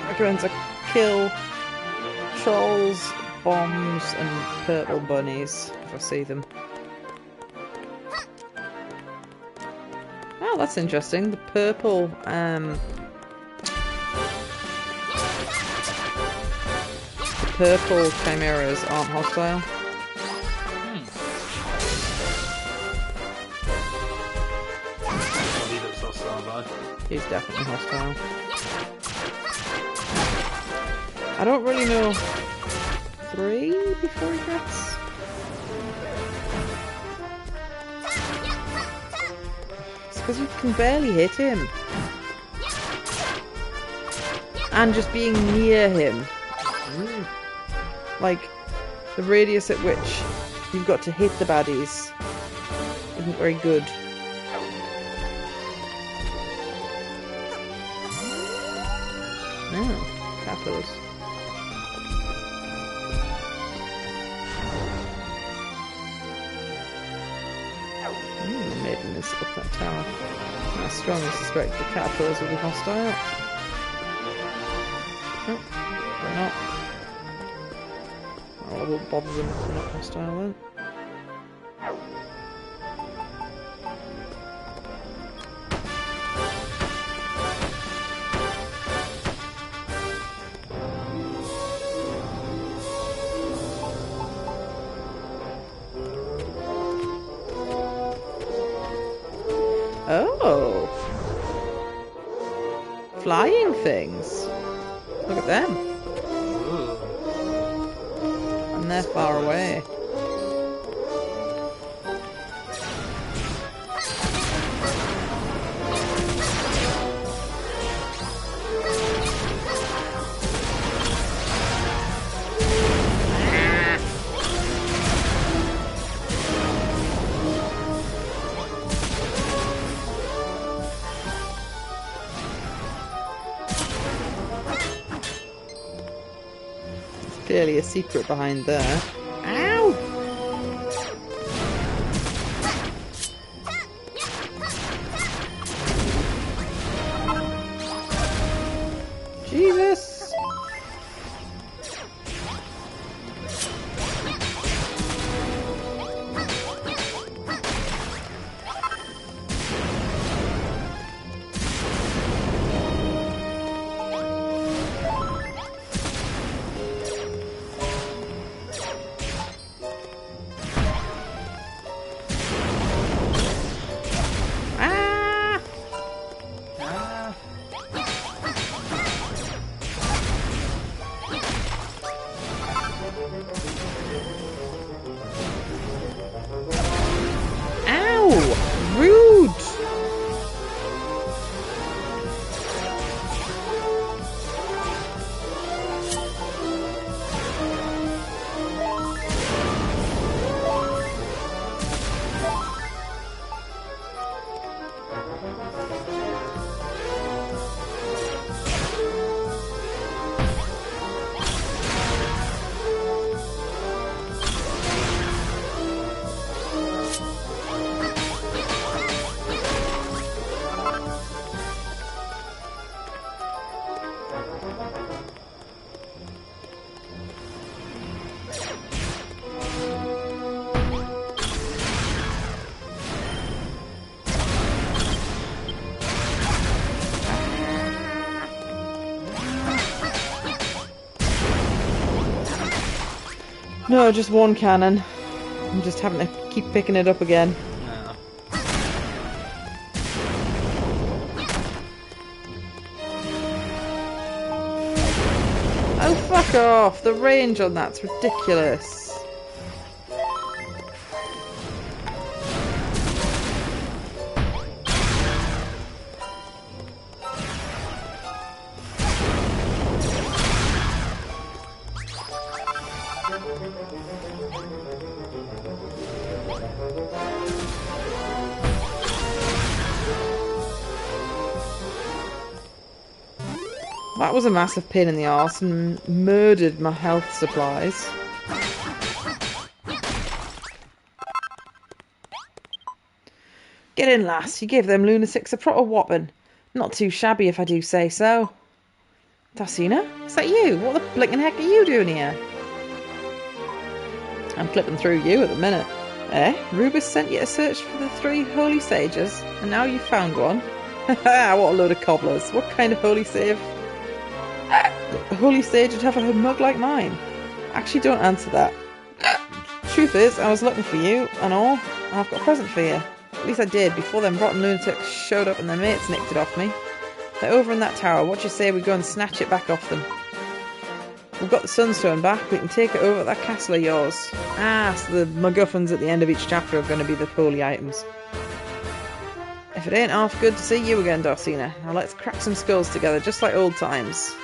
Recommends I kill trolls, bombs, and purple bunnies if I see them. Oh, that's interesting. The purple chimeras aren't hostile. He's definitely hostile. I don't really know. 3 before he gets. It's because you can barely hit him. And just being near him. Like, the radius at which you've got to hit the baddies isn't very good. Oh, capitals. Maiden is up that tower. I strongly suspect the caterpillars will be hostile. Oh, they're not. Oh, I won't bother them if they're not hostile then. Oh! Flying things! Look at them! Ooh. And they're far away. Clearly a secret behind there. Ow! Jesus! Rude! No, just one cannon. I'm just having to keep picking it up again. No. Oh, fuck off! The range on that's ridiculous. That was a massive pain in the arse and murdered my health supplies. Get in, lass. You gave them lunatics a proper whopping. Not too shabby if I do say so. Darsina? Is that you? What the blinking heck are you doing here? I'm clipping through you at the minute. Eh? Rubus sent you to search for the 3 holy sages, and now you've found one? Haha, what a load of cobblers. What kind of holy sage would have a mug like mine? Actually, don't answer that. Truth is, I was looking for you and all, and I've got a present for you. At least I did, before them rotten lunatics showed up and their mates nicked it off me. They're over in that tower. What do you say we go and snatch it back off them? We've got the Sunstone back. We can take it over at that castle of yours. Ah, so the MacGuffins at the end of each chapter are going to be the holy items. If it ain't half good to see you again, Darsina. Now let's crack some skulls together, just like old times.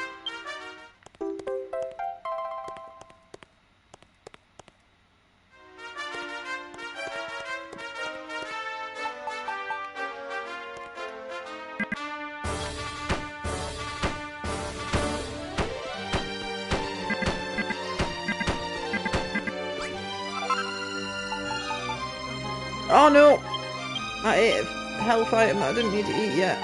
Oh no! I ate a health item that I didn't need to eat yet.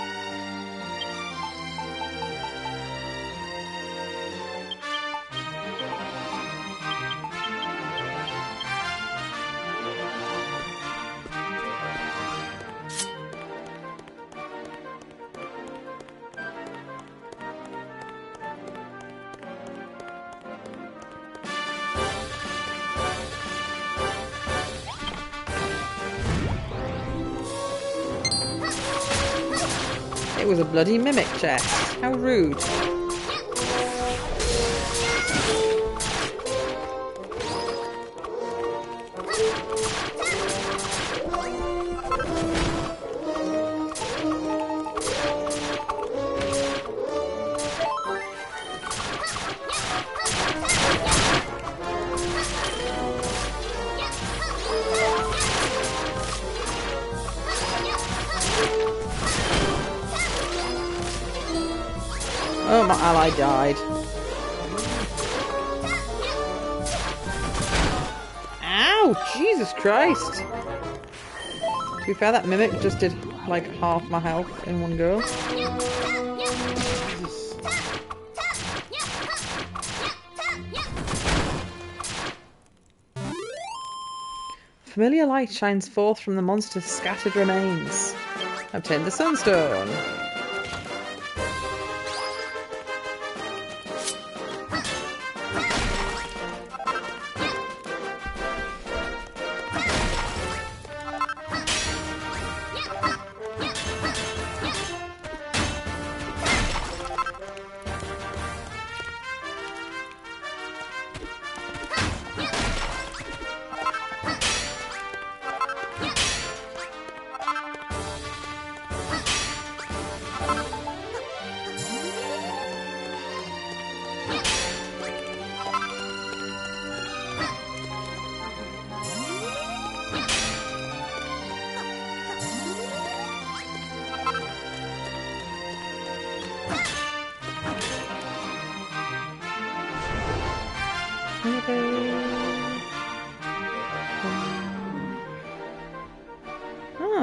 It was a bloody mimic chest. How rude. Oh, my ally died. Ow! Jesus Christ! To be fair, that mimic just did like half my health in one go. Familiar light shines forth from the monster's scattered remains. Obtain the Sunstone.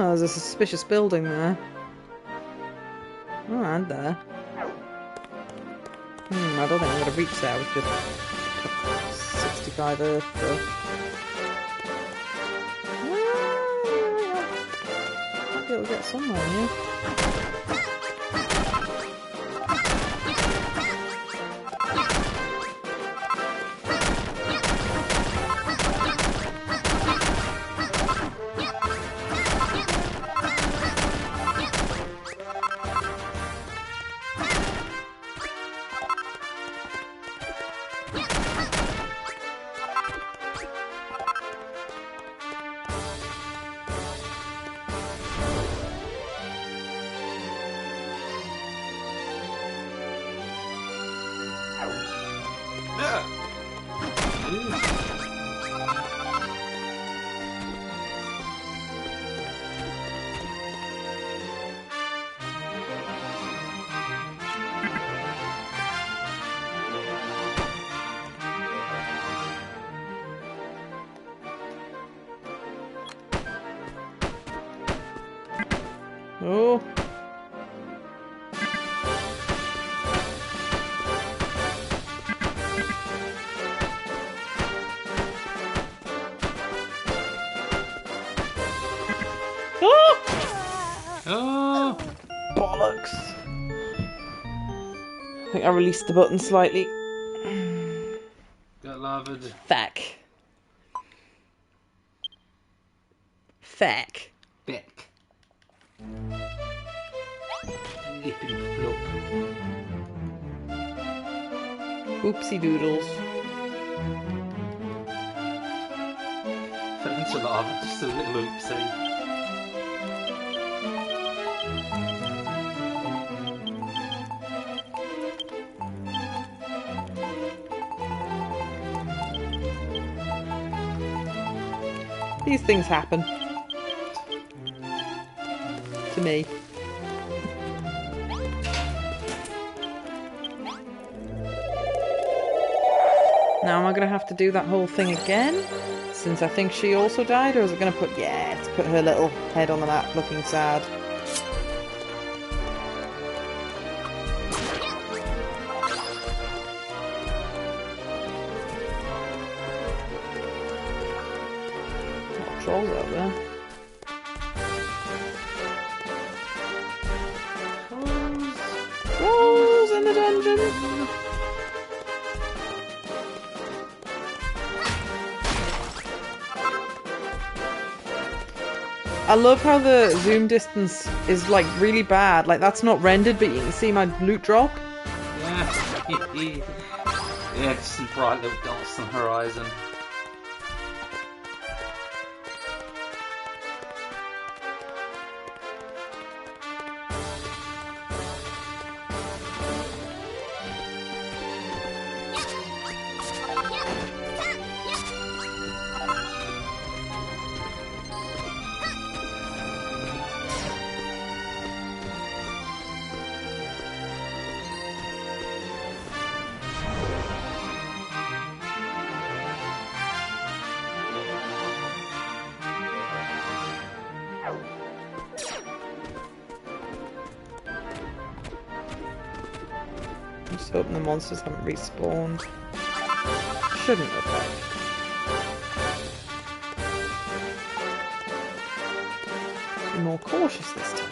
Oh, there's a suspicious building there. Oh, and there. I don't think I'm going to reach there with just 65 Earth, though. Might be able to get somewhere here. Oh. Oh! Bollocks. I think I released the button slightly. Got lavaed. Feck. Feck. Beck. Lippin flop. Oopsie doodles. Fell into lava, just a little oopsie. These things happen. To me. Now am I going to have to do that whole thing again? Since I think she also died? Or is it going to put... Yeah, it's put her little head on the map looking sad. Trolls out there. Trolls in the dungeon. I love how the zoom distance is like really bad. Like that's not rendered, but you can see my loot drop. Yeah. Yeah, just some bright little dots on the horizon. I'm just hoping the monsters haven't respawned. Shouldn't have. Be more cautious this time.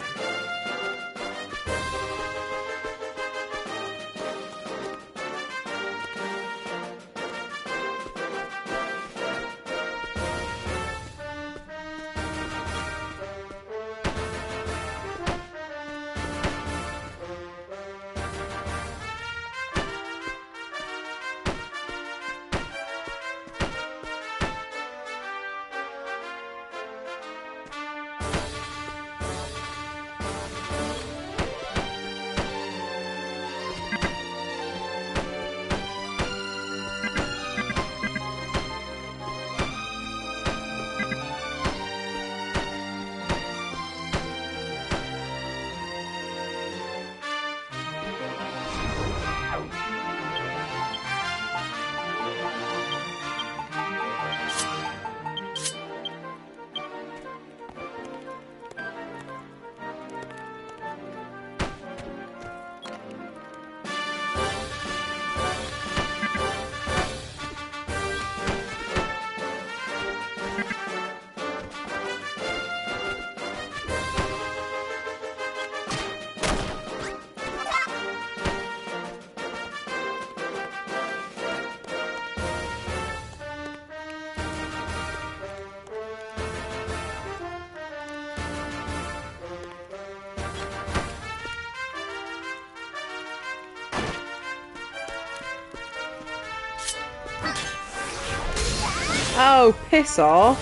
Oh, piss off.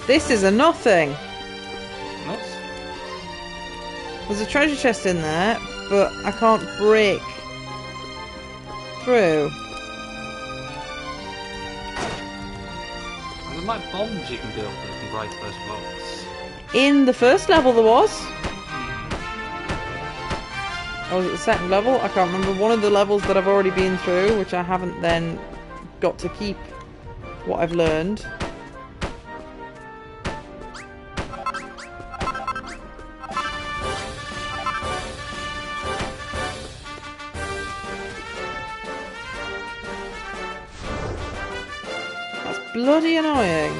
This is a nothing. Nuts. There's a treasure chest in there, but I can't break through. And there might be bombs you can build that can break those blocks. In the first level there was. Or was it the second level? I can't remember. One of the levels that I've already been through, which I haven't then got to keep what I've learned. That's bloody annoying.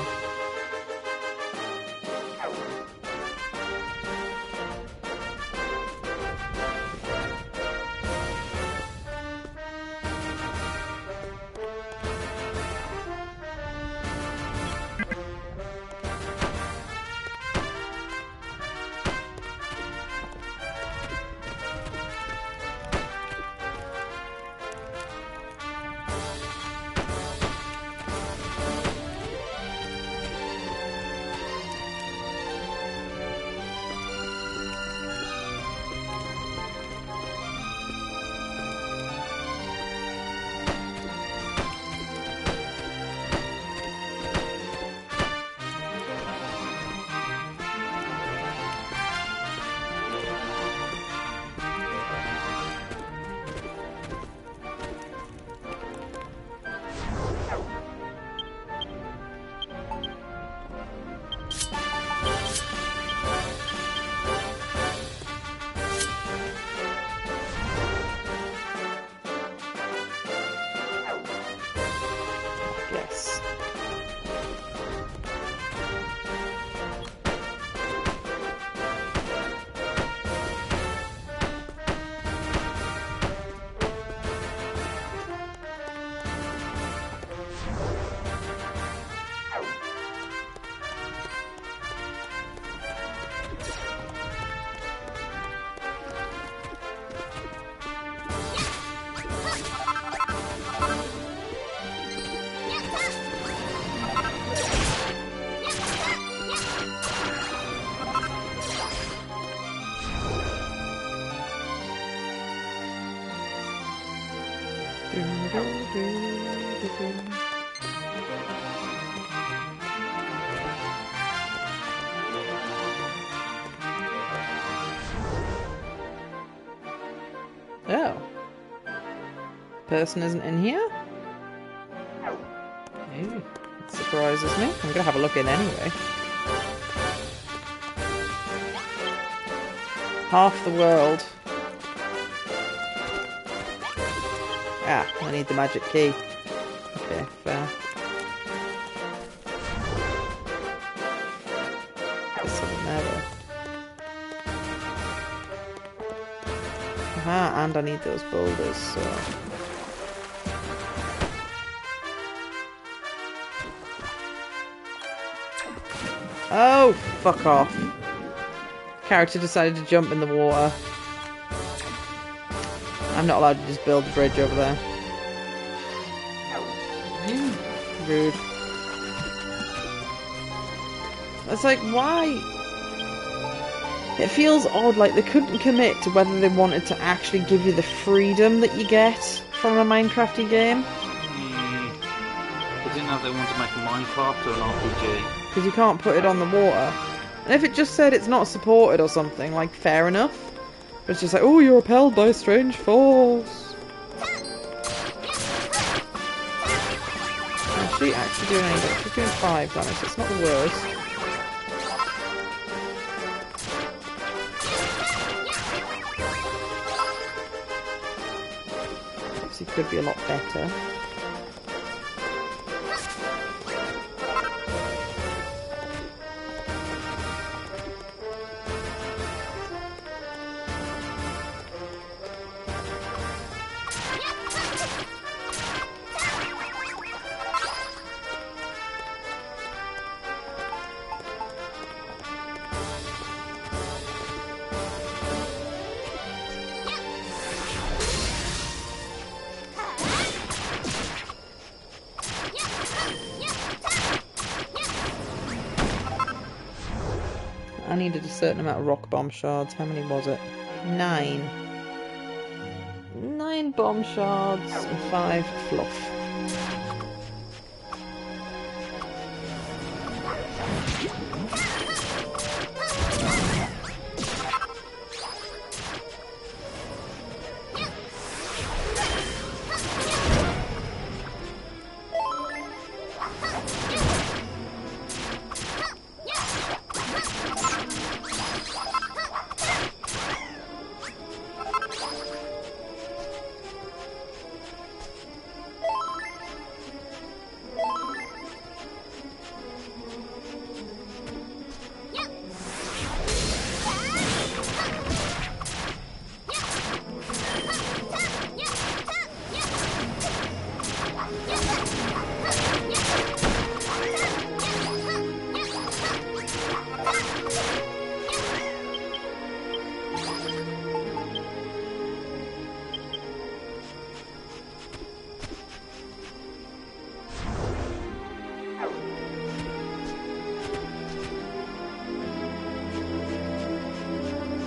Yes. Oh. Person isn't in here? Ooh, that surprises me. I'm gonna have a look in anyway. Half the world. Ah, I need the magic key. Okay, fair. There's something there though. Aha, and I need those boulders, so... Oh, fuck off. Character decided to jump in the water. I'm not allowed to just build a bridge over there. Rude. It's like, why? It feels odd, like they couldn't commit to whether they wanted to actually give you the freedom that you get from a Minecrafty game. They didn't know if they wanted to make a Minecraft or an RPG. Because you can't put it on the water. And if it just said it's not supported or something, like, fair enough. But it's just like, oh, you're repelled by a strange force. Is she actually doing any damage? She's doing 5 damage, it's not the worst. Obviously could be a lot better. I needed a certain amount of rock bomb shards. How many was it? 9. 9 bomb shards and 5 fluff.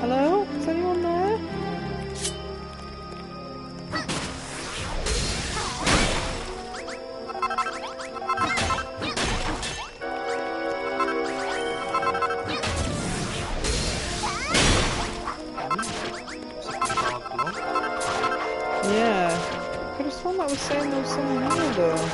Hello? Is anyone there? Yeah. Could have sworn that was saying there was someone here though.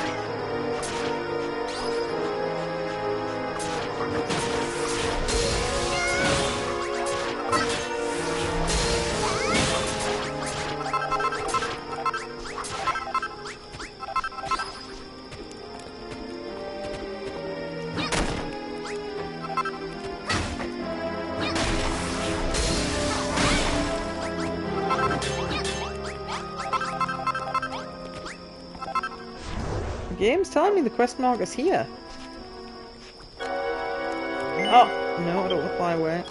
The game's telling me the quest marker's here. Oh, no, I don't want to fly away.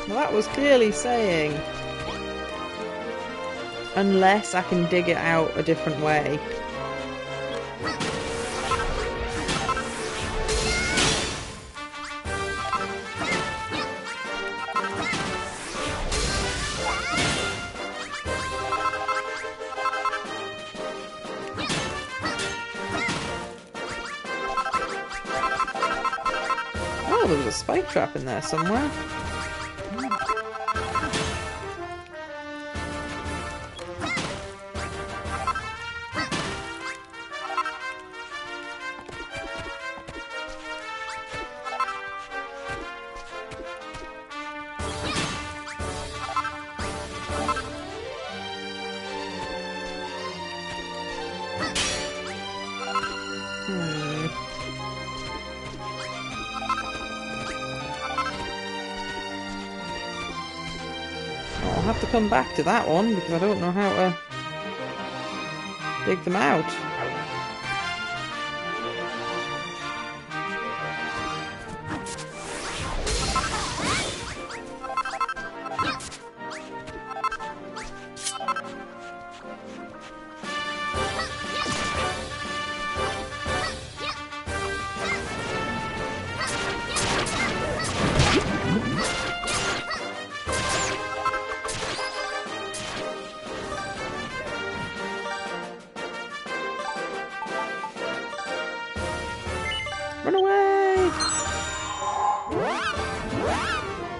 Well, that was clearly saying, unless I can dig it out a different way. Oh, there was a spike trap in there somewhere. I'll have to come back to that one because I don't know how to dig them out.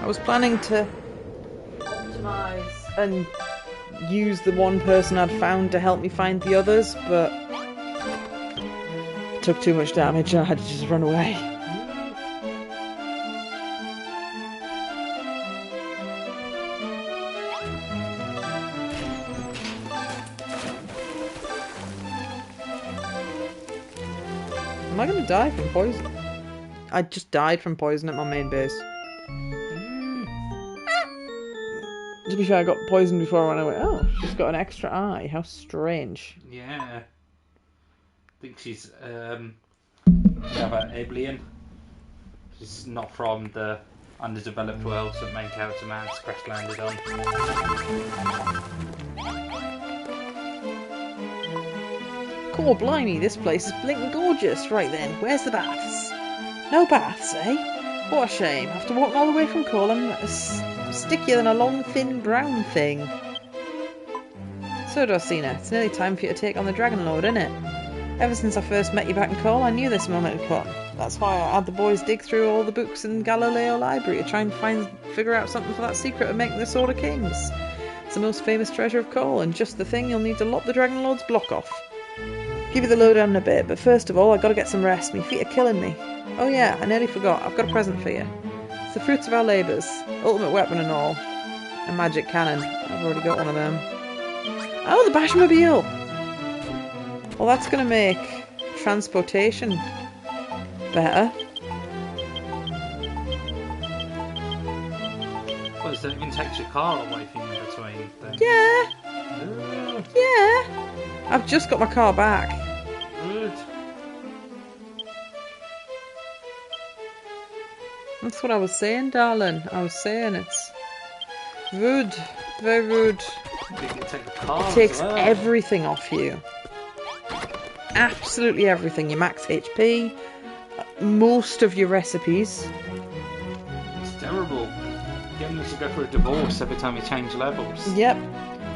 I was planning to optimise and use the one person I'd found to help me find the others, but it took too much damage and I had to just run away. Am I gonna die from poison? I just died from poison at my main base. To be fair, I got poisoned before I ran away. Oh, she's got an extra eye. How strange. Yeah. I think she's alien. She's not from the underdeveloped worlds that main character man's crash landed on. Cool, blimey, this place is blinking gorgeous. Right then, where's the baths? No baths, eh? What a shame. After walking all the way from Cole, I'm stickier than a long, thin, brown thing. So, Dorsina, it's nearly time for you to take on the Dragon Lord, isn't it? Ever since I first met you back in Cole, I knew this moment had come. That's why I had the boys dig through all the books in Galileo Library to try and figure out something for that secret of making the Sword of Kings. It's the most famous treasure of Cole, and just the thing you'll need to lock the Dragon Lord's block off. Give you the lowdown in a bit, but first of all, I've got to get some rest. My feet are killing me. Oh yeah, I nearly forgot. I've got a present for you. It's the fruits of our labours. Ultimate weapon and all. A magic cannon. I've already got one of them. Oh, the Bashmobile! Well, that's going to make transportation better. Well, so it even takes your car away from you between things. Yeah! Ooh, Yeah! I've just got my car back. good. That's what I was saying, darling. I was saying it's rude. Very rude. I think it take the car It takes as well. everything off you. Absolutely everything. Your max HP, most of your recipes. It's terrible. Getting you to go through a divorce every time you change levels. Yep.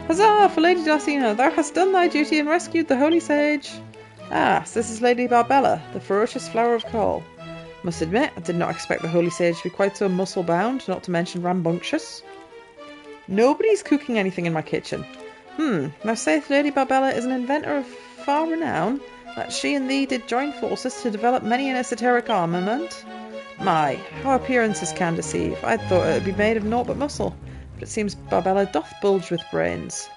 Huzzah for Lady Dulcina! Thou hast done thy duty and rescued the holy sage. Ah, so this is Lady Barbella, the ferocious flower of Cole. Must admit, I did not expect the holy sage to be quite so muscle-bound, not to mention rambunctious. Nobody's cooking anything in my kitchen. Now saith Lady Barbella is an inventor of far renown, that she and thee did join forces to develop many an esoteric armament. My, how appearances can deceive. I'd thought it would be made of naught but muscle, but it seems Barbella doth bulge with brains.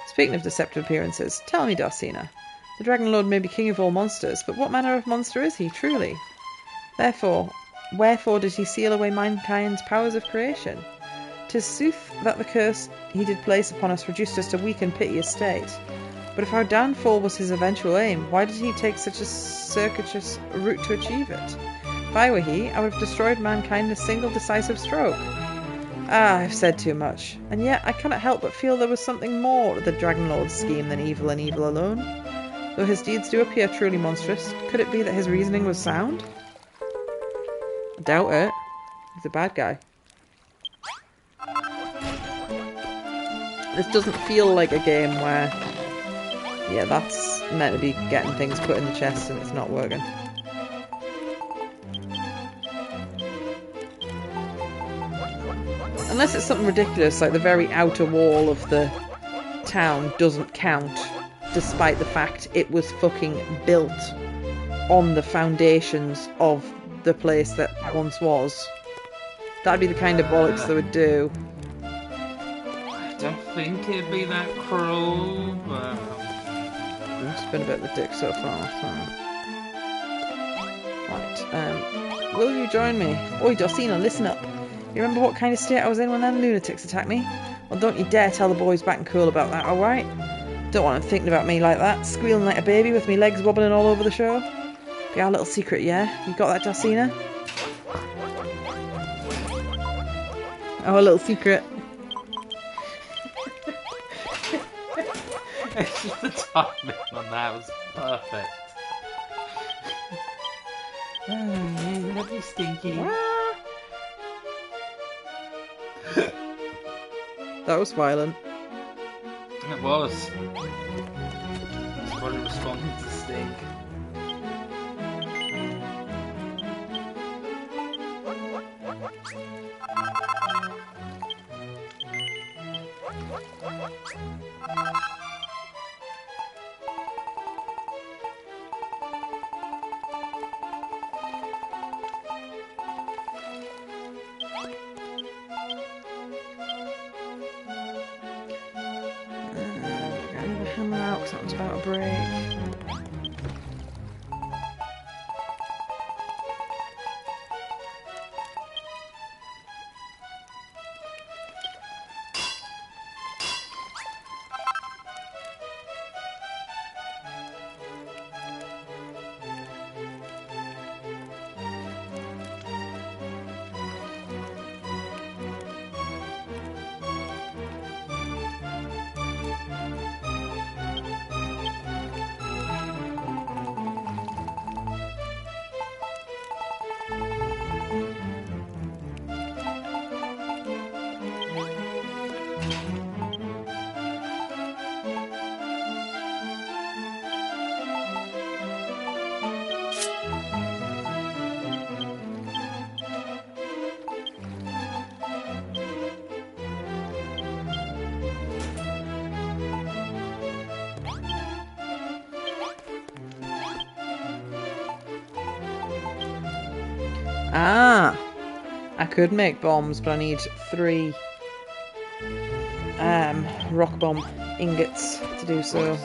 Speaking of deceptive appearances, tell me, Dulcina, the Dragon Lord may be king of all monsters, but what manner of monster is he, truly? Wherefore did he seal away mankind's powers of creation? 'Tis sooth that the curse he did place upon us reduced us to weak and piteous state. But if our downfall was his eventual aim, why did he take such a circuitous route to achieve it? If I were he, I would have destroyed mankind in a single decisive stroke. Ah, I've said too much, and yet I cannot help but feel there was something more to the Dragon Lord's scheme than evil and evil alone. Though his deeds do appear truly monstrous, could it be that his reasoning was sound? I doubt it. He's a bad guy. This doesn't feel like a game where, yeah, that's meant to be getting things put in the chest and it's not working. Unless it's something ridiculous, like the very outer wall of the town doesn't count, despite the fact it was fucking built on the foundations of the place that once was. That'd be the kind of bollocks they would do. I don't think it'd be that cruel, but... It's been a bit of a dick so far, so... Right, will you join me? Oi, Dulcina, listen up. You remember what kind of state I was in when them lunatics attacked me? Well, don't you dare tell the boys back in Cool about that, alright? Don't want them thinking about me like that, squealing like a baby with me legs wobbling all over the show. Be our little secret, yeah? You got that, Dulcina? Our little secret. The timing on that was perfect. Oh, man, lovely stinky. That was violent. It was. It's probably responding to Sting. I need a hammer out because that one's about to break. Ah! I could make bombs, but I need 3 rock bomb ingots to do so.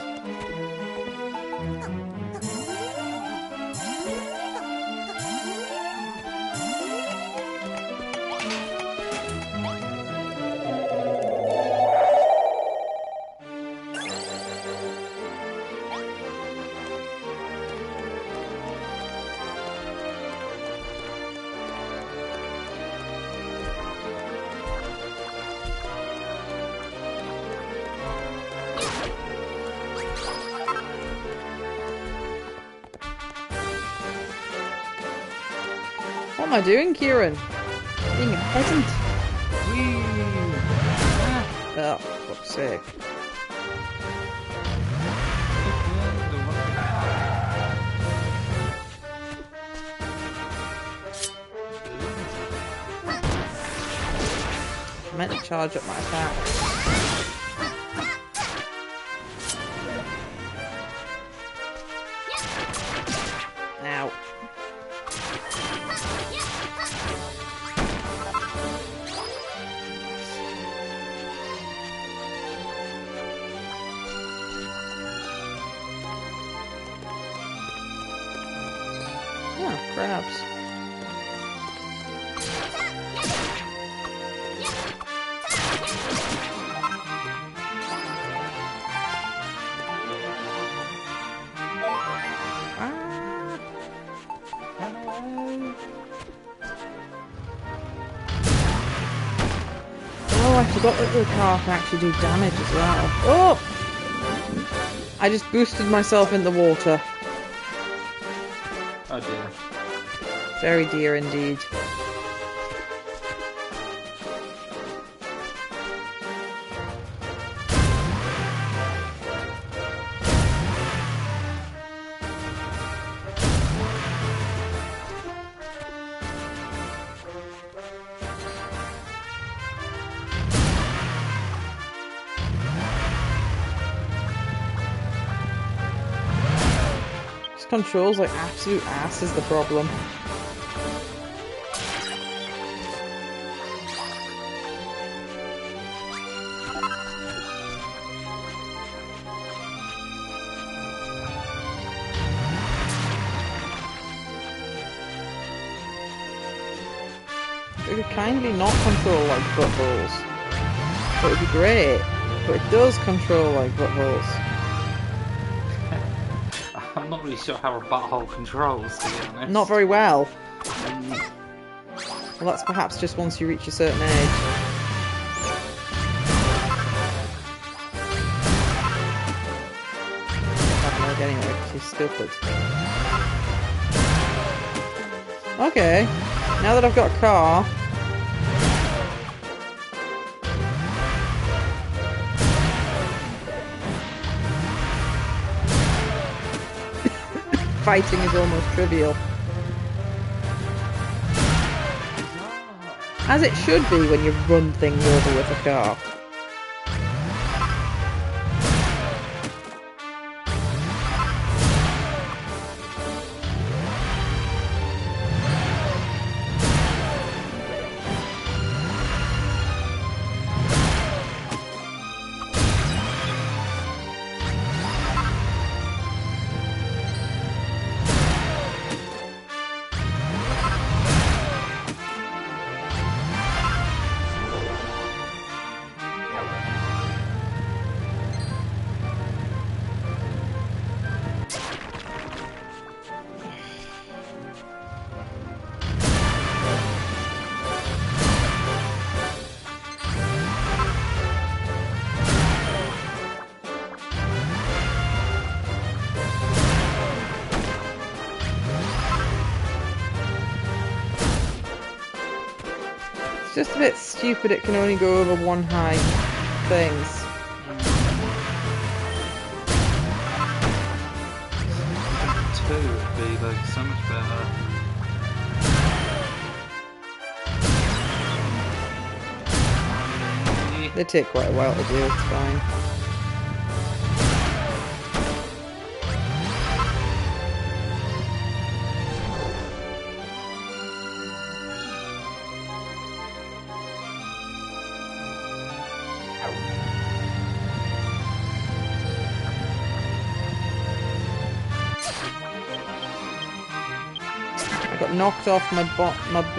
What am I doing, Kieran? Being a peasant. Oh, for fuck's sake. I meant to charge up my attack. Ow. Oh, crabs. Oh, I forgot that the car can actually do damage as well. Oh! I just boosted myself in the water. Oh dear. Very dear indeed. This controls like absolute ass is the problem. It would kindly not control like buttholes. It would be great, but it does control like buttholes. I'm not really sure how a butthole controls, to be honest. Not very well. Well, that's perhaps just once you reach a certain age. Anyway, because he's stupid. Okay, now that I've got a car, fighting is almost trivial. As it should be when you run things over with a car. just a bit stupid it can only go over one high things. Two would be like so much better. They take quite a while to do, it's fine. I got knocked off my mobile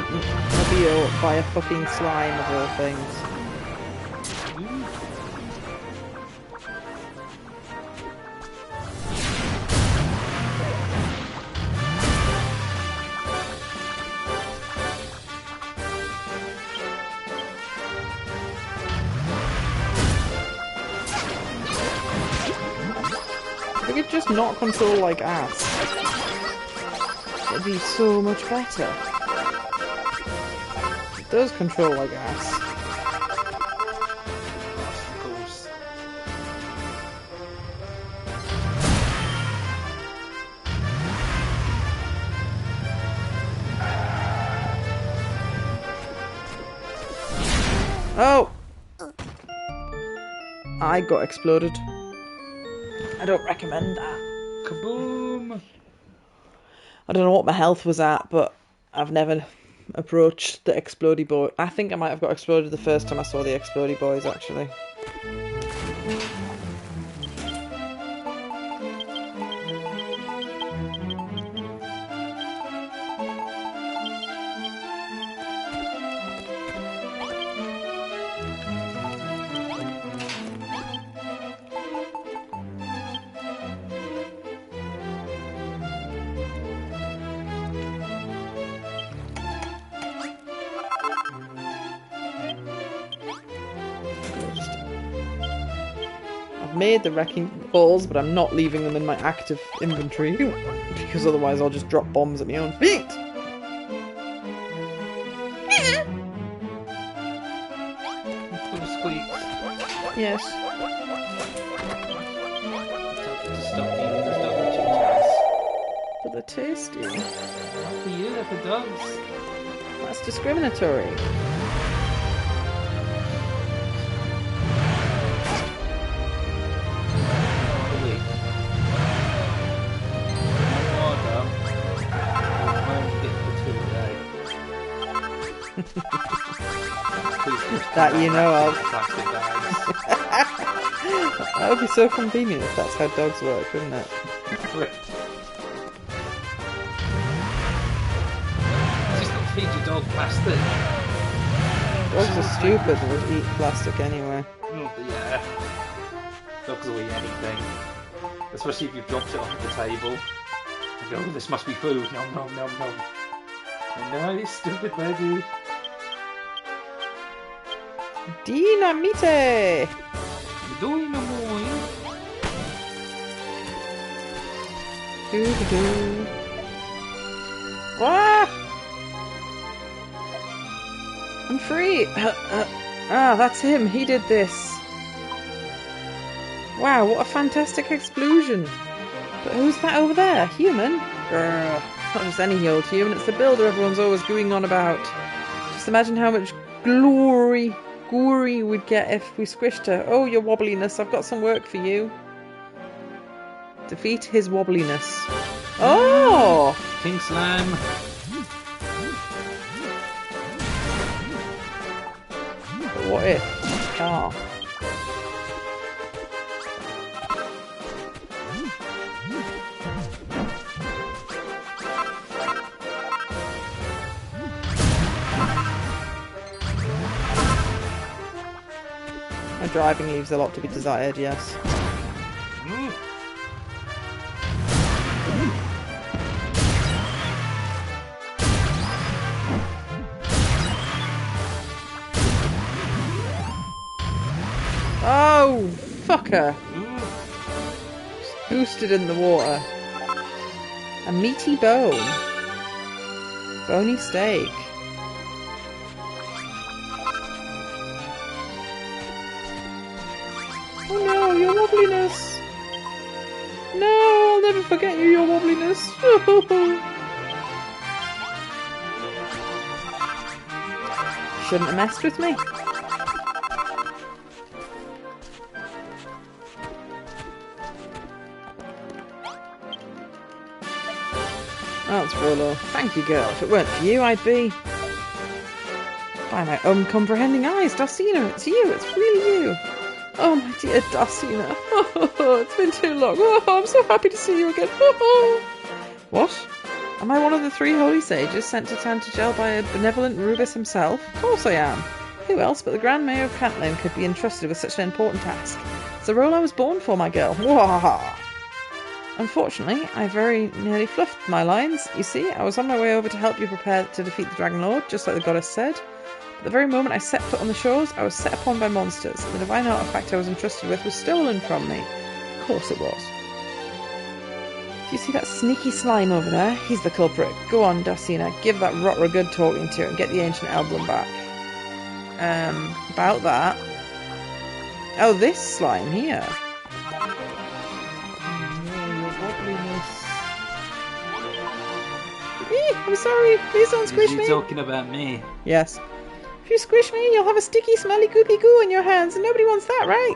by a fucking slime of all things. If I could just not control like ass, it'd be so much better. It does control like ass. Of course. Oh! I got exploded. I don't recommend that. Kaboom! I don't know what my health was at, but I've never approached the explodey boy. I think I might have got exploded the first time I saw the explodey boys, actually. I've made the wrecking balls, but I'm not leaving them in my active inventory because otherwise I'll just drop bombs at my own feet. Little squeaks. Yes. Stop eating those dog chitchats. But they're tasty. Not for you, they're for dogs. That's discriminatory. That you know of. Plastic bags. That would be so convenient if that's how dogs work, wouldn't it? Just not feed your dog plastic. Dogs are stupid and would eat plastic anyway. Oh, yeah. Dogs will eat anything. Especially if you've dropped it off the table. You go, oh, this must be food. Nom nom nom nom. No, you stupid baby. Dynamite! Dynamite! Doo-doo-doo. Ah! I'm free! Ah, that's him. He did this. Wow, what a fantastic explosion. But who's that over there? Human? Grr. Not just any old human, it's the builder everyone's always going on about. Just imagine how much glory we'd get if we squished her. Oh, your wobbliness, I've got some work for you. Defeat his wobbliness. Oh! King Slam! But what if? Ah. My driving leaves a lot to be desired, yes. Oh, fucker! Just boosted in the water. A meaty bone. Bony steak. your wobbliness. No, I'll never forget you, your wobbliness. Shouldn't have messed with me. That's Rollo. Thank you, girl. If it weren't for you, I'd be... By my uncomprehending eyes, Darcina, it's you. It's really you. Oh, my dear Darcina. It's been too long. Oh, I'm so happy to see you again. What? Am I one of the 3 holy sages sent to Tantagel by a benevolent Rubus himself? Of course I am. Who else but the Grand Mayor of Cantlin could be entrusted with such an important task? It's the role I was born for, my girl. Wahaha! Unfortunately, I very nearly fluffed my lines. You see, I was on my way over to help you prepare to defeat the Dragon Lord, just like the goddess said. But the very moment I set foot on the shores, I was set upon by monsters. The divine artifact I was entrusted with was stolen from me. Of course it was. Do you see that sneaky slime over there? He's the culprit. Go on, Darcina, give that rotter a good talking to and get the ancient emblem back. About that. Oh, this slime here. I'm sorry, please don't squish me. Are you talking about me? Yes. If you squish me, you'll have a sticky, smelly, goopy goo in your hands, and nobody wants that, right?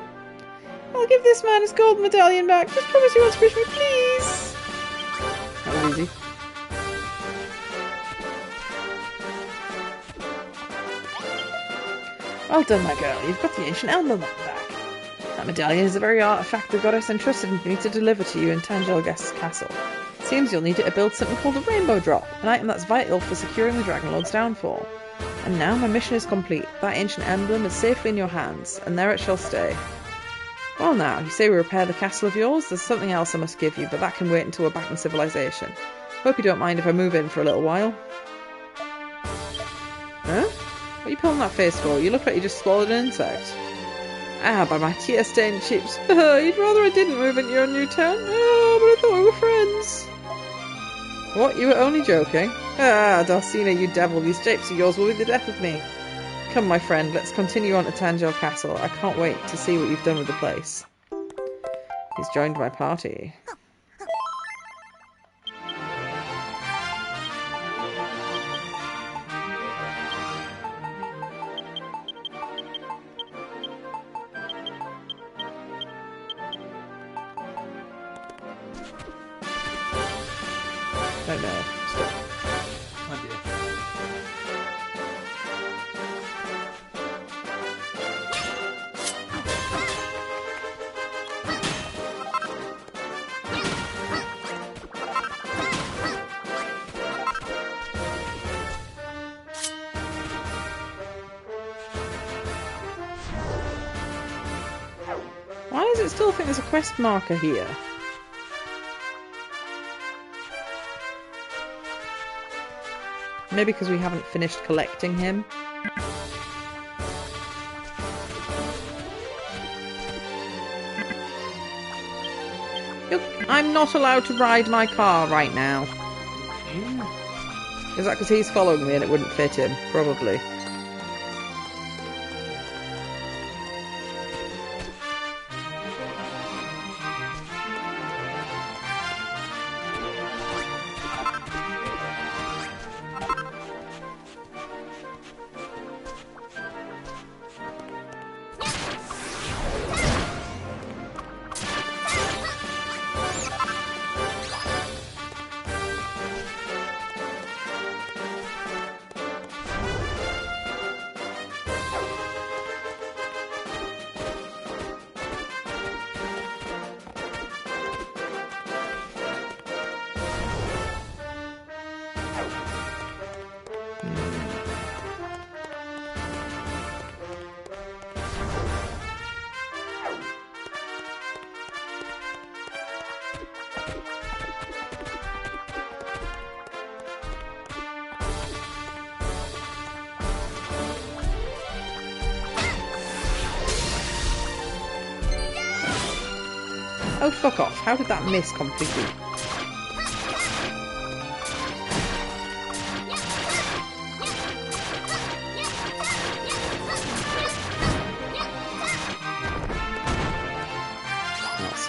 I'll give this man his gold medallion back. Just promise you won't squish me, please. That was easy. Well done, my girl. You've got the ancient emblem back. That medallion is the very artifact the goddess entrusted me to deliver to you in Tangelgast's castle. Seems you'll need it to build something called a rainbow drop, an item that's vital for securing the Dragon Lord's downfall. And now my mission is complete. That ancient emblem is safely in your hands, and there it shall stay. Well now, you say we repair the castle of yours? There's something else I must give you, but that can wait until we're back in civilization. Hope you don't mind if I move in for a little while. Huh? What are you pulling that face for? You look like you just swallowed an insect. Ah, by my tear-stained cheeks. You'd rather I didn't move into your new town? Oh, but I thought we were friends. What? You were only joking? Ah, Darcina, you devil, these japes of yours will be the death of me. Come, my friend, let's continue on to Tangel Castle. I can't wait to see what you've done with the place. He's joined my party. Oh no, stop. Oh dear. Why does it still think there's a quest marker here? Maybe because we haven't finished collecting him. Look, I'm not allowed to ride my car right now. Is that because he's following me and it wouldn't fit him? Probably. Oh, fuck off. How did that miss completely?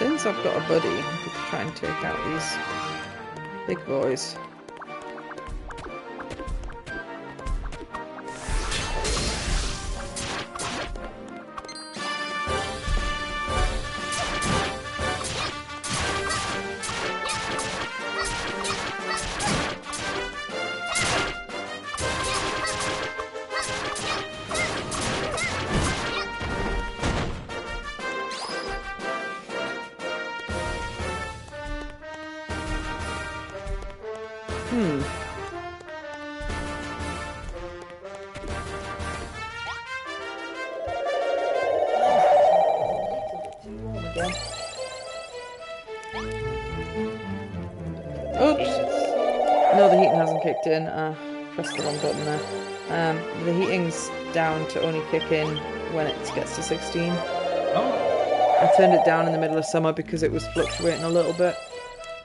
since I've got a buddy, I could try and take out these big boys. Oops. No, the heating hasn't kicked in. Pressed the wrong button there. The heating's down to only kick in when it gets to 16. Oh. I turned it down in the middle of summer because it was fluctuating a little bit.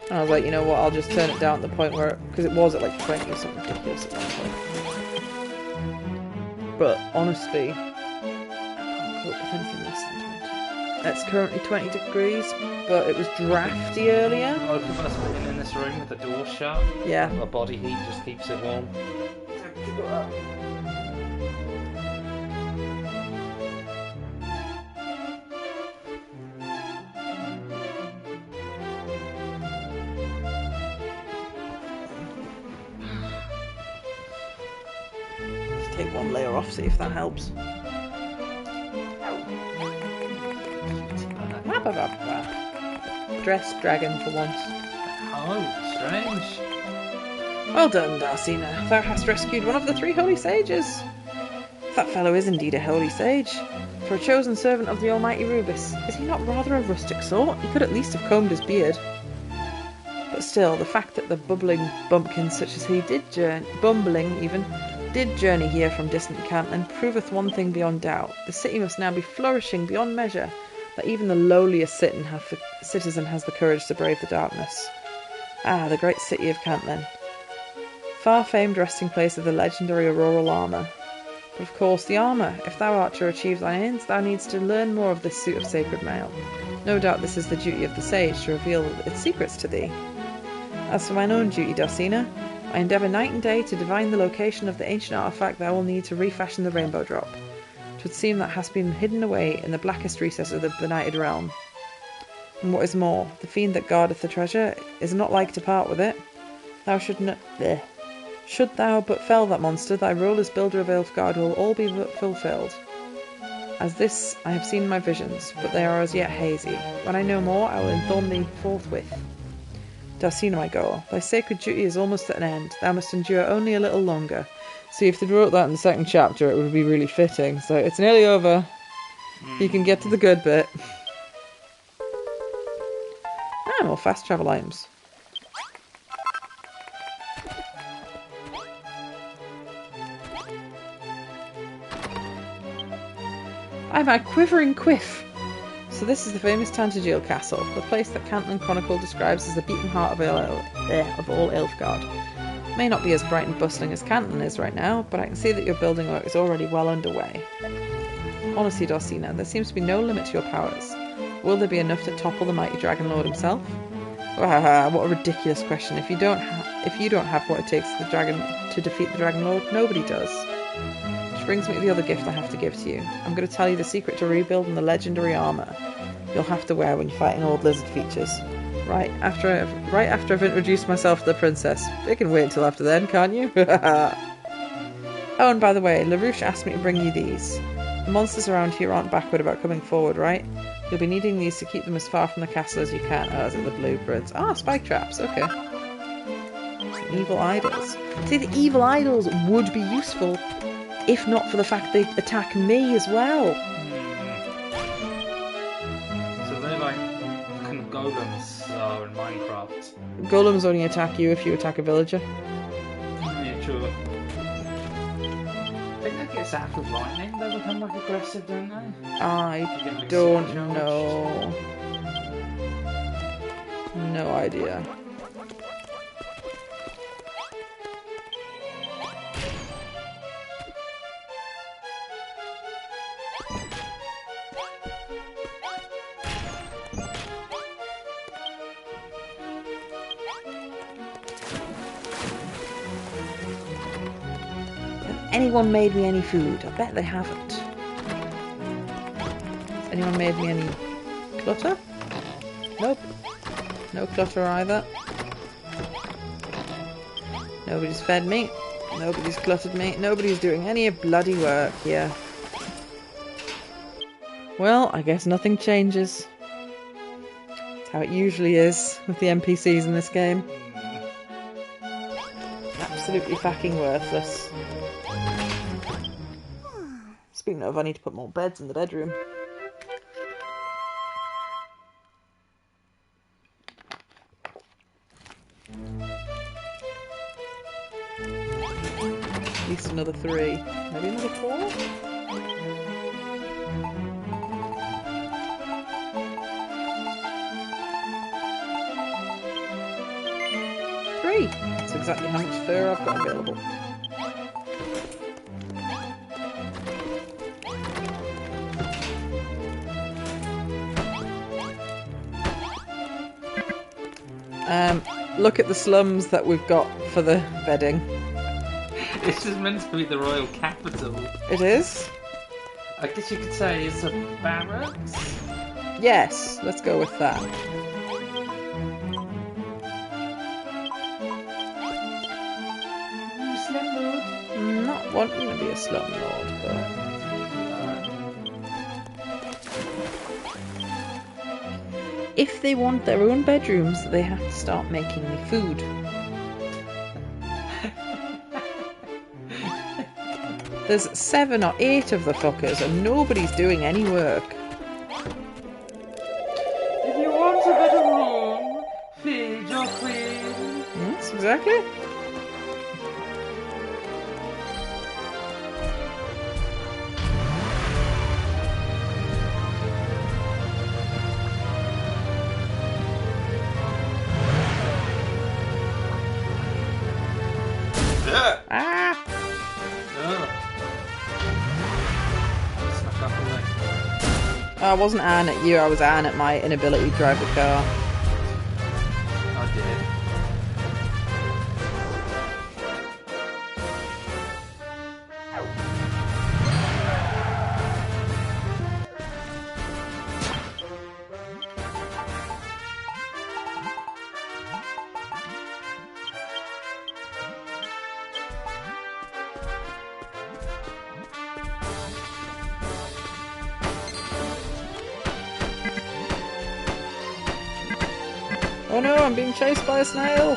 And I was like, you know what, I'll just turn it down at the point where... Because it was at like 20 or something ridiculous at that point. But honestly, I can't cope with anything less than 20. It's currently 20 degrees, but it was drafty earlier. Both of us living in this room with the door shut. Yeah. Our body heat just keeps it warm. Let's take one layer off, see if that helps. Dressed dragon for once. Oh, strange. Well done, Darsina. Thou hast rescued one of the 3 holy sages. That fellow is indeed a holy sage. For a chosen servant of the almighty Rubis, is he not rather a rustic sort? He could at least have combed his beard. But still, the fact that the bubbling bumpkin such as he did journey here from distant Cantlin proveth one thing beyond doubt. The city must now be flourishing beyond measure, that even the lowliest citizen has the courage to brave the darkness. Ah, the great city of Cantlin. Far-famed resting place of the legendary auroral armour. But of course, the armour. If thou art to achieve thine ends, thou needst to learn more of this suit of sacred mail. No doubt this is the duty of the sage, to reveal its secrets to thee. As for mine own duty, Darsina, I endeavour night and day to divine the location of the ancient artifact thou will need to refashion the rainbow drop. 'Twould seem that hast been hidden away in the blackest recess of the benighted realm. And what is more, the fiend that guardeth the treasure is not like to part with it. Thou should thou but fell that monster, thy role as builder of Elfgard will all be fulfilled. As this I have seen in my visions, but they are as yet hazy. When I know more, I will inform thee forthwith. Darsina, my girl, thy sacred duty is almost at an end. Thou must endure only a little longer. See, if they wrote that in the second chapter, it would be really fitting. So it's nearly over. You can get to the good bit. Ah, more fast travel items. I'm at Quivering Quiff. So this is the famous Tantageal Castle, the place that Cantlin Chronicle describes as the beating heart of all Elfgard. May not be as bright and bustling as Cantlin is right now, but I can see that your building work is already well underway. Honestly, Darsina, there seems to be no limit to your powers. Will there be enough to topple the mighty Dragon Lord himself? What a ridiculous question. If you don't have what it takes to defeat the Dragon Lord, nobody does. Which brings me to the other gift I have to give to you. I'm going to tell you the secret to rebuilding the legendary armour you'll have to wear when you're fighting old lizard features. Right after I've introduced myself to the princess. You can wait until after then, can't you? Oh, and by the way, LaRouche asked me to bring you these. The monsters around here aren't backward about coming forward, right? You'll be needing these to keep them as far from the castle as you can. Oh, is it the blueprints? Ah, spike traps, okay. Evil idols. See, the evil idols would be useful if not for the fact they attack me as well. So they're like kind of golems in Minecraft. Golems only attack you if you attack a villager. Yeah, true. I think that gets zapped with lightning. They become like aggressive, don't they? I don't know. No idea. anyone made me any food? I bet they haven't. Has anyone made me any clutter? Nope. No clutter either. Nobody's fed me. Nobody's cluttered me. Nobody's doing any bloody work here. Well, I guess nothing changes. That's how it usually is with the NPCs in this game. Absolutely fucking worthless. Speaking of, I need to put more beds in the bedroom. At least another 3. Maybe another 4? That's exactly how much fur I've got available. Look at the slums that we've got for the bedding. This is meant to be the royal capital. It is? I guess you could say it's a barracks? Yes, let's go with that. Not wanting to be a slumlord, but... If they want their own bedrooms, they have to start making me food. There's 7 or 8 of the fuckers and nobody's doing any work. If you want a better room, feed your queen. Yes, exactly. Ah! I wasn't eyeing at you, I was eyeing at my inability to drive the car. Oh dear. Oh no, I'm being chased by a snail!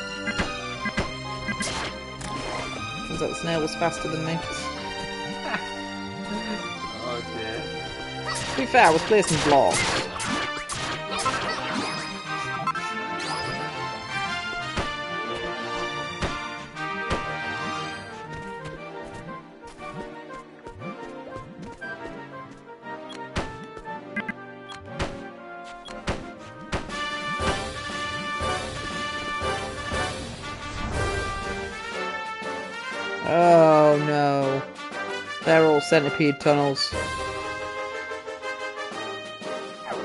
Turns out the snail was faster than me. Oh dear. To be fair, I was placing blocks. Oh no. They're all centipede tunnels.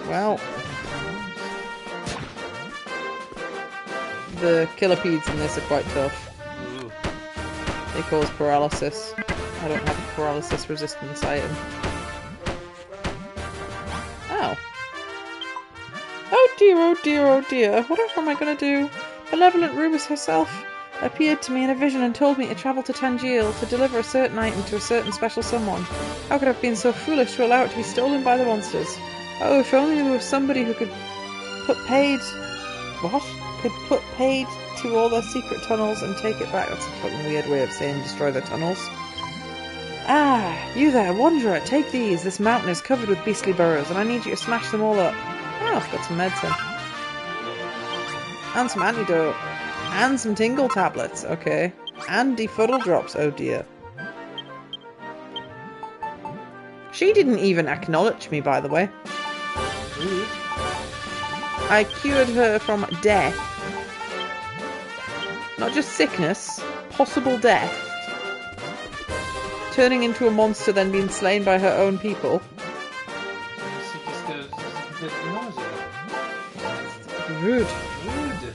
Well. The killipedes in this are quite tough. Ooh. They cause paralysis. I don't have a paralysis resistance item. Oh. Oh dear, oh dear, oh dear. Whatever am I gonna do? Benevolent Rubus herself appeared to me in a vision and told me to travel to Tangiel to deliver a certain item to a certain special someone. How could I have been so foolish to allow it to be stolen by the monsters? Oh, if only there was somebody who could put paid... What? Could put paid to all their secret tunnels and take it back. That's a fucking weird way of saying destroy their tunnels. Ah, you there, wanderer, take these. This mountain is covered with beastly burrows and I need you to smash them all up. Oh, I've got some medicine. And some antidote. And some tingle tablets, okay. And defuddle drops, oh dear. She didn't even acknowledge me, by the way. Rude. I cured her from death. Not just sickness, possible death. Turning into a monster, then being slain by her own people. She just goes a bit nausea. Rude. Rude.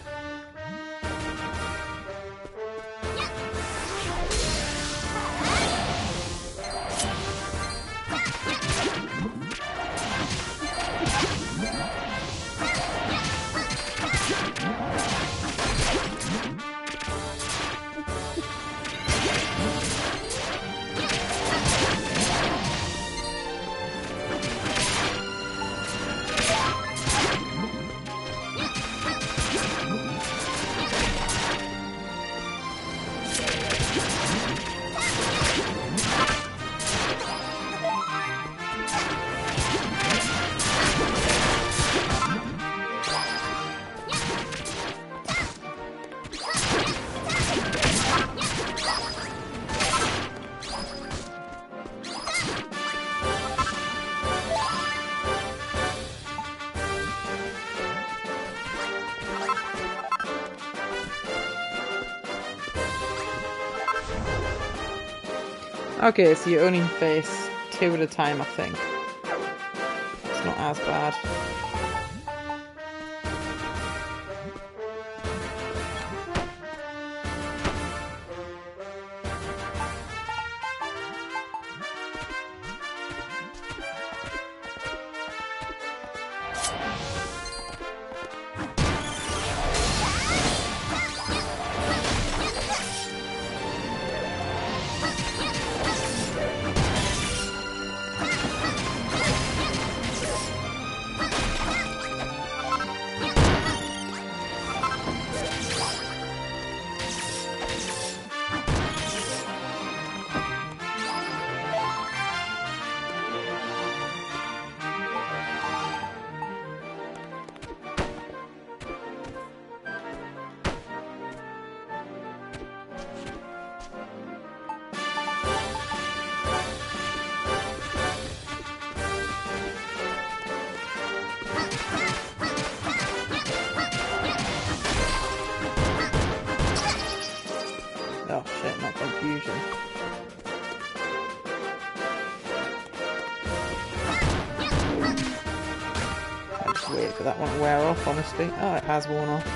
Okay, so you only face 2 at a time, I think. It's not as bad. Oh shit, not confusion. I'll just wait for that one to wear off, honestly. Oh, it has worn off.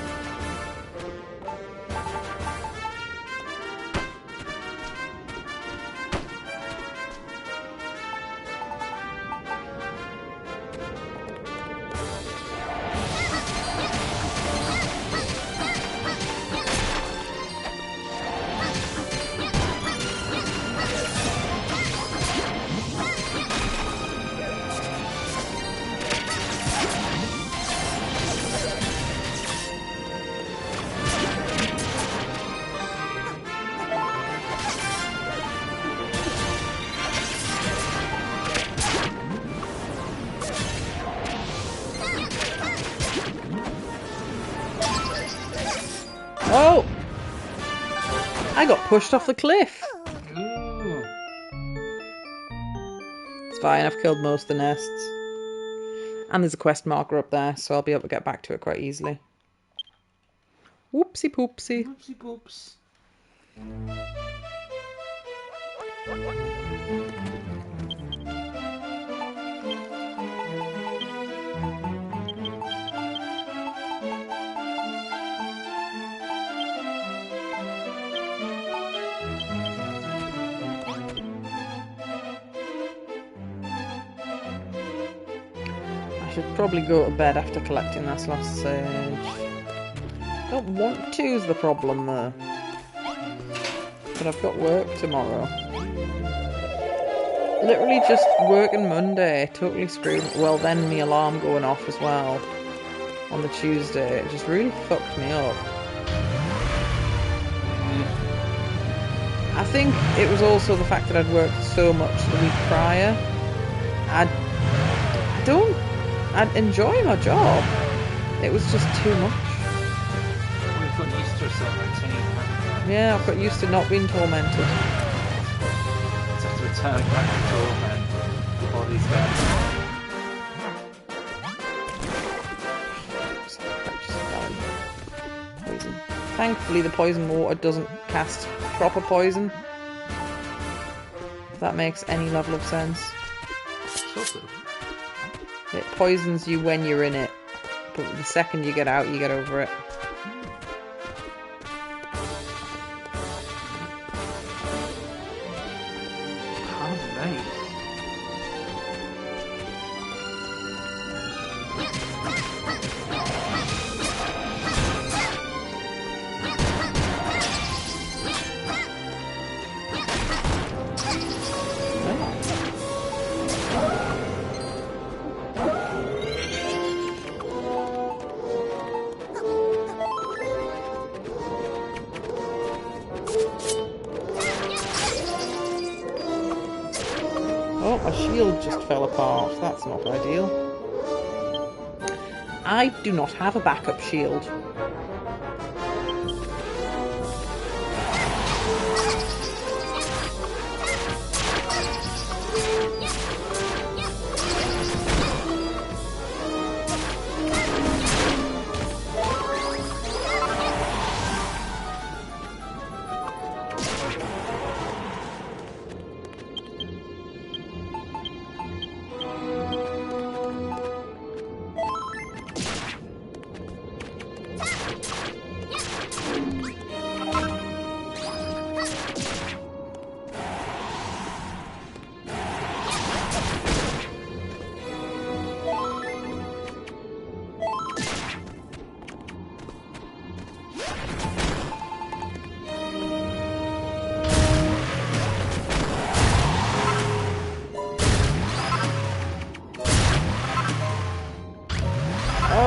Oh! I got pushed off the cliff. Ooh. It's fine, I've killed most of the nests. And there's a quest marker up there, so I'll be able to get back to it quite easily. Whoopsie poopsie. Oopsie poops. I should probably go to bed after collecting this last sage. Don't want to is the problem though. But I've got work tomorrow. Literally just working Monday, totally screwed. Well, then my alarm going off as well on the Tuesday. It just really fucked me up. I think it was also the fact that I'd worked so much the week prior. I'd enjoy my job. It was just too much. We've got used to a certain routine, haven't we? Yeah, I've got used to not being tormented. Just have to return back to torment. The body's dead. Poison. Thankfully, the poison water doesn't cast proper poison. If that makes any level of sense. Sort of. It poisons you when you're in it, but the second you get out, you get over it. Can't wait. Oh, my shield just fell apart. That's not ideal. I do not have a backup shield.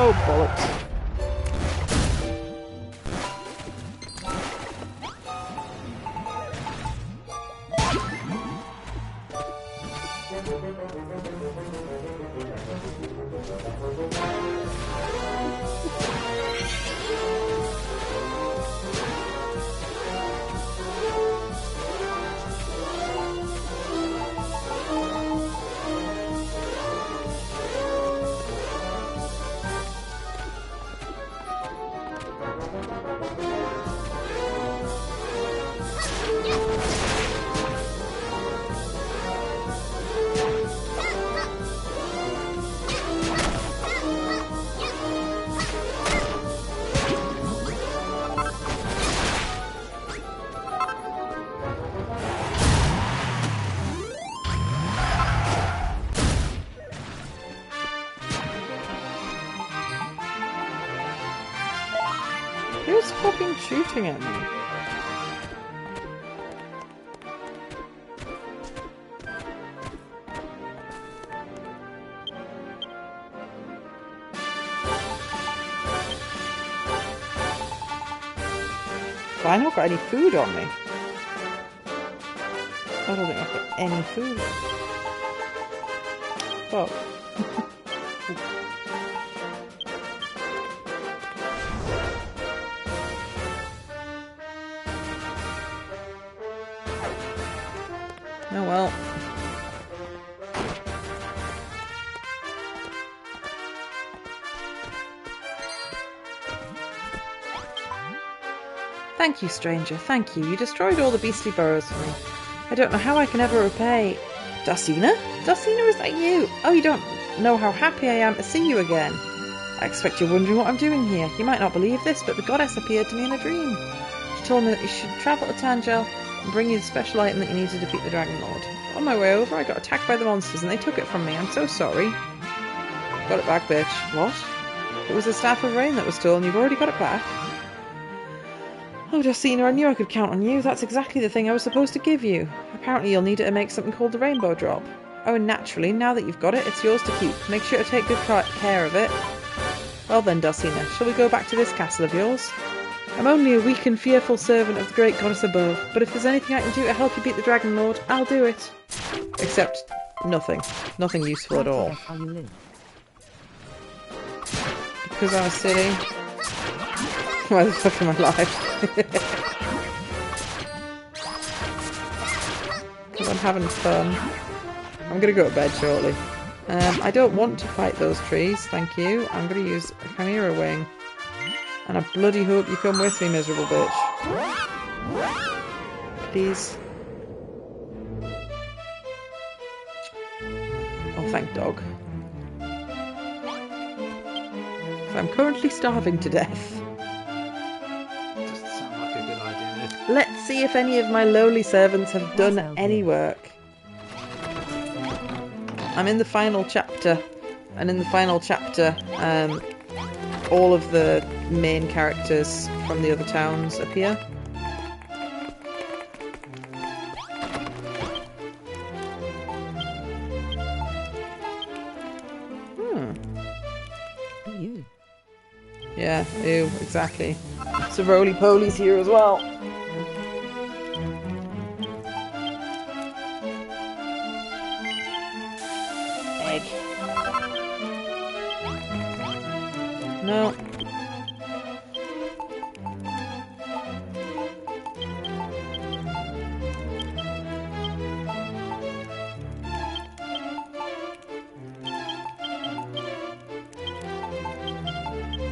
Oh, bollocks. Who's fucking shooting at me? I not got any food on me. I don't think I've got any food. Oh. Oh well. Thank you, stranger, thank you. You destroyed all the beastly burrows for me. I don't know how I can ever repay... Darcina? Darcina, is that you? Oh, you don't know how happy I am to see you again. I expect you're wondering what I'm doing here. You might not believe this, but the goddess appeared to me in a dream. She told me that you should travel to Tangel and bring you the special item that you need to defeat the Dragon Lord. On my way over, I got attacked by the monsters and they took it from me. I'm so sorry. Got it back, bitch. What? It was the Staff of Rain that was stolen. You've already got it back? Oh, Darcina, I knew I could count on you. That's exactly the thing I was supposed to give you. Apparently you'll need it to make something called the Rainbow Drop. Oh, and naturally, now that you've got it, it's yours to keep. Make sure to take good care of it. Well then, Darcina, shall we go back to this castle of yours? I'm only a weak and fearful servant of the great goddess above, but if there's anything I can do to help you beat the Dragon Lord, I'll do it. Except nothing. Nothing useful at all. Because I was silly. Why the fuck am I alive? Because I'm having fun. I'm going to go to bed shortly. I don't want to fight those trees, thank you. I'm going to use a Chimera Wing. And I bloody hope you come with me, miserable bitch. Please. Oh, thank dog. I'm currently starving to death. Doesn't sound like a good idea. Let's see if any of my lowly servants have done any work. I'm in the final chapter, and in the final chapter, all of the main characters from the other towns appear. You. Yeah, ew, exactly. So roly-poly's here as well. Egg. No.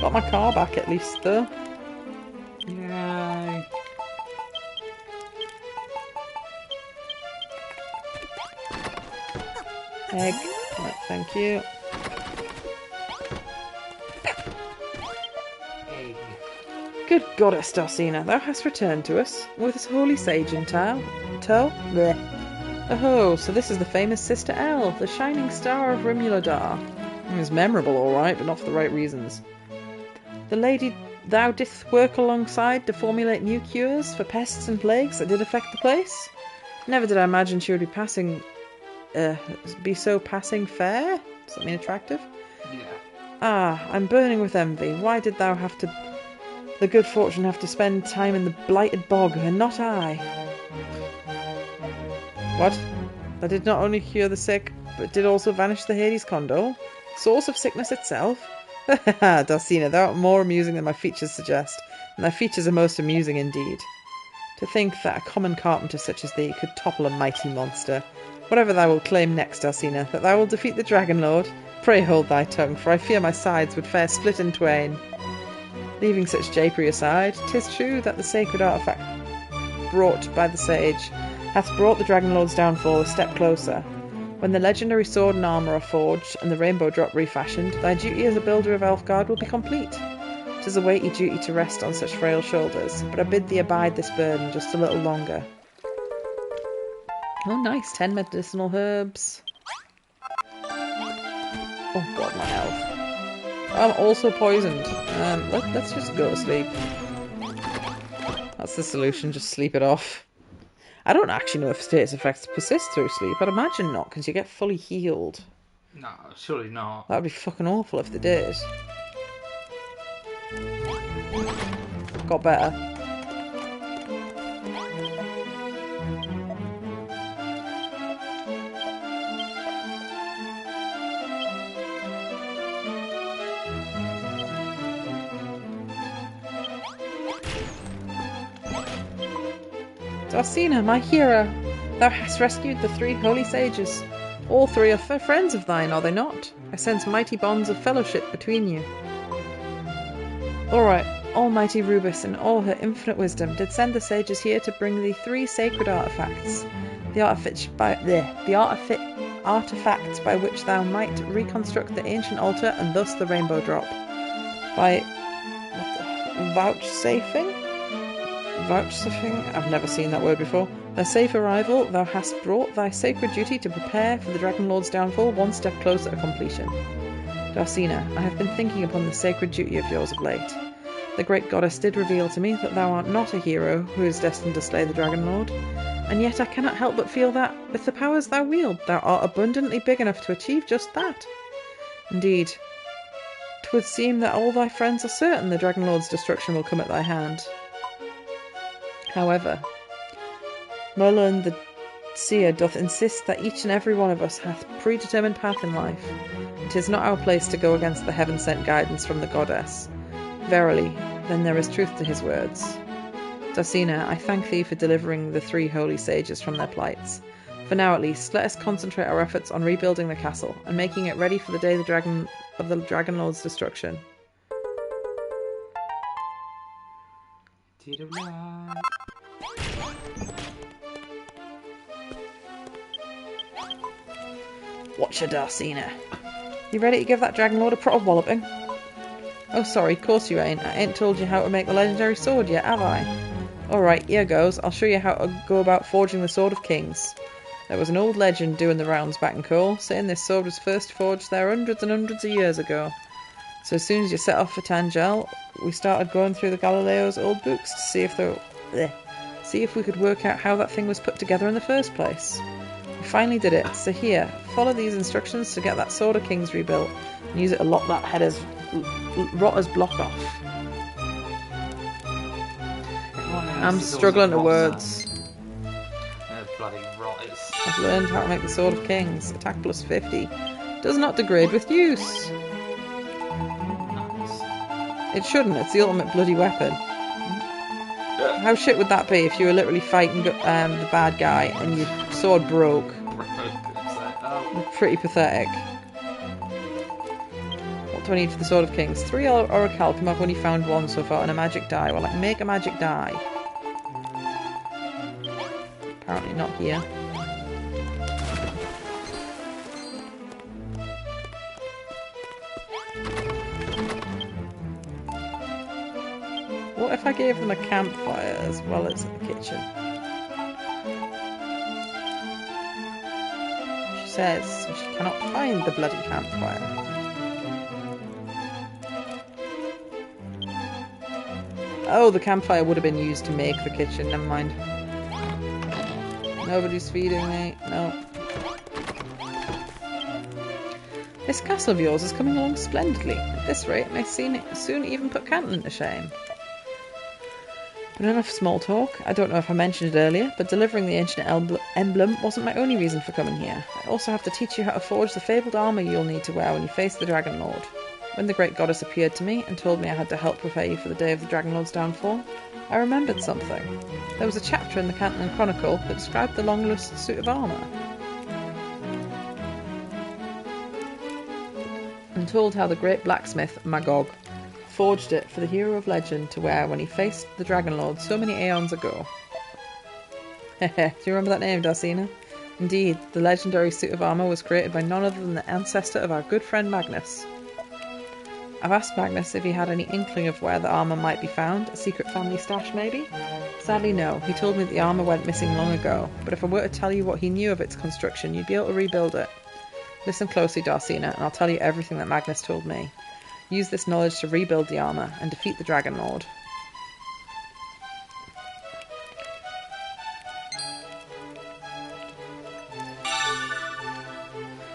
Got my car back at least, though. Yay. Egg. Right, thank you. Egg. Good goddess, Darcina, thou hast returned to us, with this holy sage in tow. Bleh. Oh, so this is the famous Sister El, the shining star of Rimuladar. It was memorable, alright, but not for the right reasons. The lady thou didst work alongside to formulate new cures for pests and plagues that did affect the place? Never did I imagine she would be so passing fair? Does that mean attractive? Yeah. Ah, I'm burning with envy. Why did thou have to... the good fortune have to spend time in the blighted bog, and not I? What? I did not only cure the sick, but did also vanish the Hades condole? Source of sickness itself? Ha Dulcina, thou art more amusing than my features suggest, and thy features are most amusing indeed. To think that a common carpenter such as thee could topple a mighty monster. Whatever thou wilt claim next, Dulcina, that thou wilt defeat the Dragon Lord, pray hold thy tongue, for I fear my sides would fair split in twain. Leaving such japery aside, 'tis true that the sacred artifact brought by the sage hath brought the Dragon Lord's downfall a step closer. When the legendary sword and armour are forged, and the rainbow drop refashioned, thy duty as a builder of Elfguard will be complete. 'Tis a weighty duty to rest on such frail shoulders, but I bid thee abide this burden just a little longer. Oh nice, 10 medicinal herbs. Oh god, my health. I'm also poisoned. Let's just go to sleep. That's the solution, just sleep it off. I don't actually know if status effects persist through sleep. I'd imagine not, because you get fully healed. No, surely not. That'd be fucking awful if they did. Got better. Dulcina, my hero, thou hast rescued the 3 holy sages. All 3 are friends of thine, are they not? I sense mighty bonds of fellowship between you. Alright, Almighty Rubus in all her infinite wisdom did send the sages here to bring thee 3 sacred artifacts. The artifacts by which thou might reconstruct the ancient altar and thus the rainbow drop. By vouchsafing? I've never seen that word before. Their safe arrival, thou hast brought thy sacred duty to prepare for the Dragon Lord's downfall one step closer to completion. Dulcina, I have been thinking upon this sacred duty of yours of late. The great goddess did reveal to me that thou art not a hero who is destined to slay the Dragon Lord, and yet I cannot help but feel that, with the powers thou wield, thou art abundantly big enough to achieve just that. Indeed, 'twould seem that all thy friends are certain the Dragon Lord's destruction will come at thy hand. However, Merlin the Seer doth insist that each and every one of us hath a predetermined path in life. It is not our place to go against the heaven-sent guidance from the goddess. Verily, then there is truth to his words. Dulcina, I thank thee for delivering the 3 holy sages from their plights. For now at least, let us concentrate our efforts on rebuilding the castle, and making it ready for the day of the Dragon Lord's destruction. Watch your Dulcina. You ready to give that Dragon Lord a proper walloping? Oh sorry, of course you ain't. I ain't told you how to make the legendary sword yet, have I? Alright, here goes. I'll show you how to go about forging the Sword of Kings. There was an old legend doing the rounds back in Cole, saying this sword was first forged there hundreds and hundreds of years ago. So as soon as you set off for Tangel, we started going through the Galileo's old books to see if we could work out how that thing was put together in the first place. We finally did it, so here, follow these instructions to get that Sword of Kings rebuilt, and use it to lock that Rotter's block off. I'm struggling to words. Bloody rotters. I've learned how to make the Sword of Kings. Attack plus 50. Does not degrade with use. Nice. It shouldn't, it's the ultimate bloody weapon. How shit would that be if you were literally fighting the bad guy and your sword broke? Pretty pathetic. What do I need for the Sword of Kings? 3 orichalcum, I've only found 1 so far, and a magic die. Well, I can make a magic die. Apparently not here. What if I gave them a campfire as well as a kitchen? She says she cannot find the bloody campfire. Oh, the campfire would have been used to make the kitchen, never mind. Nobody's feeding me, no. This castle of yours is coming along splendidly. At this rate, it may soon even put Canton to shame. But enough small talk. I don't know if I mentioned it earlier, but delivering the ancient emblem wasn't my only reason for coming here. I also have to teach you how to forge the fabled armour you'll need to wear when you face the Dragon Lord. When the great goddess appeared to me and told me I had to help prepare you for the day of the Dragon Lord's downfall, I remembered something. There was a chapter in the Canton Chronicle that described the long-lost suit of armour, and told how the great blacksmith, Magog, forged it for the hero of legend to wear when he faced the Dragon Lord so many aeons ago. Do you remember that name, Darcina? Indeed, the legendary suit of armour was created by none other than the ancestor of our good friend Magnus. I've asked Magnus if he had any inkling of where the armour might be found, a secret family stash maybe? Sadly no, he told me that the armour went missing long ago, but if I were to tell you what he knew of its construction, you'd be able to rebuild it. Listen closely, Darcina, and I'll tell you everything that Magnus told me. Use this knowledge to rebuild the armour and defeat the Dragon Lord.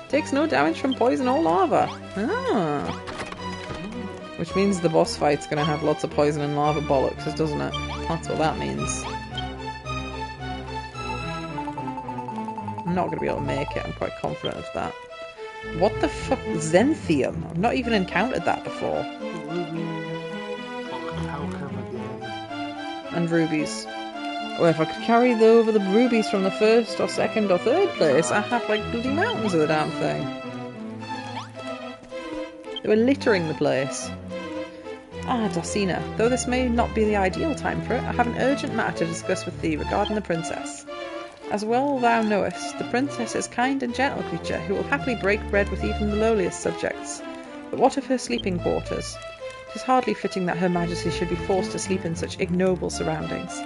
Takes no damage from poison or lava. Ah. Which means the boss fight's going to have lots of poison and lava bollocks, doesn't it? That's what that means. I'm not going to be able to make it, I'm quite confident of that. What the fuck? Xanthium? I've not even encountered that before. And rubies. Well, if I could carry over the rubies from the first or second or third place, I have like bloody mountains of the damn thing. They were littering the place. Ah, Darcina, though this may not be the ideal time for it, I have an urgent matter to discuss with thee regarding the princess. As well thou knowest, the princess is a kind and gentle creature who will happily break bread with even the lowliest subjects. But what of her sleeping quarters? 'Tis hardly fitting that her majesty should be forced to sleep in such ignoble surroundings.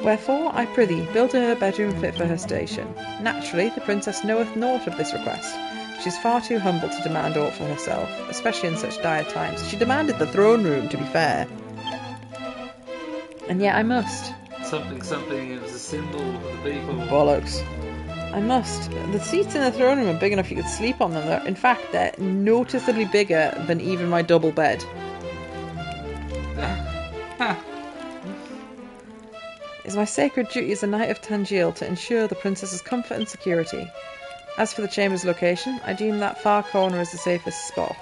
Wherefore, I prithee, build her a bedroom fit for her station. Naturally, the princess knoweth naught of this request. She is far too humble to demand aught for herself, especially in such dire times. She demanded the throne room, to be fair. And yet I must. Something, it was a symbol for the people. Bollocks. I must. The seats in the throne room are big enough you could sleep on them. In fact, they're noticeably bigger than even my double bed. It is my sacred duty as a Knight of Tangiel to ensure the princess's comfort and security. As for the chamber's location, I deem that far corner as the safest spot.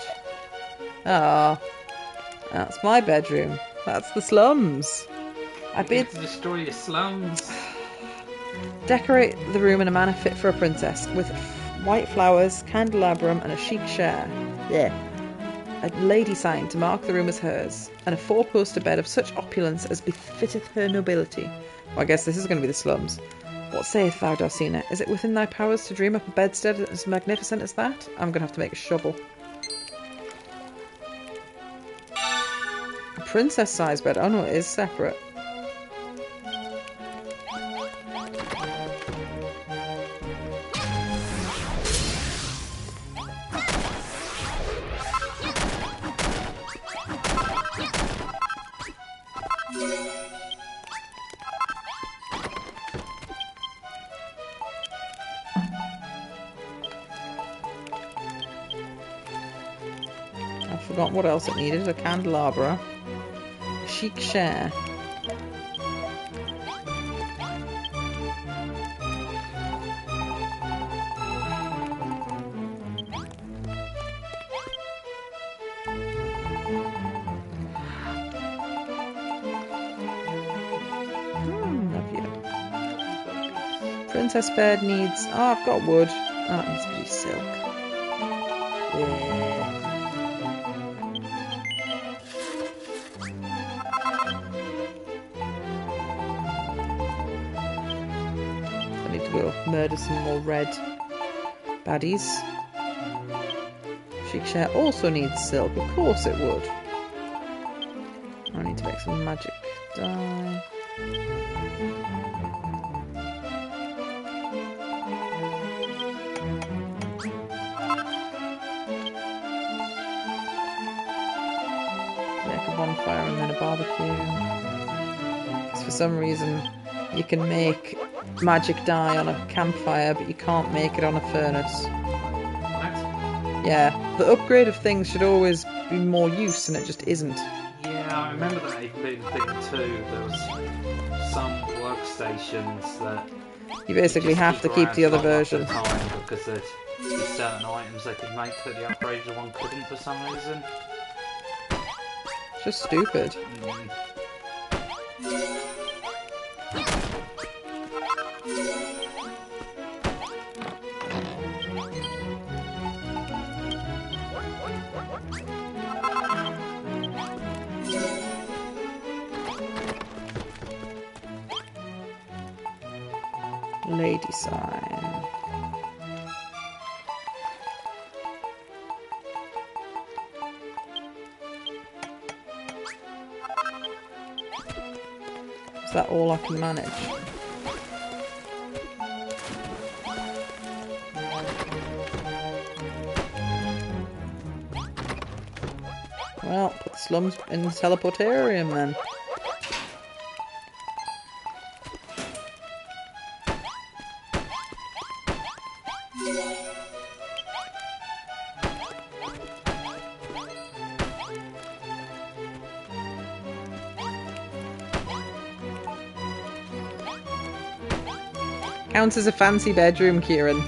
Ah, that's my bedroom. That's the slums. I bid to destroy your slums. Decorate the room in a manner fit for a princess, with white flowers, candelabrum, and a chic chair. Yeah. A lady sign to mark the room as hers, and a four-poster bed of such opulence as befitteth her nobility. Well, I guess this is going to be the slums. What sayeth thou, Darcina? Is it within thy powers to dream up a bedstead as magnificent as that? I'm going to have to make a shovel. A princess-sized bed? Oh no, it is separate. I forgot what else it needed. A candelabra. A chic chair. Princess bed needs... Oh, I've got wood. Oh, it needs to be silk. Yeah. I need to go murder some more red baddies. Chic chair also needs silk. Of course it would. I need to make some magic dye. Bonfire and then a barbecue. Because for some reason you can make magic dye on a campfire, but you can't make it on a furnace. What? Yeah, the upgrade of things should always be more use, and it just isn't. Yeah, I remember that even being a thing too. There was some workstations that You basically have to keep the other version. At the time because there'd be certain items they could make that the upgraded one couldn't for some reason. Just stupid. Lady sign. Is that all I can manage? Well, put the slums in the teleportarium then. Counts as a fancy bedroom, Kieran.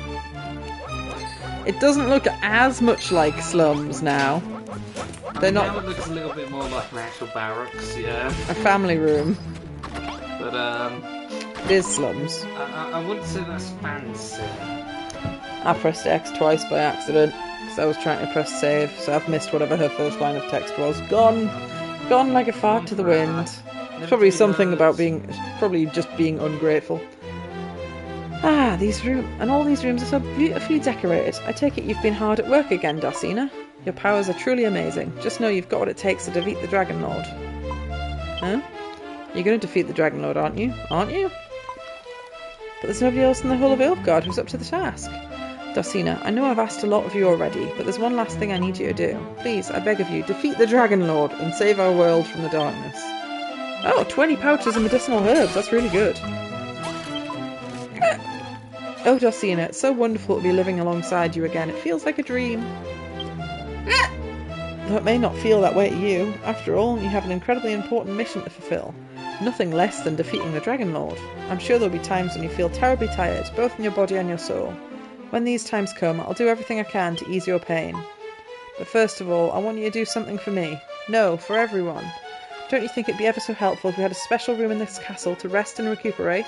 It doesn't look as much like slums now. They're not. Now it looks a little bit more like an actual barracks, yeah. A family room. But It is slums. I wouldn't say that's fancy. I pressed X twice by accident because I was trying to press save, so I've missed whatever her first line of text was. Gone like a fart to the wind. It's probably something about probably just being ungrateful. Ah, all these rooms are so beautifully decorated. I take it you've been hard at work again, Dulcina. Your powers are truly amazing. Just know you've got what it takes to defeat the Dragon Lord. Huh? You're going to defeat the Dragon Lord, aren't you? Aren't you? But there's nobody else in the whole of Ilfgard who's up to the task. Dulcina, I know I've asked a lot of you already, but there's one last thing I need you to do. Please, I beg of you, defeat the Dragon Lord and save our world from the darkness. Oh, 20 pouches of medicinal herbs. That's really good. Oh, Dulcina, it's so wonderful to be living alongside you again. It feels like a dream. Though it may not feel that way to you. After all, you have an incredibly important mission to fulfill. Nothing less than defeating the Dragon Lord. I'm sure there'll be times when you feel terribly tired, both in your body and your soul. When these times come, I'll do everything I can to ease your pain. But first of all, I want you to do something for me. No, for everyone. Don't you think it'd be ever so helpful if we had a special room in this castle to rest and recuperate?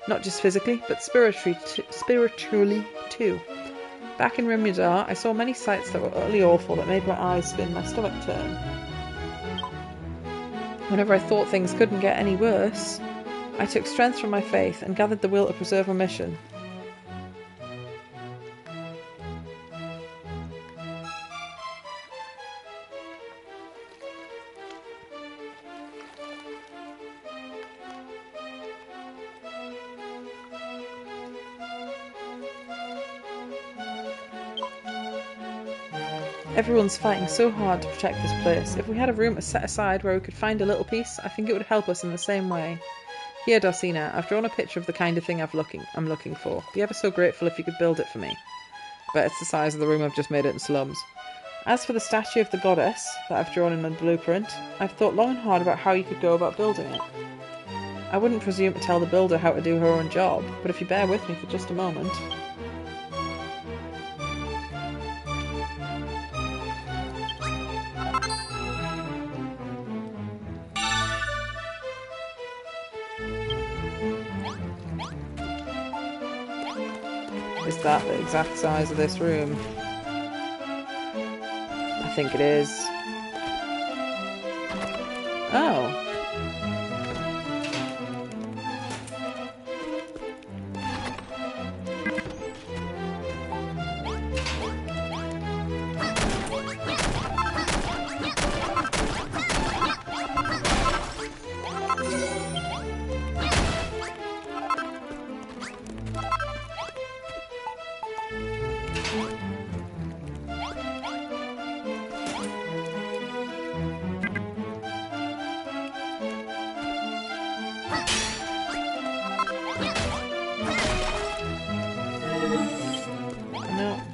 Not just physically, but spiritually too. Back in Rimudar, I saw many sights that were utterly awful that made my eyes spin, my stomach turn. Whenever I thought things couldn't get any worse, I took strength from my faith and gathered the will to preserve my mission. Everyone's fighting so hard to protect this place. If we had a room set aside where we could find a little peace, I think it would help us in the same way. Here, Dulcina, I've drawn a picture of the kind of thing I'm looking for. Be ever so grateful if you could build it for me. But it's the size of the room I've just made it in slums. As for the statue of the goddess that I've drawn in my blueprint, I've thought long and hard about how you could go about building it. I wouldn't presume to tell the builder how to do her own job, but if you bear with me for just a moment... Is that the exact size of this room? I think it is. Oh.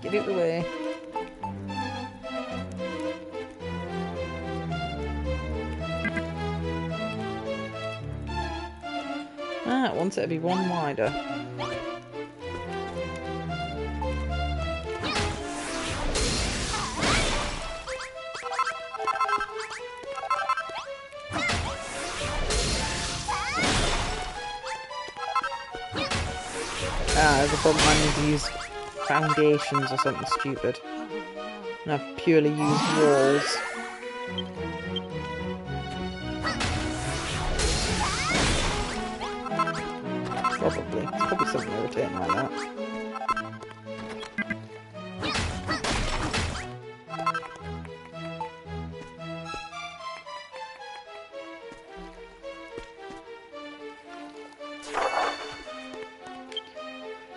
Get out of the way. Ah, it wants it to be one wider. Ah, there's a problem. I need to use foundations or something stupid. And I've purely used walls. Probably. It's probably something irritating like that.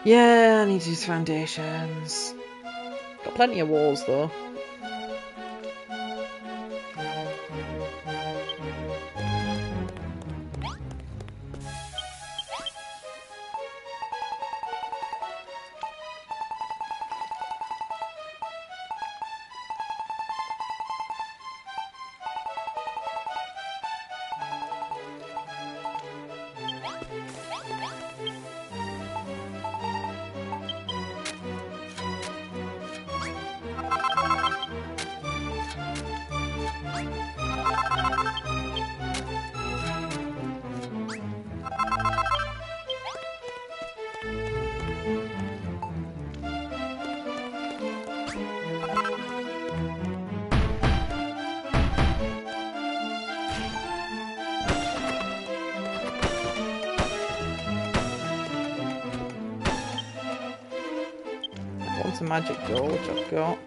Yeah, I need to use foundations. Got plenty of walls though. Wants a magic door, which I've got.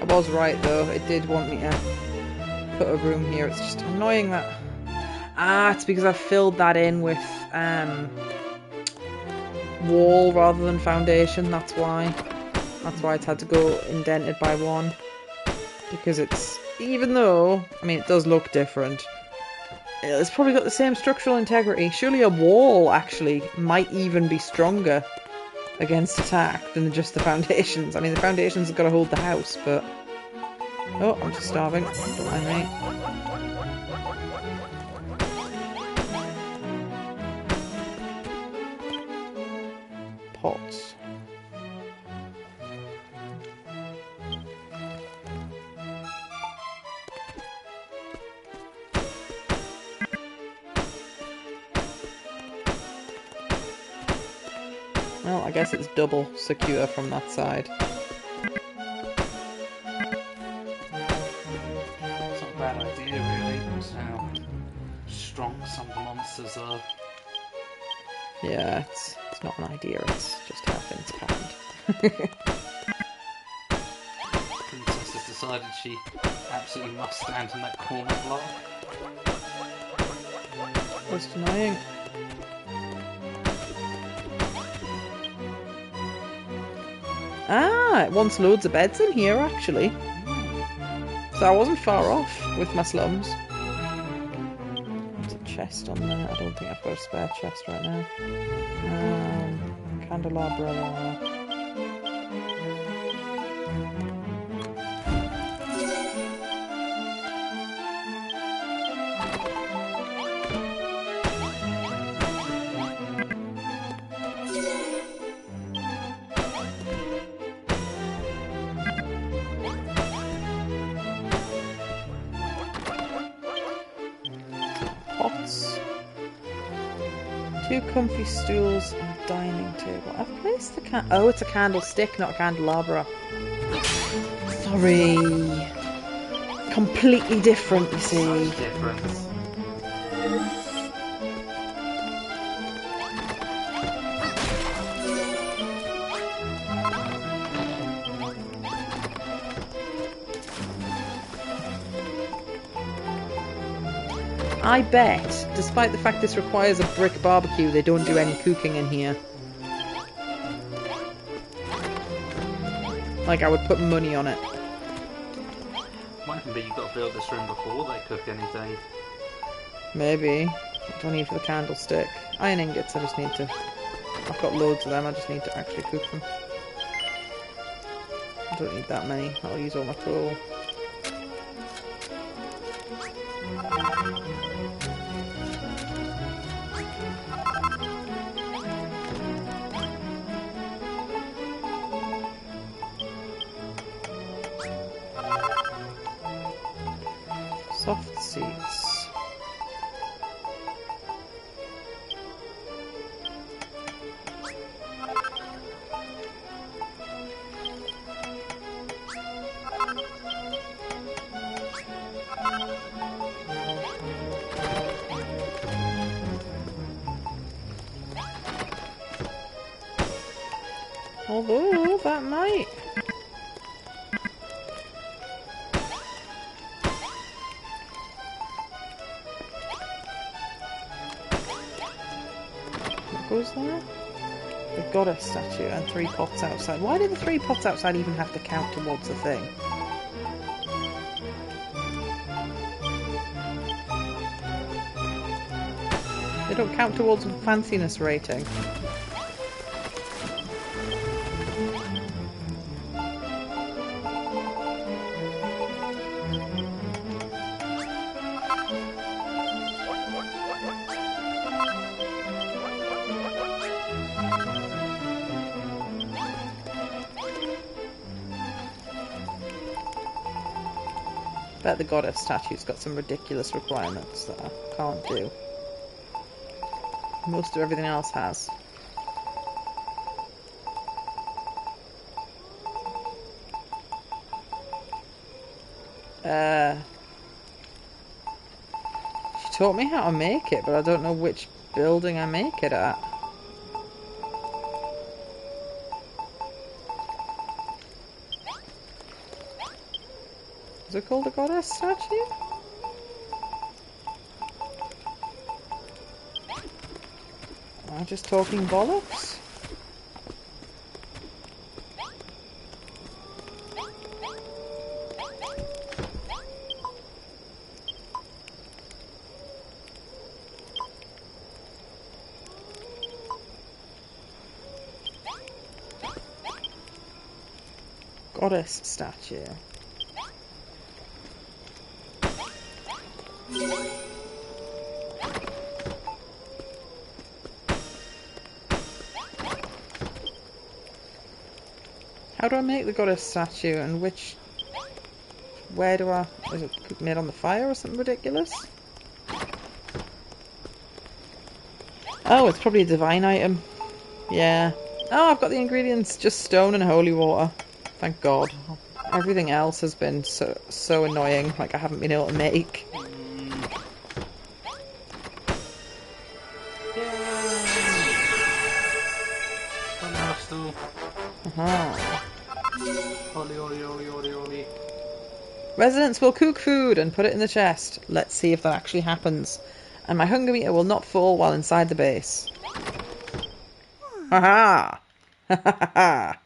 I was right though, it did want me to put a room here. It's just annoying that... Ah, it's because I filled that in with wall rather than foundation, that's why. That's why it's had to go indented by one. Because it's... Even though, I mean, it does look different. It's probably got the same structural integrity. Surely a wall, actually, might even be stronger against attack than just the foundations. I mean, the foundations have got to hold the house, but... Oh, I'm just starving. Don't mind me. Pots. Well, I guess it's double secure from that side. It's not a bad idea, really. It's how strong some of the monsters are. Yeah, it's not an idea, it's just how things happened. Princess has decided she absolutely must stand in that corner block. That's annoying. Ah, it wants loads of beds in here, actually. So I wasn't far off with my slums. There's a chest on there. I don't think I've got a spare chest right now. Candelabra. Pots. 2 comfy stools and a dining table. I've placed the oh, it's a candlestick, not a candelabra. Sorry. Completely different, you see. Difference. I bet, despite the fact this requires a brick barbecue, they don't do any cooking in here. Like, I would put money on it. Might even be you've got to build this room before they cook anything. Maybe. What do I need for the candlestick? Iron ingots, I just need to... I've got loads of them, I just need to actually cook them. I don't need that many, I'll use all my coal. Soft seats. Although, that might... What goes there? The goddess statue and 3 pots outside. Why do the 3 pots outside even have to count towards the thing? They don't count towards a fanciness rating. Bet the goddess statue's got some ridiculous requirements that I can't do. Most of everything else has. She taught me how to make it, but I don't know which building I make it at. Is it called a goddess statue? Am I just talking bollocks? Goddess statue. How do I make the goddess statue and which... Where do I... Is it made on the fire or something ridiculous? Oh, it's probably a divine item. Yeah. Oh, I've got the ingredients. Just stone and holy water. Thank God. Everything else has been so annoying. Like, I haven't been able to make. Residents will cook food and put it in the chest. Let's see if that actually happens. And my hunger meter will not fall while inside the base. Haha! Ha!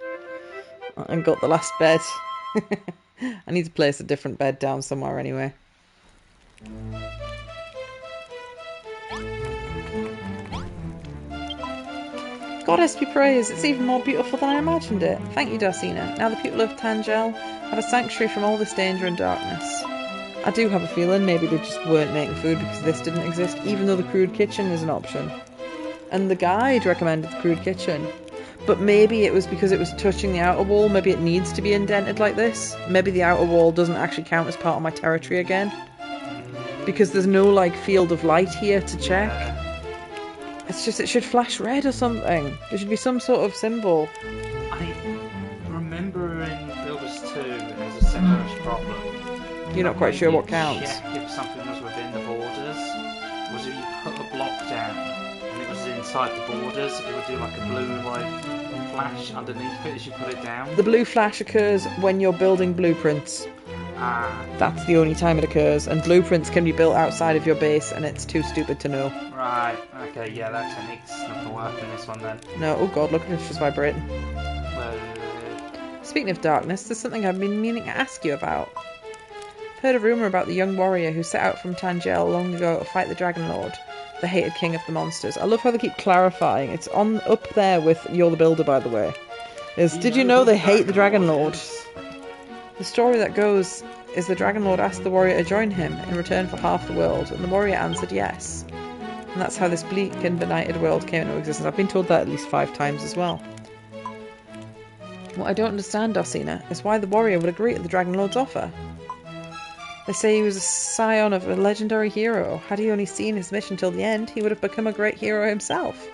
I got the last bed. I need to place a different bed down somewhere anyway. Goddess be praised, it's even more beautiful than I imagined it. Thank you, Darcina. Now the people of Tangel have a sanctuary from all this danger and darkness. I do have a feeling maybe they just weren't making food because this didn't exist, even though the crude kitchen is an option. And the guide recommended the crude kitchen. But maybe it was because it was touching the outer wall, maybe it needs to be indented like this. Maybe the outer wall doesn't actually count as part of my territory again. Because there's no, like, field of light here to check. It's just, it should flash red or something. There should be some sort of symbol. I remember in Builders 2 there's a similar problem. You're not quite sure what counts. Check if something was within the borders. Was if you put a block down and it was inside the borders, it would do like a blue like flash underneath it as you put it down. The blue flash occurs when you're building blueprints. Ah, That's the only time it occurs, and blueprints can be built outside of your base, and it's too stupid to know. right. Okay, yeah, that technique's not gonna work in this one then. No, oh god, look, it's just vibrating. Well, Speaking of darkness, there's something I've been meaning to ask you about. I've heard a rumour about the young warrior who set out from Tangel long ago to fight the Dragon Lord, the hated king of the monsters. I love how they keep clarifying. It's on up there with You're the Builder, by the way. Did you know who they hate the Dragon Lord? is? The story that goes is the Dragon Lord asked the warrior to join him in return for half the world, and the warrior answered yes. And that's how this bleak and benighted world came into existence. I've been told that at least 5 times as well. What I don't understand, Dorsina, is why the warrior would agree to the Dragon Lord's offer. They say he was a scion of a legendary hero. Had he only seen his mission till the end, he would have become a great hero himself.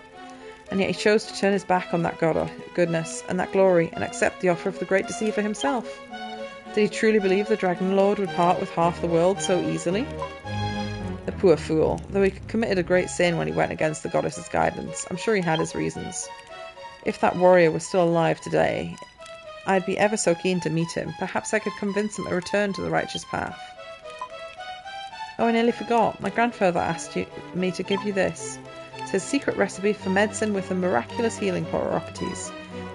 And yet he chose to turn his back on that goodness and that glory and accept the offer of the great deceiver himself. Did he truly believe the Dragon Lord would part with half the world so easily? The poor fool. Though he committed a great sin when he went against the goddess's guidance, I'm sure he had his reasons. If that warrior was still alive today, I'd be ever so keen to meet him. Perhaps I could convince him to return to the righteous path. Oh, I nearly forgot. My grandfather asked me to give you this. It's his secret recipe for medicine with a miraculous healing properties.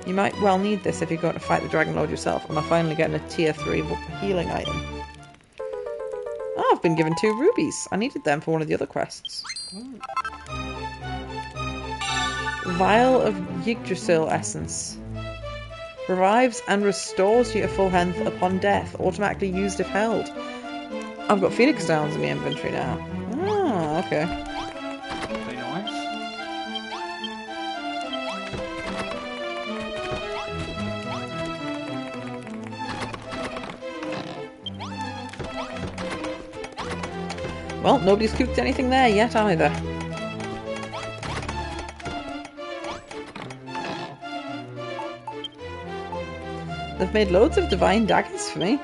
You might well need this if you're going to fight the Dragon Lord yourself. Am I finally getting a tier 3 healing item? Oh, I've been given 2 rubies. I needed them for one of the other quests. Vial of Yggdrasil essence. Revives and restores you to full health upon death. Automatically used if held. I've got Phoenix Downs in my inventory now. Oh, okay. Very nice. Well, nobody's cooked anything there yet either. They've made loads of divine daggers for me.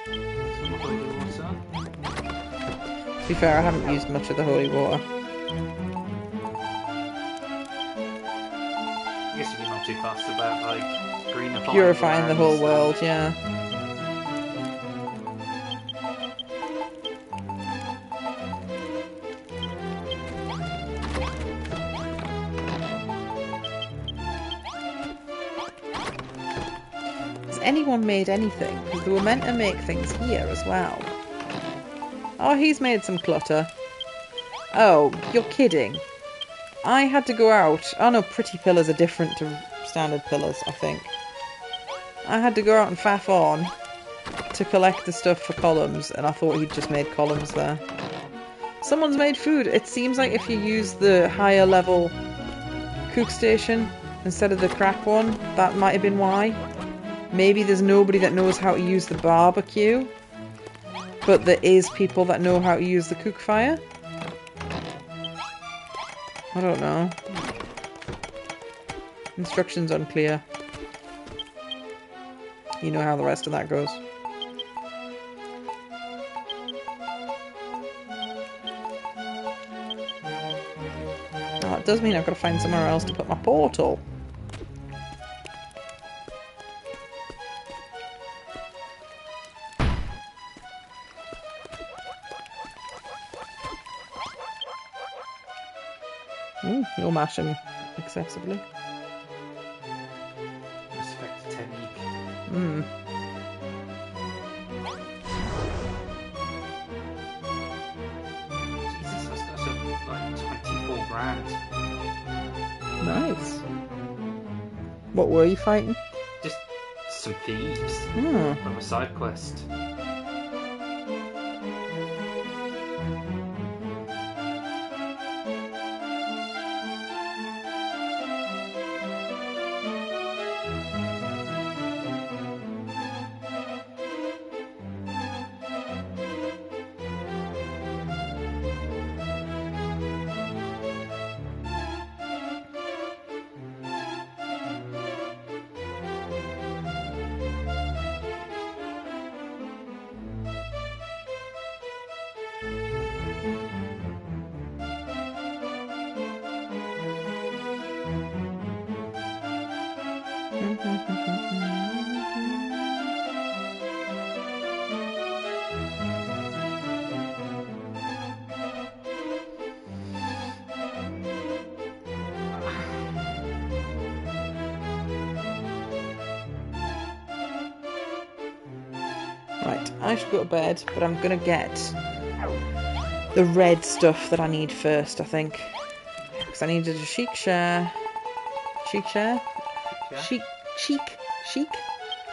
Some holy water. To be fair, I haven't used much of the holy water. I guess you'd be not too fussed about like greenifying Purifying the whole lands. world, yeah. Has anyone made anything? Because they were meant to make things here as well. Oh, he's made some clutter. Oh, you're kidding. I had to go out. Oh no, pretty pillars are different to standard pillars, I think. I had to go out and faff on to collect the stuff for columns, and I thought he'd just made columns there. Someone's made food. It seems like if you use the higher level cook station instead of the crap one, that might have been why. Maybe there's nobody that knows how to use the barbecue, but there is people that know how to use the cook fire. I don't know. Instructions unclear. You know how the rest of that goes. Oh, it does mean I've got to find somewhere else to put my portal. Ooh, you're mashing excessively. Respect technique. Hmm. Jesus, that's like 24 grand. Nice. What were you fighting? Just some thieves Hmm. from a side quest. Right, I should go to bed, but I'm gonna get the red stuff that I need first, I think. Because I needed a chic chair. Chic chair? Yeah. Chic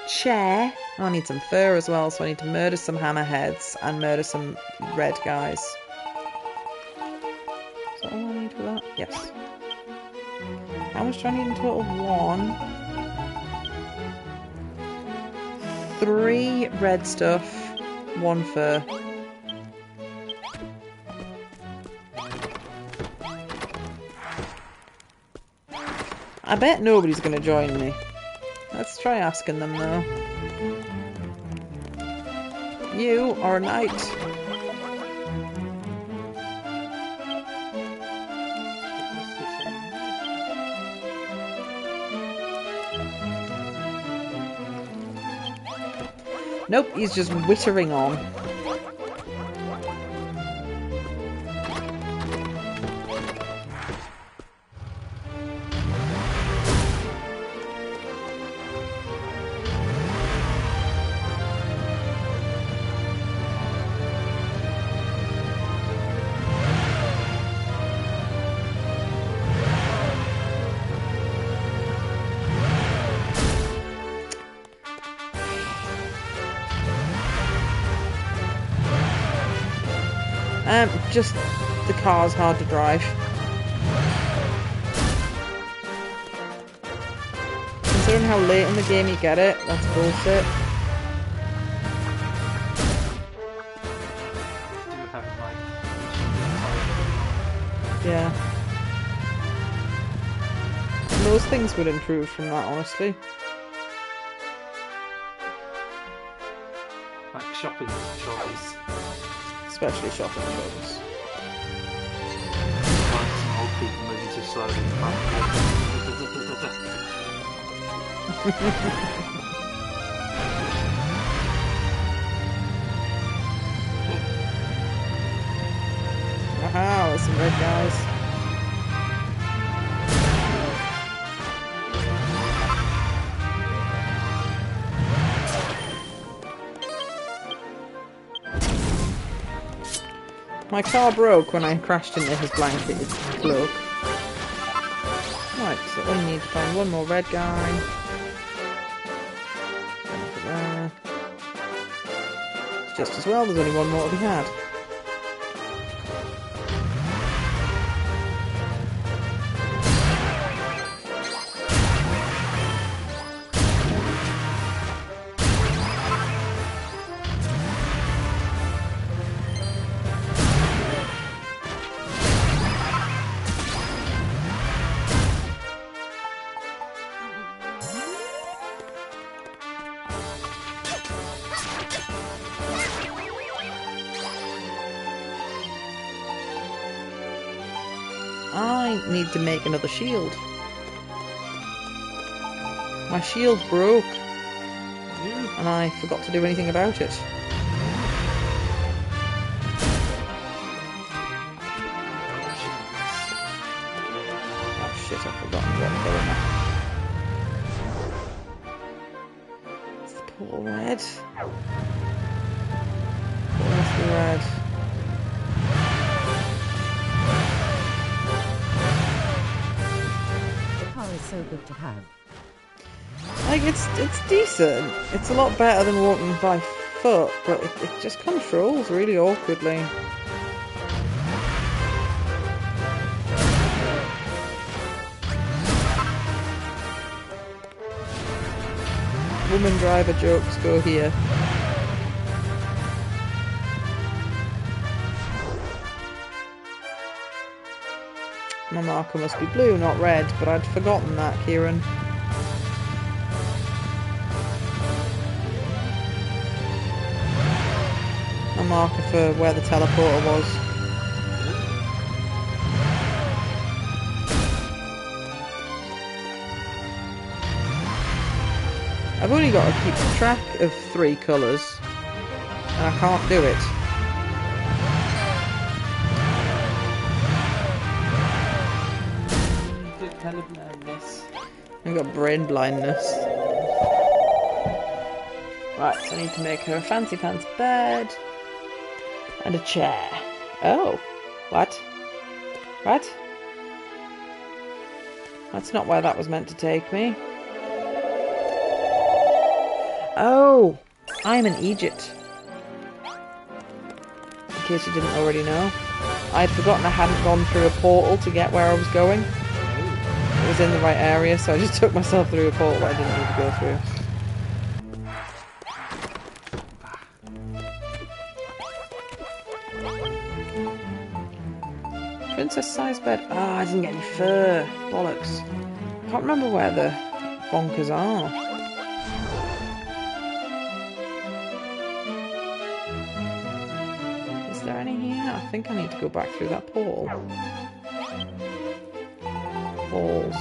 chair. Oh, I need some fur as well, so I need to murder some hammerheads and murder some red guys. Is that all I need for that? Yes. How much do I need in total? 1. 3 red stuff, 1 fur. I bet nobody's going to join me. Let's try asking them though. You are a knight. Nope, he's just wittering on. Just the car's hard to drive. Considering how late in the game you get it, that's bullshit. Yeah. Most things would improve from that, honestly. Like shopping trolleys. Especially shopping trolleys. Like some old people moving too slowly. Wow, there's some red guys. My car broke when I crashed into his blanketed cloak. Right, so we need to find one more red guy. There. Just as well, there's only one more to be had. I need to make another shield. My shield broke, and I forgot to do anything about it. Oh shit, I've forgotten what colour now. It's the portal red. Where's the red? So good to have. Like, it's decent. It's a lot better than walking by foot, but it just controls really awkwardly. Woman driver jokes go here. My marker must be blue, not red, but I'd forgotten that, Kieran. A marker for where the teleporter was. I've only got to keep track of 3 colours, and I can't do it. Colorblindness. I've got brain blindness. Right, so I need to make her a fancy pants bed. And a chair. Oh. What? What? That's not where that was meant to take me. Oh! I'm in Egypt. In case you didn't already know. I'd forgotten I hadn't gone through a portal to get where I was going. It was in the right area, so I just took myself through a portal I didn't need to go through. Princess-sized bed. Ah, I didn't get any fur. Bollocks. I can't remember where the bonkers are. Is there any here? I think I need to go back through that portal. Balls.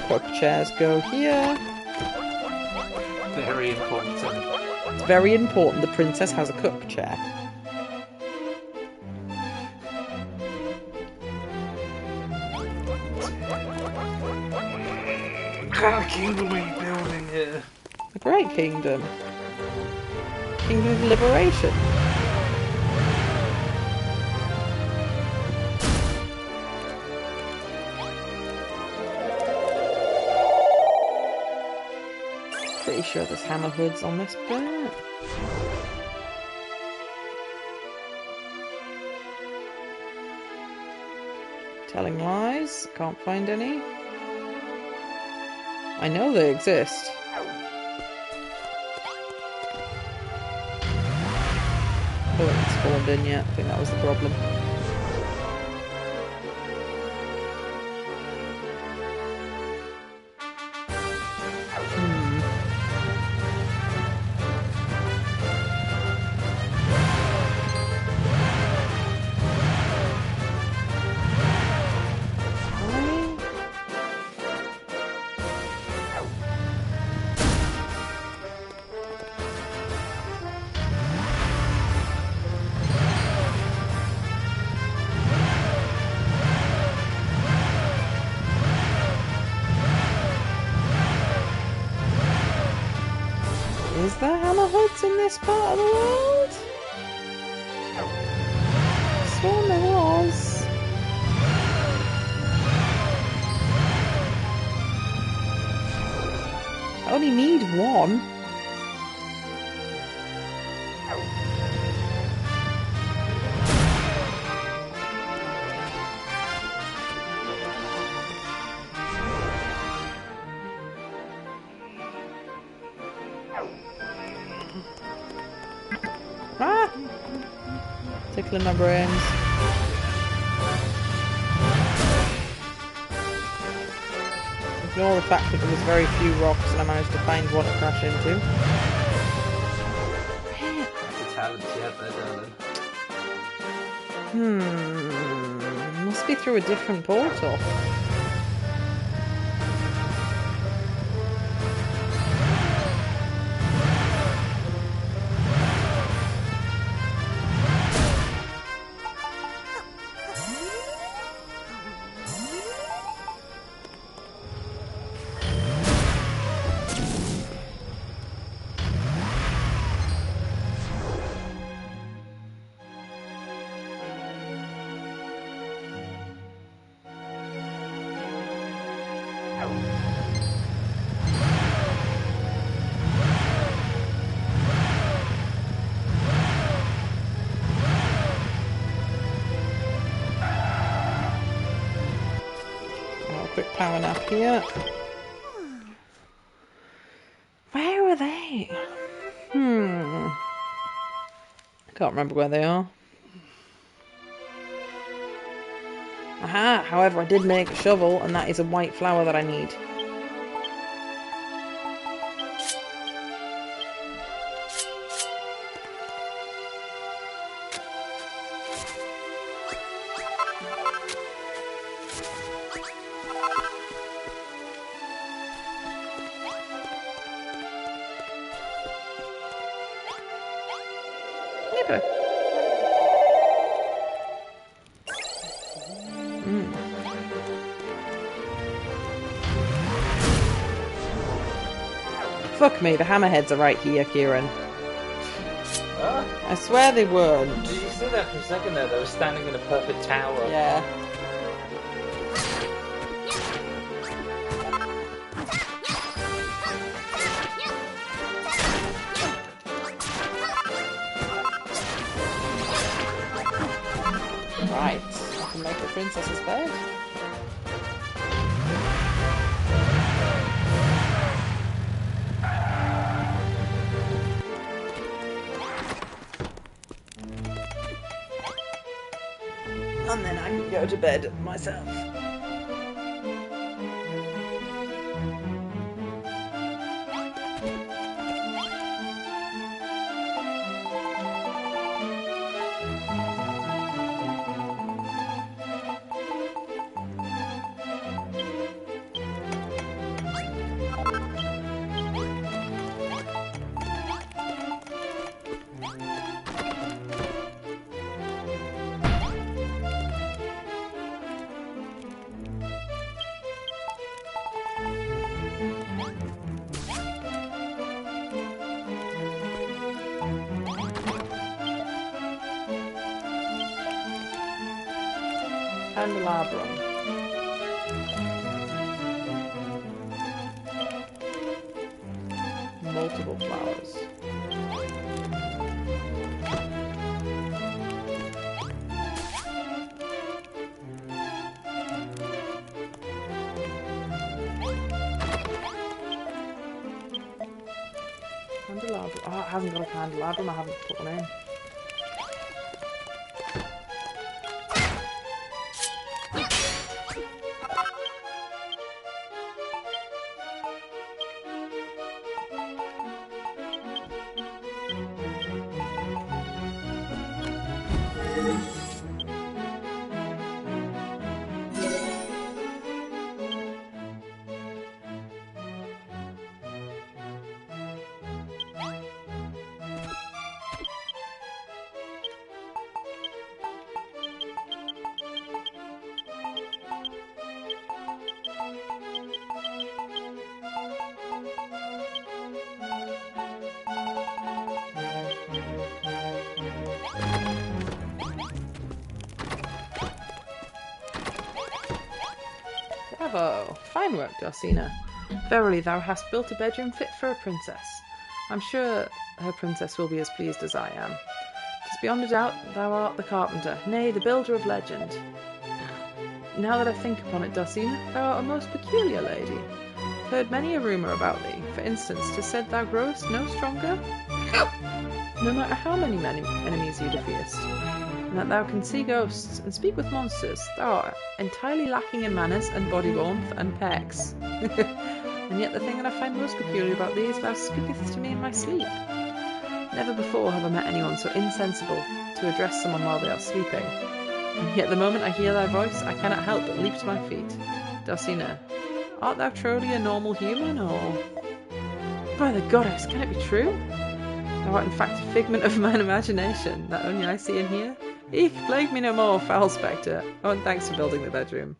Quick chairs go here. Very important. It's very important the princess has a cook chair. What kind of kingdom are you building here? A great kingdom. Kingdom of liberation. Pretty sure there's hammer hoods on this bit. Telling lies. Can't find any. I know they exist. Oh, it hasn't spawned in yet. I think that was the problem. Is there hammer hoods in this part of the world? I sworn there was. I only need one. Ah! Tickling my brains. Ignore the fact that there was very few rocks and I managed to find one to crash into. That's a talent you have there, darling. Must be through a different portal. Quick power nap here. Where are they? I can't remember where they are. Aha! However, I did make a shovel, and that is a white flower that I need. fuck me, the hammerheads are right here, Kieran. I swear they weren't. Did you see that for a second there? They were standing in a perfect tower. Yeah. Right, I can make the princess's bed. And then I can go to bed myself. Candelabrum. Multiple flowers. Candelabrum. Oh, I haven't got a candelabrum. I haven't put one in. Bravo! Fine work, Dorsina. Verily thou hast built a bedroom fit for a princess. I'm sure her princess will be as pleased as I am. 'Tis beyond a doubt thou art the carpenter, nay, the builder of legend. Now that I think upon it, Dorsina, thou art a most peculiar lady. I've heard many a rumour about thee. For instance, 'tis said thou growest no stronger, no matter how many enemies you defeatest, and that thou canst see ghosts and speak with monsters. Thou art entirely lacking in manners and body warmth and pecs. And yet the thing that I find most peculiar about thee is thou speakest to me in my sleep. Never before have I met anyone so insensible to address someone while they are sleeping. And yet the moment I hear thy voice, I cannot help but leap to my feet. Dorsina, art thou truly a normal human, or... By the goddess, can it be true? Thou art in fact a figment of mine imagination, that only I see and hear. Eek, plague me no more, foul spectre. Oh, and thanks for building the bedroom.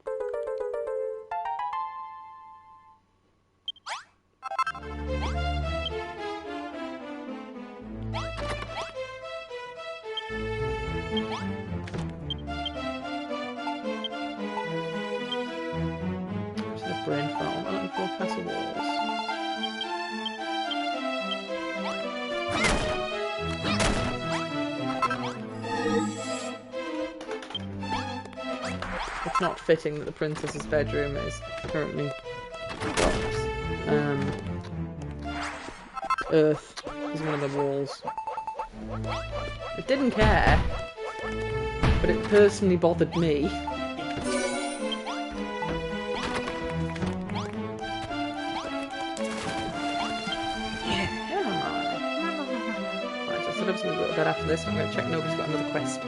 To the brain farm, I'm looking for castle walls. It's not fitting that the princess's bedroom is currently earth is one of the walls. It didn't care, but it personally bothered me. Right, so I'm just going to go to bed after this. I'm going to check nobody's got another quest.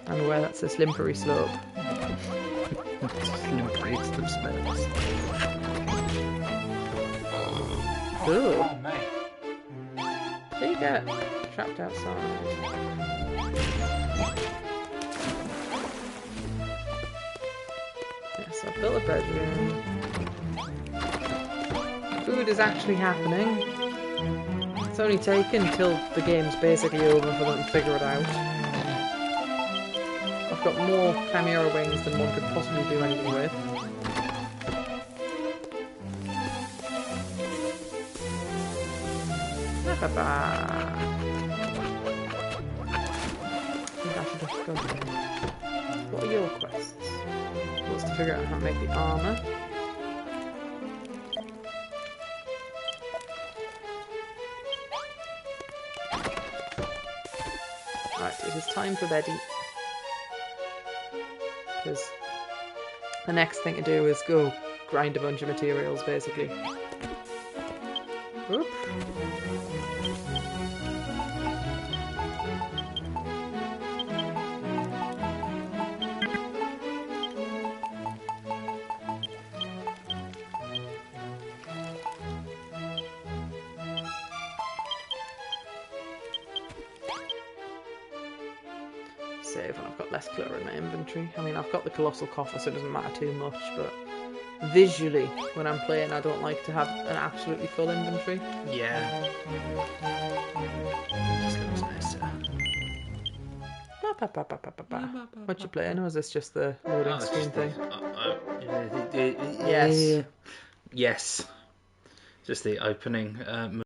And aware that's a slippery slope. Slippery, it's them smells. Ooh. Oh, mate. There you go. Trapped outside. Yes, I've built a bedroom. Food food is actually happening. It's only taken till the game's basically over for them to figure it out. I've got more Chimera wings than one could possibly do anything with. What are your quests? What's to figure out how to make the armour? Right, it is time for Betty. Because the next thing to do is go grind a bunch of materials, basically. Oop. Save when I've got less clutter in my inventory. I mean, I've got the Colossal Coffer, so it doesn't matter too much, but visually, when I'm playing, I don't like to have an absolutely full inventory. Yeah. It just looks nicer. What you playing, or is this just the loading screen thing? Yes. Yes. Yes. Just the opening